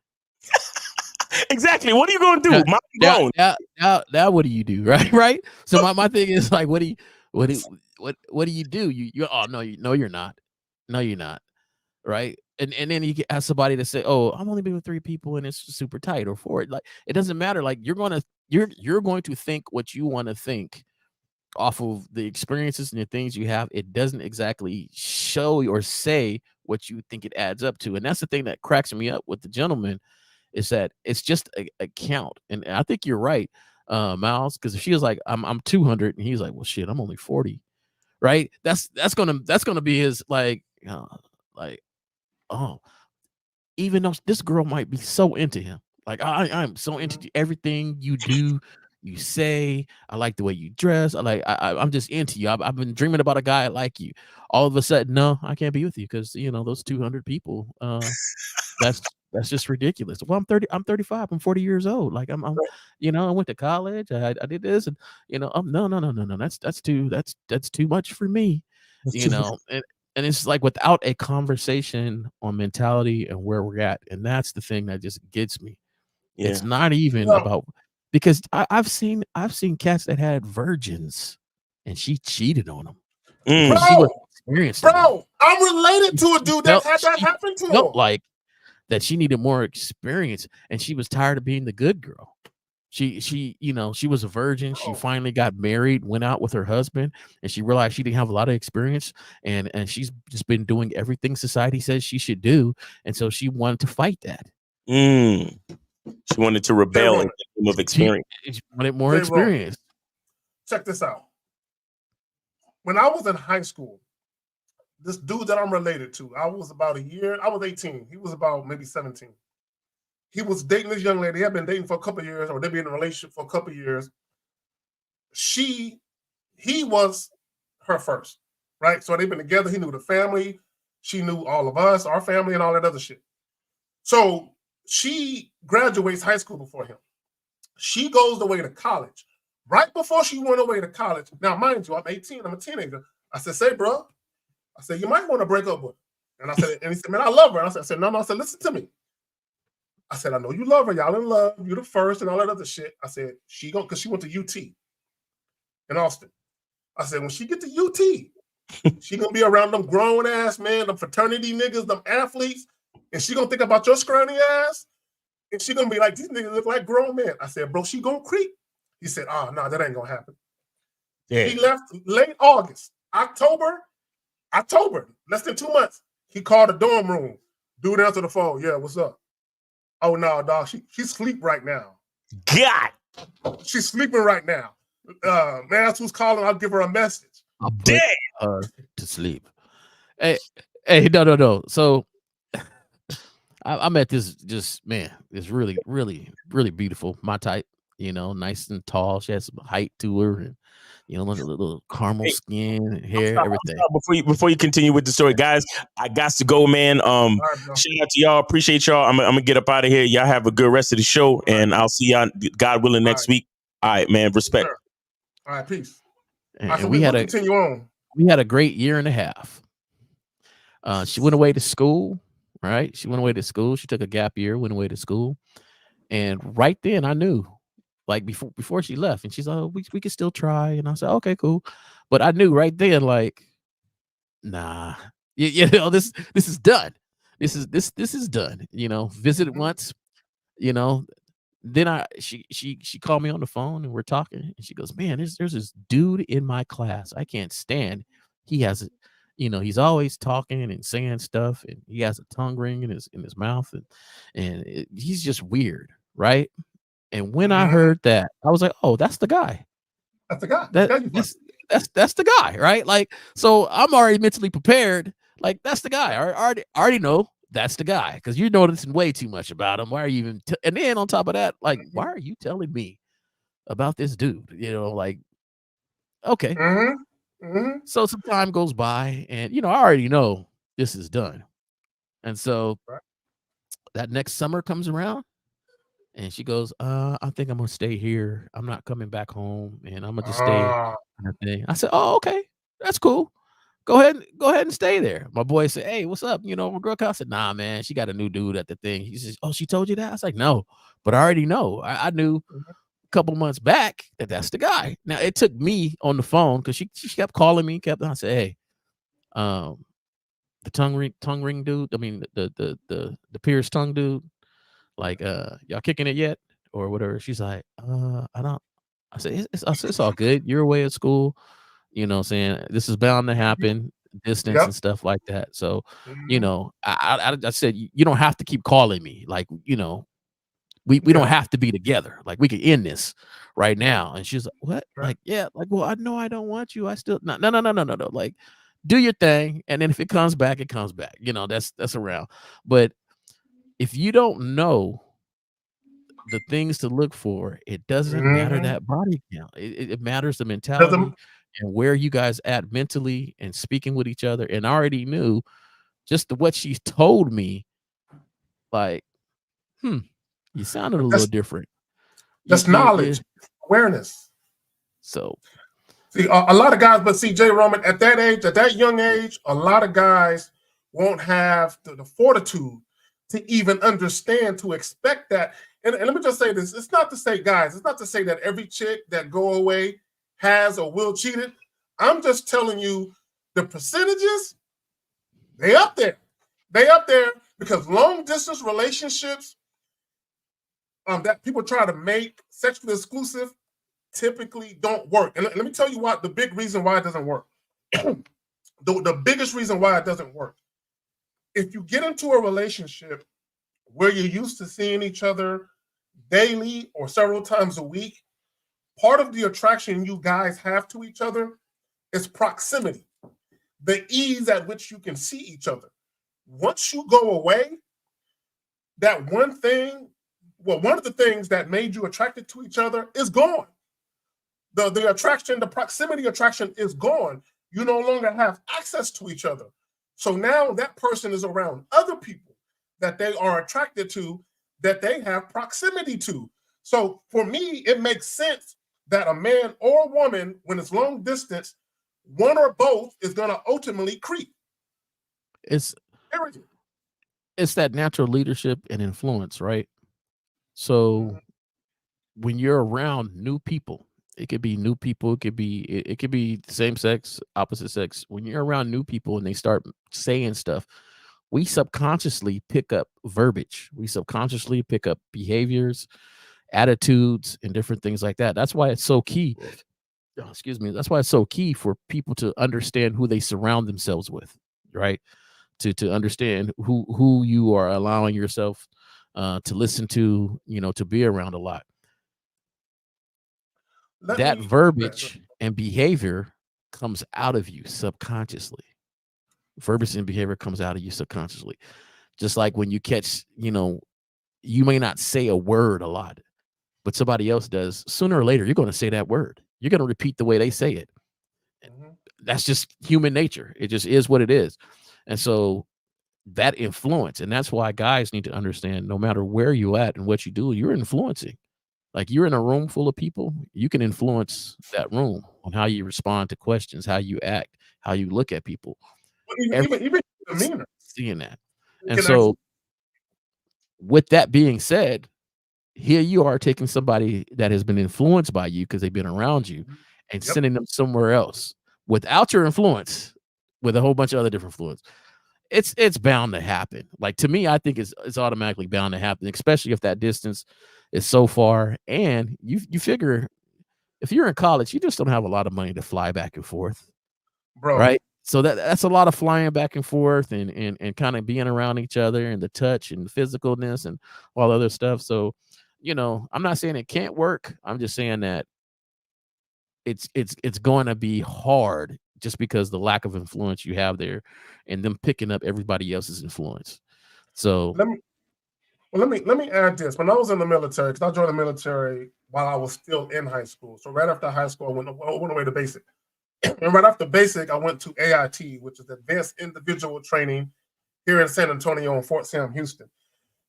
Exactly. What are you going to do? Now, what do you do? Right. So my thing is like, what do you do? You oh no, you're not. No, you're not. Right. And then you get ask somebody to say, oh, I've only been with 3 people and it's super tight, or 4. Like, it doesn't matter. Like, you're going to think what you want to think off of the experiences and the things you have. It doesn't exactly show or say what you think it adds up to. And that's the thing that cracks me up with the gentleman, is that it's just a count. And I think you're right, Miles, because if she was like, I'm 200, and he's like, well, shit, I'm only 40. Right. That's gonna be his oh, even though this girl might be so into him, like I'm so into everything you do, you say, I like the way you dress, I'm just into you. I've been dreaming about a guy like you. All of a sudden, no, I can't be with you because those 200 people. That's just ridiculous. Well, I'm 35. I'm 40 years old. Like I went to college. I did this, and no. That's too much for me. And it's like without a conversation on mentality and where we're at. And that's the thing that just gets me. Yeah. It's not even about, because I've seen cats that had virgins and she cheated on them. Bro, I'm related to a dude that had that happen to him. Like that she needed more experience and she was tired of being the good girl. She was a virgin. She finally got married, went out with her husband, and she realized she didn't have a lot of experience, and she's just been doing everything society says she should do, and so she wanted to fight that. She wanted to rebel in the name of experience. She wanted more experience. Check this out. When I was in high school, this dude that I'm related to, I was 18. He was about maybe 17. He was dating this young lady. He had been dating for a couple of years, or they'd been in a relationship for a couple of years. He was her first, right? So they've been together. He knew the family. She knew all of us, our family, and all that other shit. So she graduates high school before him. She goes away to college. Right before she went away to college, now mind you, I'm 18, I'm a teenager. I said, say, bro, I said, you might want to break up with her. And I said, and he said, man, I love her. And I said, no. I said, listen to me. I said, I know you love her. Y'all in love. You're the first and all that other shit. I said, because she went to UT in Austin. I said, when she get to UT, she going to be around them grown ass, man, them fraternity niggas, them athletes, and she going to think about your scrawny ass, and she going to be like, these niggas look like grown men. I said, bro, she going to creep. He said, no, that ain't going to happen. Yeah. He left late August. October, less than 2 months. He called the dorm room. Dude answered the phone. Yeah, what's up? Oh no, dog. She's asleep right now. God, she's sleeping right now. Man, that's who's calling. I'll give her a message. I'll put her to sleep. Hey, no. So I met this just man, this really, really, really beautiful. My type, nice and tall. She has some height to her, and little caramel skin, hair, everything. Before you continue with the story, guys, I got to go, man. Right, shout out to y'all. Appreciate y'all. I'm gonna get up out of here. Y'all have a good rest of the show, and I'll see y'all, God willing, next week. All right, man. Respect. Sure. All right, peace. And So we we'll continue on. We had a great year and a half. She went away to school, right? She went away to school. She took a gap year, went away to school. And right then I knew, like before she left, and she's like, oh, we could still try. And I said, okay, cool. But I knew right then, like, nah, this is done. This is done. Visited once, then she called me on the phone and we're talking, and she goes, man, there's this dude in my class I can't stand. He has he's always talking and saying stuff, and he has a tongue ring in his mouth, and he's just weird, right? And when I heard that, I was like, oh, that's the guy. That's the guy. That's the guy, right? Like, so I'm already mentally prepared. Like, that's the guy. I already know that's the guy, because you're noticing way too much about him. Why are you even? And then on top of that, like, why are you telling me about this dude? Like, okay. So some time goes by, and I already know this is done. And so that next summer comes around, and she goes, I think I'm gonna stay here. I'm not coming back home, and I'm gonna just stay. I said, oh, okay, that's cool. Go ahead and stay there. My boy said, hey, what's up? My girl I said, nah, man, she got a new dude at the thing. He says, oh, she told you that? I was like, no, but I already know. I knew a couple months back that's the guy. Now it took me on the phone, because she kept calling me, I said, hey, the tongue ring dude, I mean the pierced tongue dude, like, y'all kicking it yet or whatever? She's like, I don't. I said, it's all good. You're away at school. You know what I'm saying? This is bound to happen, distance and stuff like that. So, I said, you don't have to keep calling me. Like, we don't have to be together. Like, we can end this right now. And she's like, what? Like, yeah, like, well, I know I don't want you. I still no. Like, do your thing. And then if it comes back, it comes back. That's around. But if you don't know the things to look for, it doesn't matter that body count. It matters the mentality and where you guys at mentally and speaking with each other. And I already knew just what she told me, like, you sounded a little different. That's knowledge, awareness. So, see, a lot of guys, but see, J. Roman, at that age, at that young age, a lot of guys won't have the fortitude to even understand, to expect that. And let me just say this. It's not to say, guys, it's not to say that every chick that go away has or will cheat it. I'm just telling you the percentages, they up there. They up there because long distance relationships that people try to make sexually exclusive typically don't work. And let me tell you what the big reason why it doesn't work. The biggest reason why it doesn't work. If you get into a relationship where you're used to seeing each other daily or several times a week, part of the attraction you guys have to each other is proximity, the ease at which you can see each other. Once you go away, that one thing, well, one of the things that made you attracted to each other is gone. The attraction, the proximity attraction is gone. You no longer have access to each other. So now that person is around other people that they are attracted to, that they have proximity to. So for me, it makes sense that a man or a woman, when it's long distance, one or both is going to ultimately creep. It's that natural leadership and influence, right? So when you're around new people, it could be new people, it could be same sex, opposite sex. When you're around new people and they start saying stuff, we subconsciously pick up verbiage. We subconsciously pick up behaviors, attitudes, and different things like that. That's why it's so key. Excuse me. That's why it's so key for people to understand who they surround themselves with, right? To understand who you are allowing yourself to listen to, to be around a lot. That verbiage and behavior comes out of you subconsciously. Verbiage and behavior comes out of you subconsciously. Just like when you catch, you may not say a word a lot, but somebody else does. Sooner or later, you're going to say that word. You're going to repeat the way they say it. That's just human nature. It just is what it is. And so that influence, and that's why guys need to understand, no matter where you at and what you do, you're influencing. Like, you're in a room full of people, you can influence that room on how you respond to questions, how you act, how you look at people. Even demeanor. Seeing that. And so with that being said, here you are taking somebody that has been influenced by you because they've been around you and sending them somewhere else without your influence, with a whole bunch of other different influence. It's bound to happen. Like, to me, I think it's automatically bound to happen, especially if that distance is so far. And you figure, if you're in college, you just don't have a lot of money to fly back and forth, bro. Right? So that's a lot of flying back and forth and kind of being around each other, and the touch and the physicalness and all other stuff. So, I'm not saying it can't work. I'm just saying that it's going to be hard, just because the lack of influence you have there, and them picking up everybody else's influence. So let me add this. When I was in the military, because I joined the military while I was still in high school. So right after high school, I went away to basic. And right after basic, I went to AIT, which is Advanced Individual Training here in San Antonio and Fort Sam, Houston.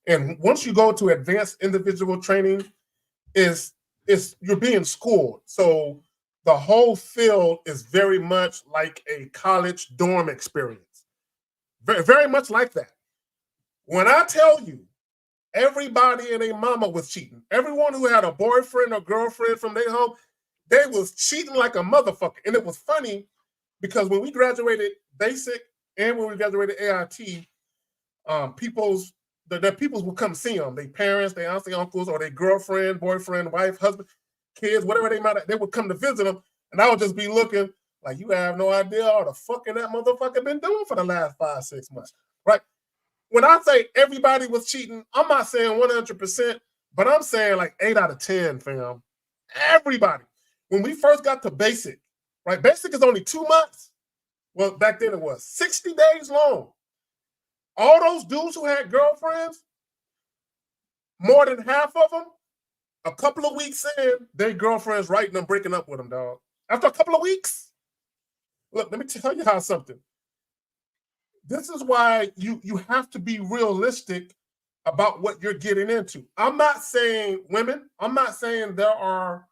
And once you go to Advanced Individual Training, is you're being schooled. So the whole field is very much like a college dorm experience. Very, very much like that. When I tell you, everybody and their mama was cheating. Everyone who had a boyfriend or girlfriend from their home, they was cheating like a motherfucker. And it was funny because when we graduated basic and when we graduated AIT, peoples would come see them. Their parents, their aunts, their uncles, or their girlfriend, boyfriend, wife, husband, kids, whatever they would come to visit them. And I would just be looking like, you have no idea all the fucking that motherfucker been doing for the last 5-6 months, right? When I say everybody was cheating, I'm not saying 100%, but I'm saying like 8 out of 10, fam. Everybody. When we first got to basic, right? Basic is only 2 months. Well, back then it was 60 days long. All those dudes who had girlfriends, more than half of them, a couple of weeks in, their girlfriends writing them, breaking up with them, dog. After a couple of weeks. Look, let me tell you how something. This is why you have to be realistic about what you're getting into. I'm not saying women. I'm not saying there aren't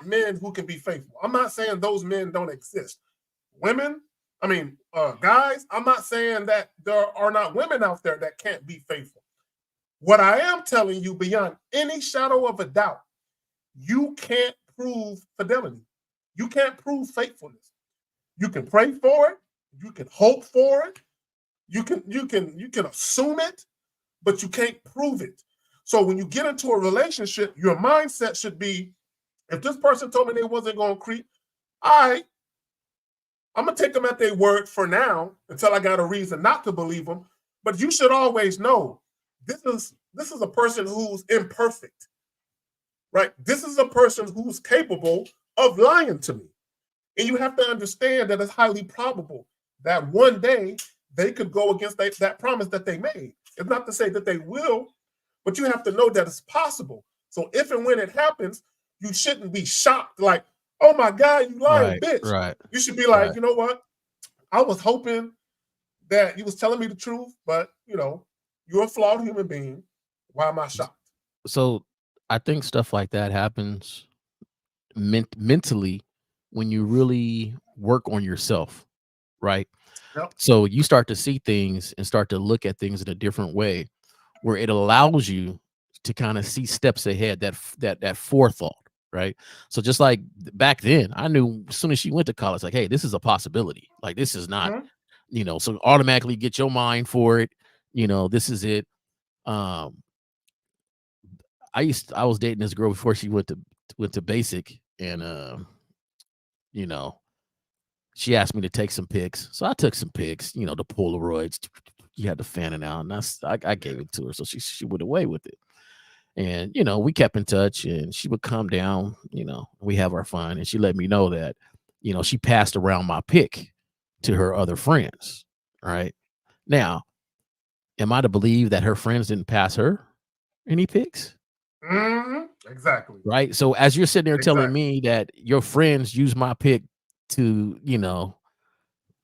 men who can be faithful. I'm not saying those men don't exist. Guys, I'm not saying that there are not women out there that can't be faithful. What I am telling you, beyond any shadow of a doubt, you can't prove fidelity. You can't prove faithfulness. You can pray for it. You can hope for it. You can assume it, but you can't prove it. So when you get into a relationship, your mindset should be, if this person told me they wasn't going to creep, all right, I'm going to take them at their word for now until I got a reason not to believe them. But you should always know this is a person who's imperfect, right? This is a person who's capable of lying to me. And you have to understand that it's highly probable that one day they could go against that promise that they made. It's not to say that they will, but you have to know that it's possible. So if and when it happens, you shouldn't be shocked like, oh my God, you lying bitch. Right. You should be like, you know what? I was hoping that you was telling me the truth, but you're a flawed human being. Why am I shocked? So I think stuff like that happens mentally when you really work on yourself, right? Yep. So you start to see things and start to look at things in a different way, where it allows you to kind of see steps ahead, that forethought, right? So just like back then, I knew as soon as she went to college, like, hey, this is a possibility. Like, this is not, so automatically get your mind for it. This is it. I was dating this girl before she went to basic, and she asked me to take some pics. So I took some pics, the Polaroids. You had to fan it out, and I gave it to her. So she went away with it. And, we kept in touch, and she would come down, we have our fun. And she let me know that, she passed around my pic to her other friends. Right now, am I to believe that her friends didn't pass her any pics? Exactly. Right. So as you're sitting there telling Exactly. me that your friends use my pic to,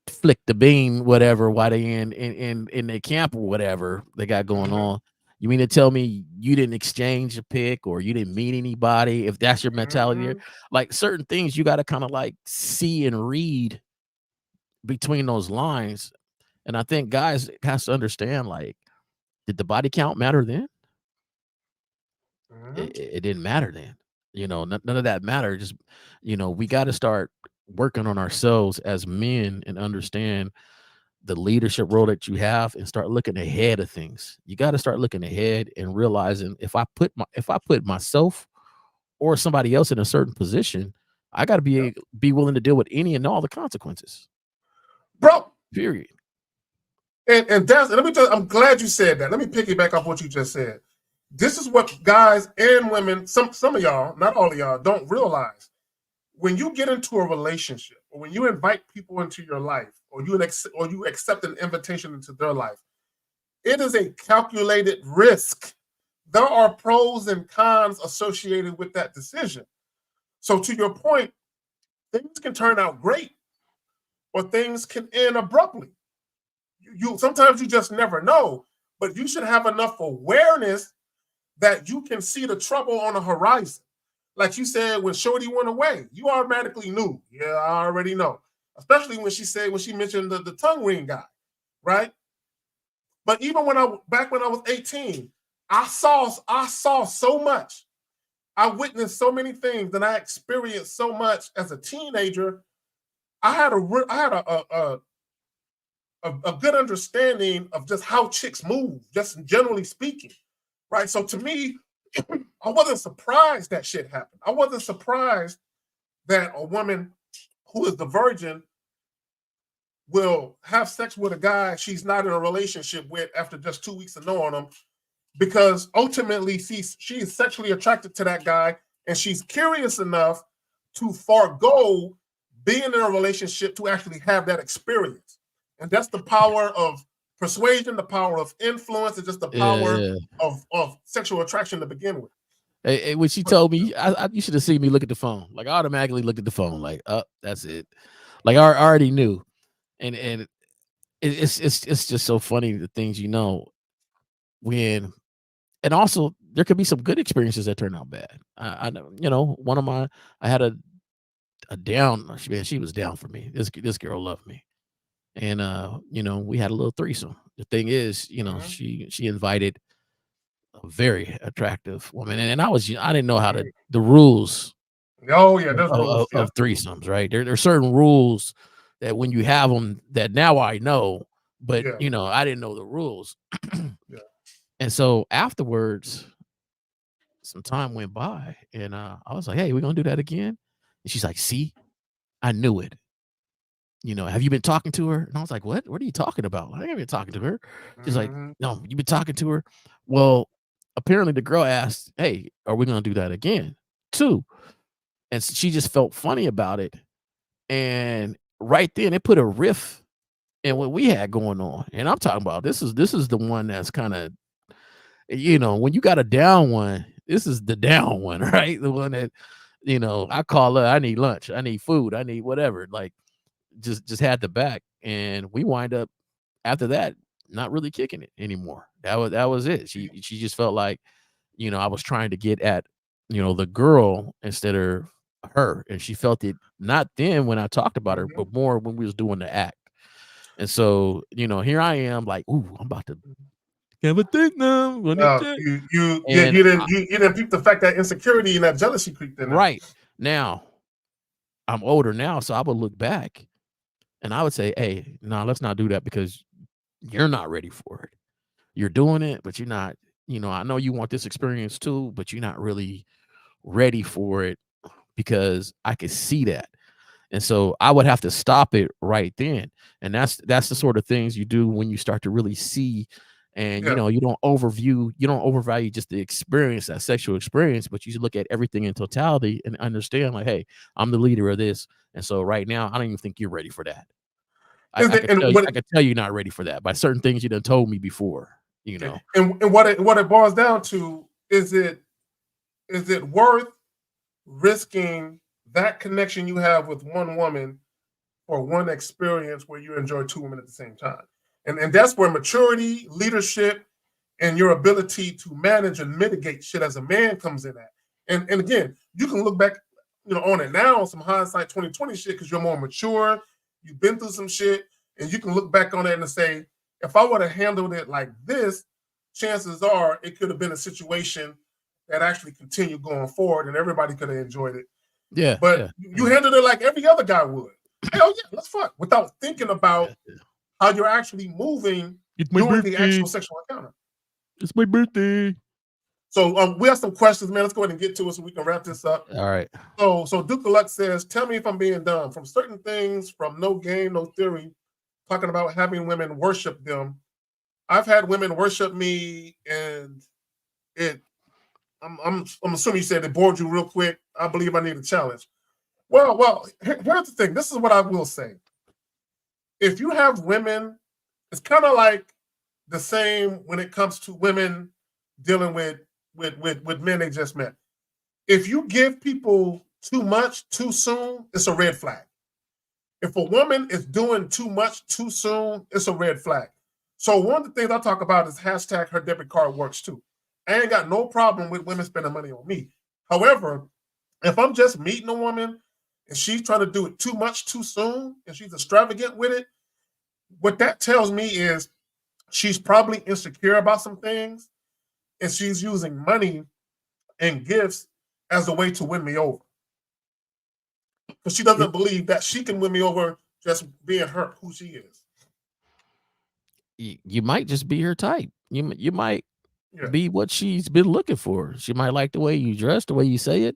flick the bean, whatever, while they in their camp or whatever they got going on. You mean to tell me you didn't exchange a pic or you didn't meet anybody? If that's your mentality there, like certain things you got to kind of like see and read between those lines. And I think guys has to understand, like, did the body count matter then? It didn't matter then. None of that mattered. Just, we got to start working on ourselves as men and understand the leadership role that you have and start looking ahead of things. You got to start looking ahead and realizing if I put myself or somebody else in a certain position, I got to be willing to deal with any and all the consequences. Bro. Period. And that's, let me tell you, I'm glad you said that. Let me piggyback off what you just said. This is what guys and women, some of y'all, not all of y'all, don't realize. When you get into a relationship, or when you invite people into your life, or you accept an invitation into their life, it is a calculated risk. There are pros and cons associated with that decision. So to your point, things can turn out great, or things can end abruptly. Sometimes you just never know, but you should have enough awareness that you can see the trouble on the horizon. Like you said, when Shorty went away, you automatically knew. Yeah, I already know. Especially when she mentioned the tongue ring guy, right? But even back when I was 18, I saw so much. I witnessed so many things, and I experienced so much as a teenager. I had a good understanding of just how chicks move, just generally speaking, right? So to me, I wasn't surprised that shit happened. I wasn't surprised that a woman who is the virgin will have sex with a guy she's not in a relationship with after just 2 weeks of knowing him, because ultimately she is sexually attracted to that guy, and she's curious enough to forego being in a relationship to actually have that experience. And that's the power of persuasion, the power of influence, and just the power of sexual attraction to begin with. Hey, when she told me, you should have seen me look at the phone. Like, I automatically looked at the phone, like, oh, that's it. Like, I already knew. And it's just so funny, the things when, and also there could be some good experiences that turn out bad. I had a down, man, she was down for me. This girl loved me. And we had a little threesome. The thing is, she invited a very attractive woman, and I didn't know how the rules. Oh yeah, there's rules of threesomes, right? There are certain rules that when you have them that now I know, but I didn't know the rules. And so afterwards, some time went by, and I was like, "Hey, we're gonna do that again." And she's like, "See, I knew it. Have you been talking to her?" And I was like, "What? What are you talking about? I haven't been talking to her." She's like, "No, you've been talking to her." Well, apparently the girl asked, "Hey, are we gonna do that again, too?" And she just felt funny about it. And right then it put a riff in what we had going on. And I'm talking about this is the one that's kind of, when you got a down one, this is the down one, right? The one that, I call her, I need lunch, I need food, I need whatever. Like, just had the back, and we wind up after that not really kicking it anymore. That was it. She just felt like, I was trying to get at, the girl instead of her, and she felt it not then when I talked about her, but more when we was doing the act. And so, here I am, like, ooh, I'm about to have a thing now. You didn't peep the fact that insecurity and that jealousy creeped in. Right. Now, I'm older now, so I would look back and I would say, hey, no, let's not do that, because you're not ready for it. You're doing it, but you're not, I know you want this experience too, but you're not really ready for it, because I could see that. And so I would have to stop it right then. And that's the sort of things you do when you start to really see, and you don't overvalue just the experience, that sexual experience, but you look at everything in totality and understand, like, hey, I'm the leader of this. And so right now, I don't even think you're ready for that. I can tell you're not ready for that by certain things you done told me before. you know. And what it boils down to is it worth risking that connection you have with one woman for one experience where you enjoy two women at the same time? And that's where maturity, leadership, and your ability to manage and mitigate shit as a man comes in at. And again, you can look back, on it now, some hindsight 2020 shit, because you're more mature, you've been through some shit, and you can look back on it and say, if I would have handled it like this, chances are it could have been a situation that actually continued going forward and everybody could have enjoyed it. Yeah. But you handled it like every other guy would. Hell yeah, let's fuck, without thinking about how you're actually moving during the actual sexual encounter. It's my birthday. So we have some questions, man. Let's go ahead and get to it so we can wrap this up. All right. So Duke Deluxe says, tell me if I'm being dumb. From certain things, from no game, no theory, talking about having women worship them. I've had women worship me, and I'm assuming you said it bored you real quick. I believe I need a challenge. Well, here's the thing. This is what I will say. If you have women, it's kind of like the same when it comes to women dealing with men they just met. If you give people too much too soon, it's a red flag. If a woman is doing too much too soon, it's a red flag. So one of the things I talk about is hashtag her debit card works too. I ain't got no problem with women spending money on me. However, if I'm just meeting a woman and she's trying to do it too much too soon and she's extravagant with it, what that tells me is she's probably insecure about some things and she's using money and gifts as a way to win me over. Because she doesn't believe that she can win me over just being her, who she is. You might just be her type. You might be what she's been looking for. She might like the way you dress, the way you say it.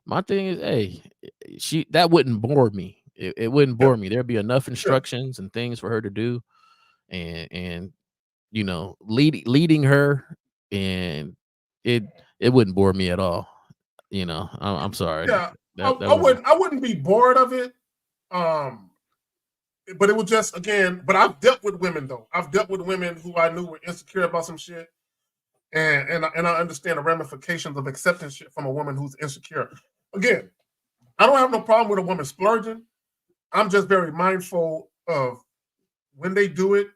My thing is, hey, that wouldn't bore me. It wouldn't bore me. There'd be enough instructions and things for her to do, and leading her, and it wouldn't bore me at all. I'm sorry. Yeah, I wouldn't be bored of it. But it was just, again, but I've dealt with women though. I've dealt with women who I knew were insecure about some shit. And I understand the ramifications of accepting shit from a woman who's insecure. Again, I don't have no problem with a woman splurging. I'm just very mindful of when they do it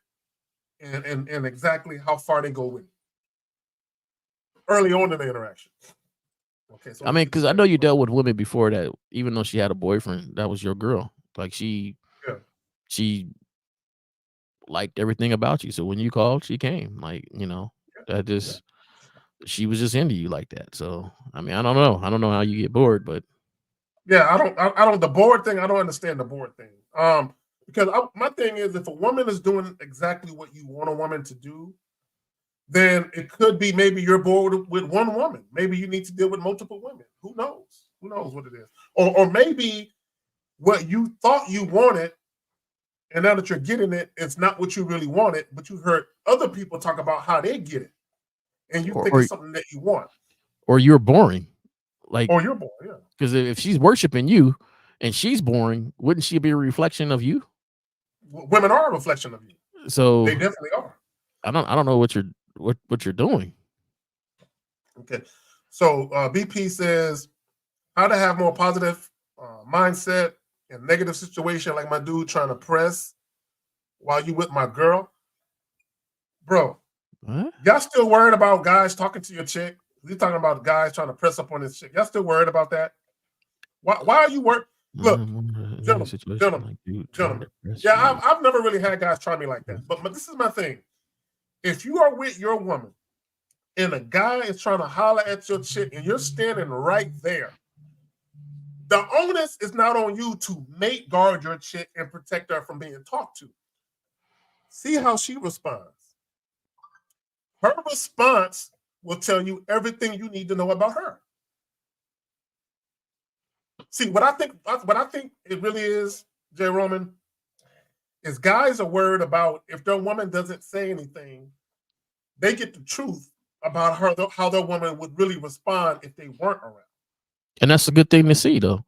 and exactly how far they go with it early on in the interaction. Okay, so because I know you dealt with women before that, even though she had a boyfriend, that was your girl. Like she liked everything about you. So when you called, she came. She was just into you like that. So I don't know. I don't know how you get bored, but yeah, I don't the bored thing. I don't understand the bored thing. Because my thing is, if a woman is doing exactly what you want a woman to do, then it could be maybe you're bored with one woman. Maybe you need to deal with multiple women. Who knows? Who knows what it is? Or maybe what you thought you wanted, and now that you're getting it, it's not what you really wanted, but you heard other people talk about how they get it. And you think it's something that you want. Or you're boring. Or you're boring, yeah. Because if she's worshiping you and she's boring, wouldn't she be a reflection of you? Women are a reflection of you. So they definitely are. I don't know what you're doing. Okay. So BP says, how to have more positive mindset in negative situation like my dude trying to press while you with my girl. Bro, y'all still worried about guys talking to your chick? You're talking about guys trying to press up on this chick. Y'all still worried about that? Why are you worried? Look, gentlemen. Yeah, I've never really had guys try me like that. But this is my thing. If you are with your woman and a guy is trying to holler at your chick and you're standing right there, the onus is not on you to mate guard your chick and protect her from being talked to. See how she responds. Her response will tell you everything you need to know about her. See, what I think it really is, J. Roman, is guys are worried about if their woman doesn't say anything, they get the truth about how their woman would really respond if they weren't around. And that's a good thing to see, though.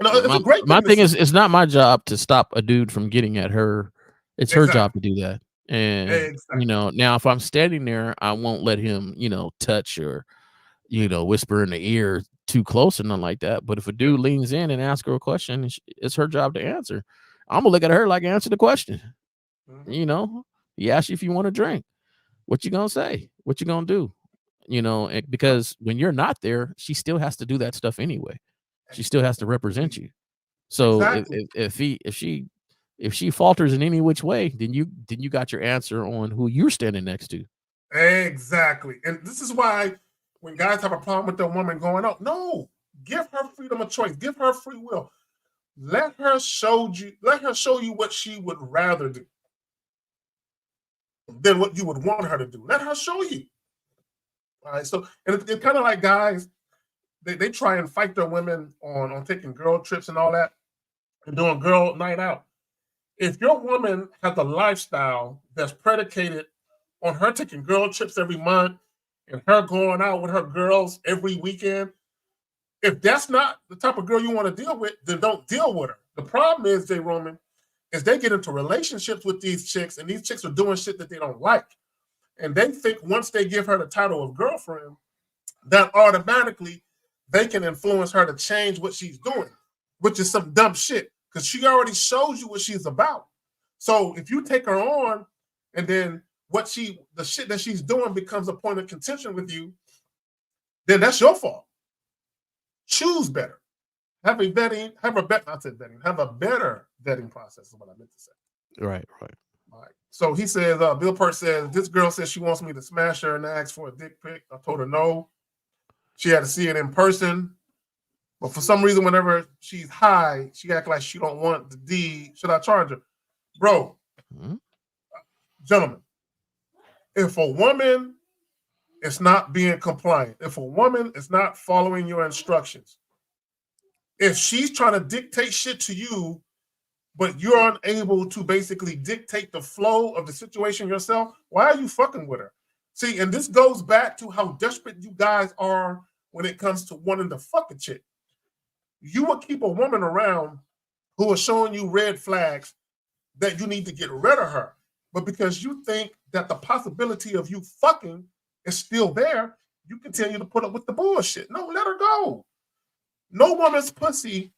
No, it's a great thing. My thing is, it's not my job to stop a dude from getting at her. It's her job to do that. And Exactly. now if I'm standing there, I won't let him, touch or whisper in the ear too close or nothing like that. But if a dude leans in and asks her a question, it's her job to answer. I'm gonna look at her like answer the question. He asked you if you want a drink. What you gonna say? What you gonna do? Because when you're not there, she still has to do that stuff anyway. She still has to represent you. So Exactly. if she falters in any which way, then you got your answer on who you're standing next to. Exactly. And this is why when guys have a problem with their woman going out, no, give her freedom of choice. Give her free will. Let her show you what she would rather do than what you would want her to do. Let her show you. All right. So, and it's kind of like guys, they try and fight their women on taking girl trips and all that and doing girl night out. If your woman has a lifestyle that's predicated on her taking girl trips every month and her going out with her girls every weekend, if that's not the type of girl you want to deal with, then don't deal with her. The problem is, J. Roman, is they get into relationships with these chicks, and these chicks are doing shit that they don't like. And they think once they give her the title of girlfriend, that automatically they can influence her to change what she's doing, which is some dumb shit, because she already shows you what she's about. So if you take her on and then the shit that she's doing becomes a point of contention with you, then that's your fault. Choose better. Have a better vetting process is what I meant to say. Right. All right. So he says, Bill Peart says, this girl says she wants me to smash her and ask for a dick pic. I told her no. She had to see it in person. But for some reason, whenever she's high, she act like she don't want the D. Should I charge her? Bro, gentlemen, if a woman is not being compliant, if a woman is not following your instructions, if she's trying to dictate shit to you, but you're unable to basically dictate the flow of the situation yourself, why are you fucking with her? See, and this goes back to how desperate you guys are when it comes to wanting to fuck a chick. You will keep a woman around who is showing you red flags that you need to get rid of her. But because you think that the possibility of you fucking is still there, you continue to put up with the bullshit. No, let her go. No woman's pussy.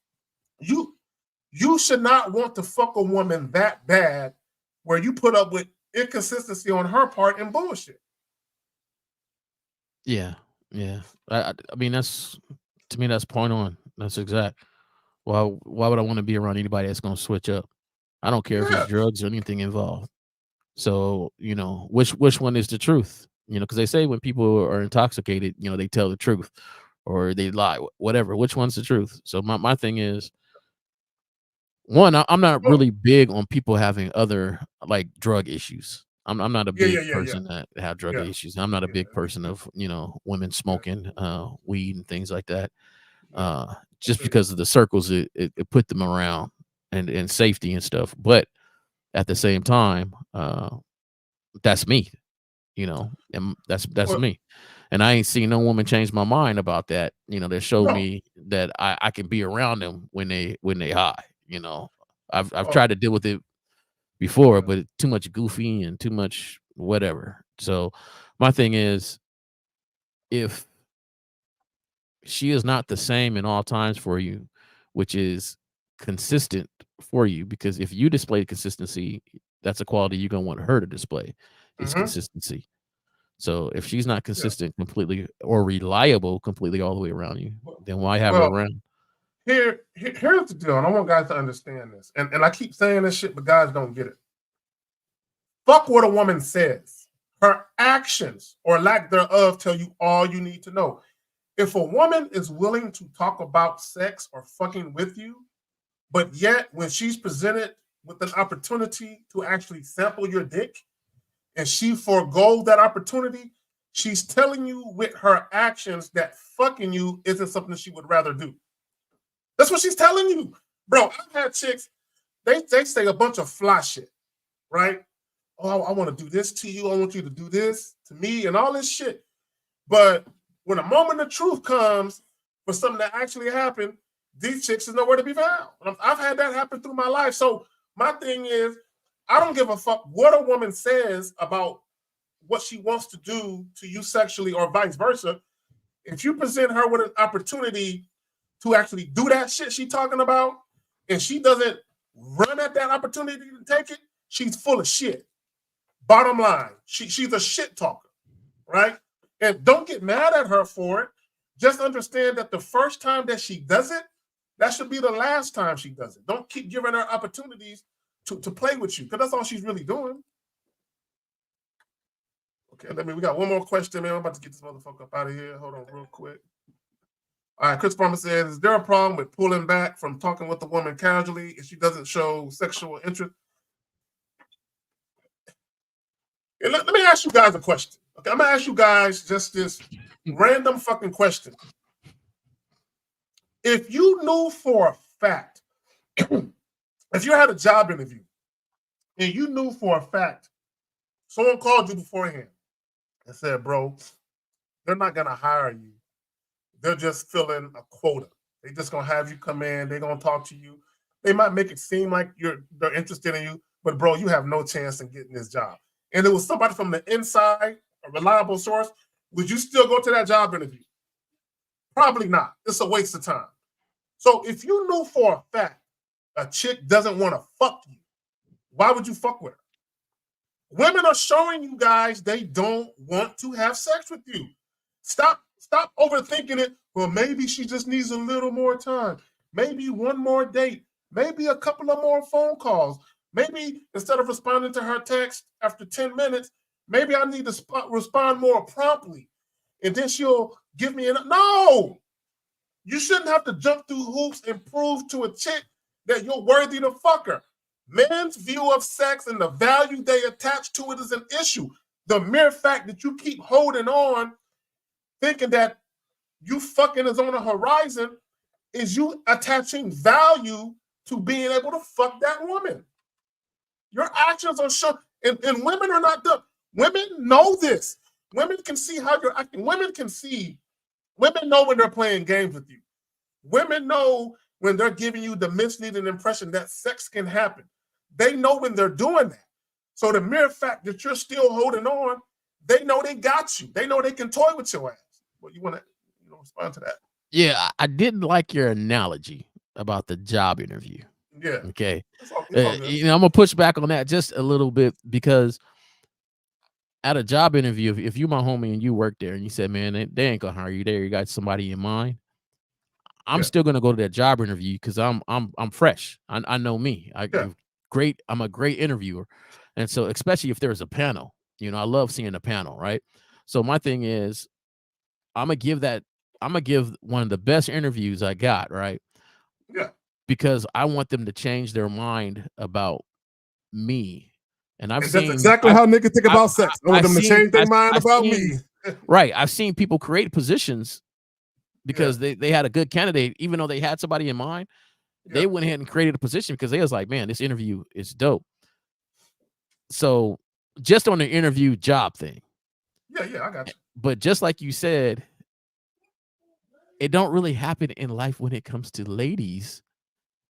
You should not want to fuck a woman that bad where you put up with inconsistency on her part and bullshit. Yeah. I mean, to me, that's point on. That's exact. Why would I want to be around anybody that's going to switch up? I don't care if it's drugs or anything involved. So, which one is the truth? Because they say when people are intoxicated, they tell the truth or they lie, whatever. Which one's the truth? So my thing is, one, I'm not really big on people having other like drug issues. I'm not a big person that have drug issues. I'm not a big person of, women smoking weed and things like that. Just because of the circles it put them around and safety and stuff. But at the same time, that's me, and that's me. And I ain't seen no woman change my mind about that. That showed me that I can be around them when they high. I've tried to deal with it before, but too much goofy and too much whatever. So my thing is, if she is not the same in all times for you, which is consistent for you, because if you display consistency, that's a quality you're going to want her to display is consistency. So if she's not consistent completely or reliable completely all the way around you, then why have her around? Here's the deal, and I want guys to understand this. And I keep saying this shit, but guys don't get it. Fuck what a woman says. Her actions or lack thereof tell you all you need to know. If a woman is willing to talk about sex or fucking with you, but yet when she's presented with an opportunity to actually sample your dick and she forgoes that opportunity, she's telling you with her actions that fucking you isn't something she would rather do. That's what she's telling you. Bro, I've had chicks, they say a bunch of fly shit, right? Oh, I want to do this to you. I want you to do this to me and all this shit. But when a moment of truth comes for something that actually happened, these chicks is nowhere to be found. I've had that happen through my life. So my thing is, I don't give a fuck what a woman says about what she wants to do to you sexually or vice versa. If you present her with an opportunity to actually do that shit she's talking about, and she doesn't run at that opportunity to take it, she's full of shit. Bottom line, she's a shit talker, right? And don't get mad at her for it. Just understand that the first time that she does it, that should be the last time she does it. Don't keep giving her opportunities to play with you, because that's all she's really doing. Okay, we got one more question, man. I'm about to get this motherfucker up out of here. Hold on real quick. All right, Chris Farmer says, is there a problem with pulling back from talking with the woman casually if she doesn't show sexual interest? And let me ask you guys a question. Okay, I'm gonna ask you guys just this random fucking question. If you knew for a fact, if you had a job interview and you knew for a fact, someone called you beforehand and said, bro, they're not gonna hire you. They're just filling a quota. They're just gonna have you come in, they're gonna talk to you. They might make it seem like they're interested in you, but bro, you have no chance in getting this job. And it was somebody from the inside, a reliable source, would you still go to that job interview? Probably not. It's a waste of time. So if you knew for a fact a chick doesn't want to fuck you, why would you fuck with her? Women are showing you guys they don't want to have sex with you. Stop overthinking it. Well, maybe she just needs a little more time. Maybe one more date. Maybe a couple of more phone calls. Maybe instead of responding to her text after 10 minutes, maybe I need to respond more promptly. And then she'll give me no! You shouldn't have to jump through hoops and prove to a chick that you're worthy to fuck her. Men's view of sex and the value they attach to it is an issue. The mere fact that you keep holding on, thinking that you fucking is on the horizon, is you attaching value to being able to fuck that woman. Your actions are shown, and women are not dumb. Women know this. Women can see how you're acting. Women know when they're playing games with you. Women know when they're giving you the misleading impression that sex can happen. They know when they're doing that. So the mere fact that you're still holding on, they know they got you. They know they can toy with your ass. Well, you want to respond to that? Yeah, I didn't like your analogy about the job interview. Yeah. Okay. It's all good. I'm gonna push back on that just a little bit, because at a job interview, if you my homie and you work there and you said, man, they ain't gonna hire you there, you got somebody in mind, I'm still gonna go to that job interview because I'm fresh. I know me. I'm a great interviewer. And so especially if there's a panel, I love seeing a panel, right? So my thing is I'm gonna give one of the best interviews I got, right? Yeah. Because I want them to change their mind about me. And that's exactly how niggas think about sex. I want them to change their mind about me. Right. I've seen people create positions because they had a good candidate, even though they had somebody in mind. They went ahead and created a position because they was like, man, this interview is dope. So just on the interview job thing. Yeah, I got you. But just like you said, it don't really happen in life when it comes to ladies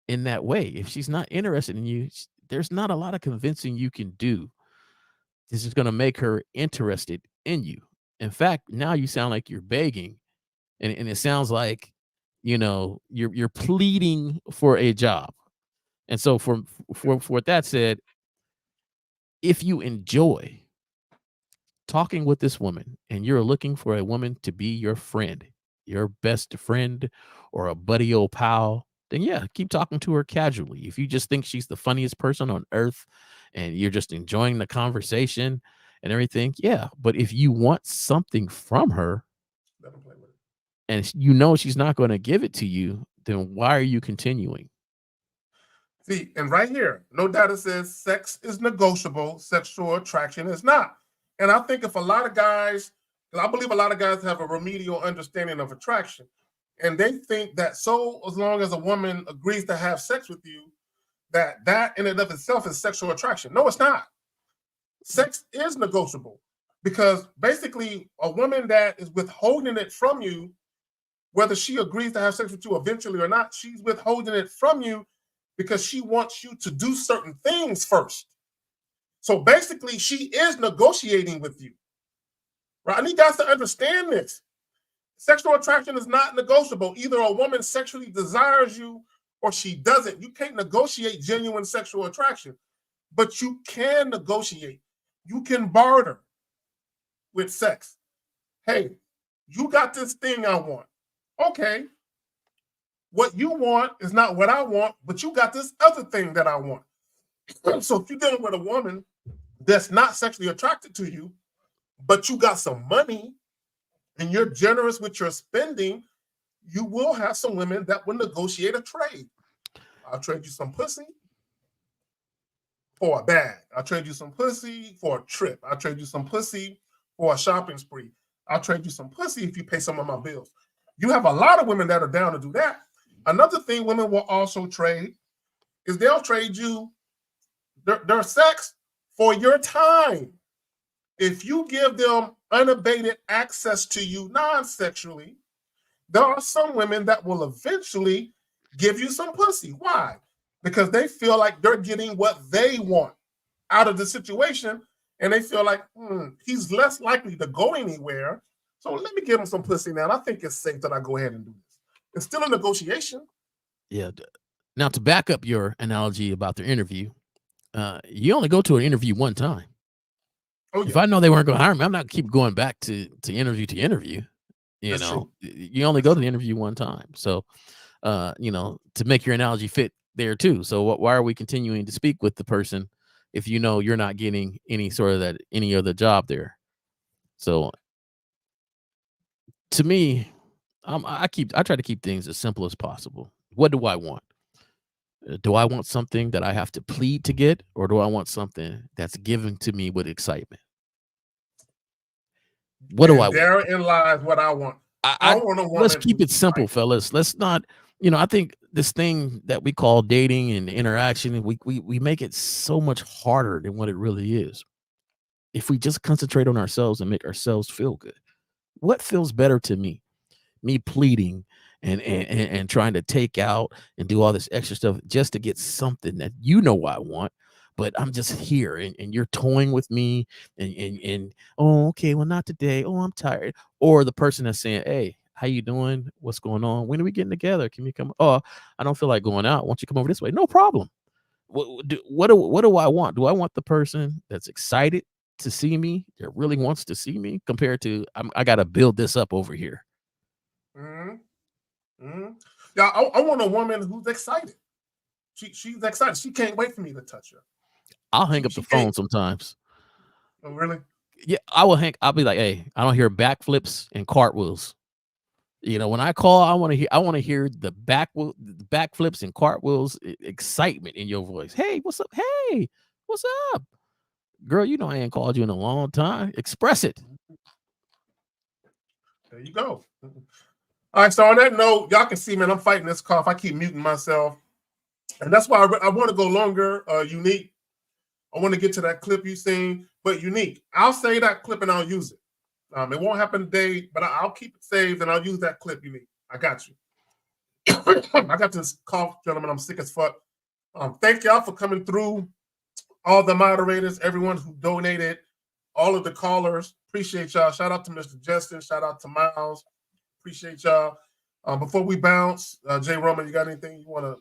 in that way. If she's not interested in you, there's not a lot of convincing you can do. This is going to make her interested in you. In fact, now you sound like you're begging, and it sounds like, you're pleading for a job. And so for that said, if you enjoy talking with this woman and you're looking for a woman to be your friend, your best friend, or a buddy old pal, then yeah, keep talking to her casually. If you just think she's the funniest person on earth and you're just enjoying the conversation and everything, yeah. But if you want something from her and she's not going to give it to you, then why are you continuing? See, and right here, no data says sex is negotiable, sexual attraction is not. And I think if a lot of guys, I believe a lot of guys have a remedial understanding of attraction, and they think that so as long as a woman agrees to have sex with you, that in and of itself is sexual attraction. No, it's not. Sex is negotiable because basically a woman that is withholding it from you, whether she agrees to have sex with you eventually or not, she's withholding it from you because she wants you to do certain things first. So basically, she is negotiating with you. Right? I need guys to understand this. Sexual attraction is not negotiable. Either a woman sexually desires you or she doesn't. You can't negotiate genuine sexual attraction, but you can negotiate. You can barter with sex. Hey, you got this thing I want. Okay. What you want is not what I want, but you got this other thing that I want. So if you're dealing with a woman that's not sexually attracted to you, but you got some money and you're generous with your spending, you will have some women that will negotiate a trade. I'll trade you some pussy for a bag. I'll trade you some pussy for a trip. I'll trade you some pussy for a shopping spree. I'll trade you some pussy if you pay some of my bills. You have a lot of women that are down to do that. Another thing women will also trade is they'll trade you their sex for your time. If you give them unabated access to you non-sexually, there are some women that will eventually give you some pussy. Why? Because they feel like they're getting what they want out of the situation, and they feel like he's less likely to go anywhere. So let me give him some pussy now. And I think it's safe that I go ahead and do this. It's still a negotiation. Yeah. Now, to back up your analogy about the interview, you only go to an interview one time. Oh, yeah. If I know they weren't going to hire me, I'm not keep going back to interview. You know, you only go to the interview one time. So, you know, to make your analogy fit there too. So why are we continuing to speak with the person if you know you're not getting any sort of any other job there? So to me, I try to keep things as simple as possible. What do I want? Do I want something that I have to plead to get, or do I want something that's given to me with excitement? What do I want? Therein lies what I want. I want a woman. Let's keep it simple, fellas. Let's not, you know, I think this thing that we call dating and interaction, we make it so much harder than what it really is. If we just concentrate on ourselves and make ourselves feel good, what feels better to me? Me pleading and trying to take out and do all this extra stuff just to get something that you know I want, but I'm just here and you're toying with me and oh, okay, well, not today. Oh, I'm tired. Or the person that's saying, hey, how you doing? What's going on? When are we getting together? Can you come? Oh, I don't feel like going out. Why don't you come over this way? No problem. What do I want? Do I want the person that's excited to see me, that really wants to see me, compared to I got to build this up over here? Yeah, I want a woman who's excited. She's excited. She can't wait for me to touch her. I'll hang up the phone sometimes. Oh, really? Yeah, I'll be like, hey, I don't hear backflips and cartwheels. You know, when I call, I want to hear the backflips and cartwheels, excitement in your voice. Hey, what's up? Hey, what's up? Girl, you know I ain't called you in a long time. Express it. There you go. All right, so on that note, y'all can see, man, I'm fighting this cough. I keep muting myself. And that's why I want to go longer. Unique, I want to get to that clip you seen. But Unique, I'll say that clip and I'll use it. It won't happen today, but I'll keep it saved and I'll use that clip, Unique. I got you. I got this cough, gentlemen. I'm sick as fuck. Thank y'all for coming through. All the moderators, everyone who donated, all of the callers. Appreciate y'all. Shout out to Mr. Justin. Shout out to Miles. Appreciate y'all. Before we bounce, Jay Roman, you got anything you want to,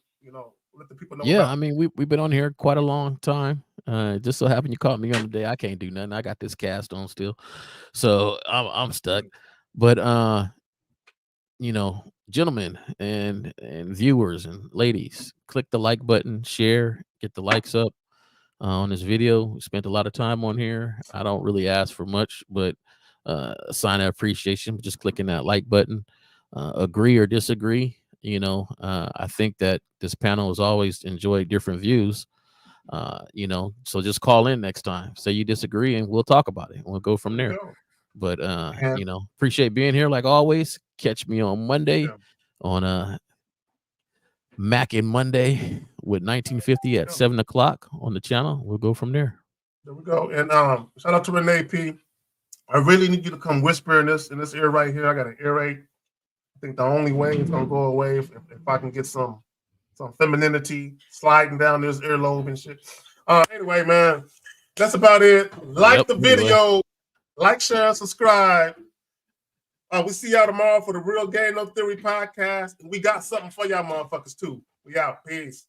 let the people know? Yeah, about? I mean, we've been on here quite a long time. Just so happened you caught me on the day I can't do nothing. I got this cast on still, so I'm stuck. But gentlemen and viewers and ladies, click the like button, share, get the likes up on this video. We spent a lot of time on here. I don't really ask for much, but a sign of appreciation, just clicking that like button. Agree or disagree, I think that this panel has always enjoyed different views, so just call in next time, say you disagree, and we'll talk about it. We'll go from there. But appreciate being here like always. Catch me on Monday on Mac and Monday with 1950 at 7 o'clock on the channel. We'll go from there. There we go. And shout out to Renee P. I really need you to come whisper in this ear right here. I got an earache. I think the only way it's gonna go away if I can get some femininity sliding down this earlobe and shit. Anyway, man, That's about it. Like Yep, the video, like, share, subscribe. We see y'all tomorrow for the Real Game No Theory podcast. And we got something for y'all motherfuckers too. We out. Peace.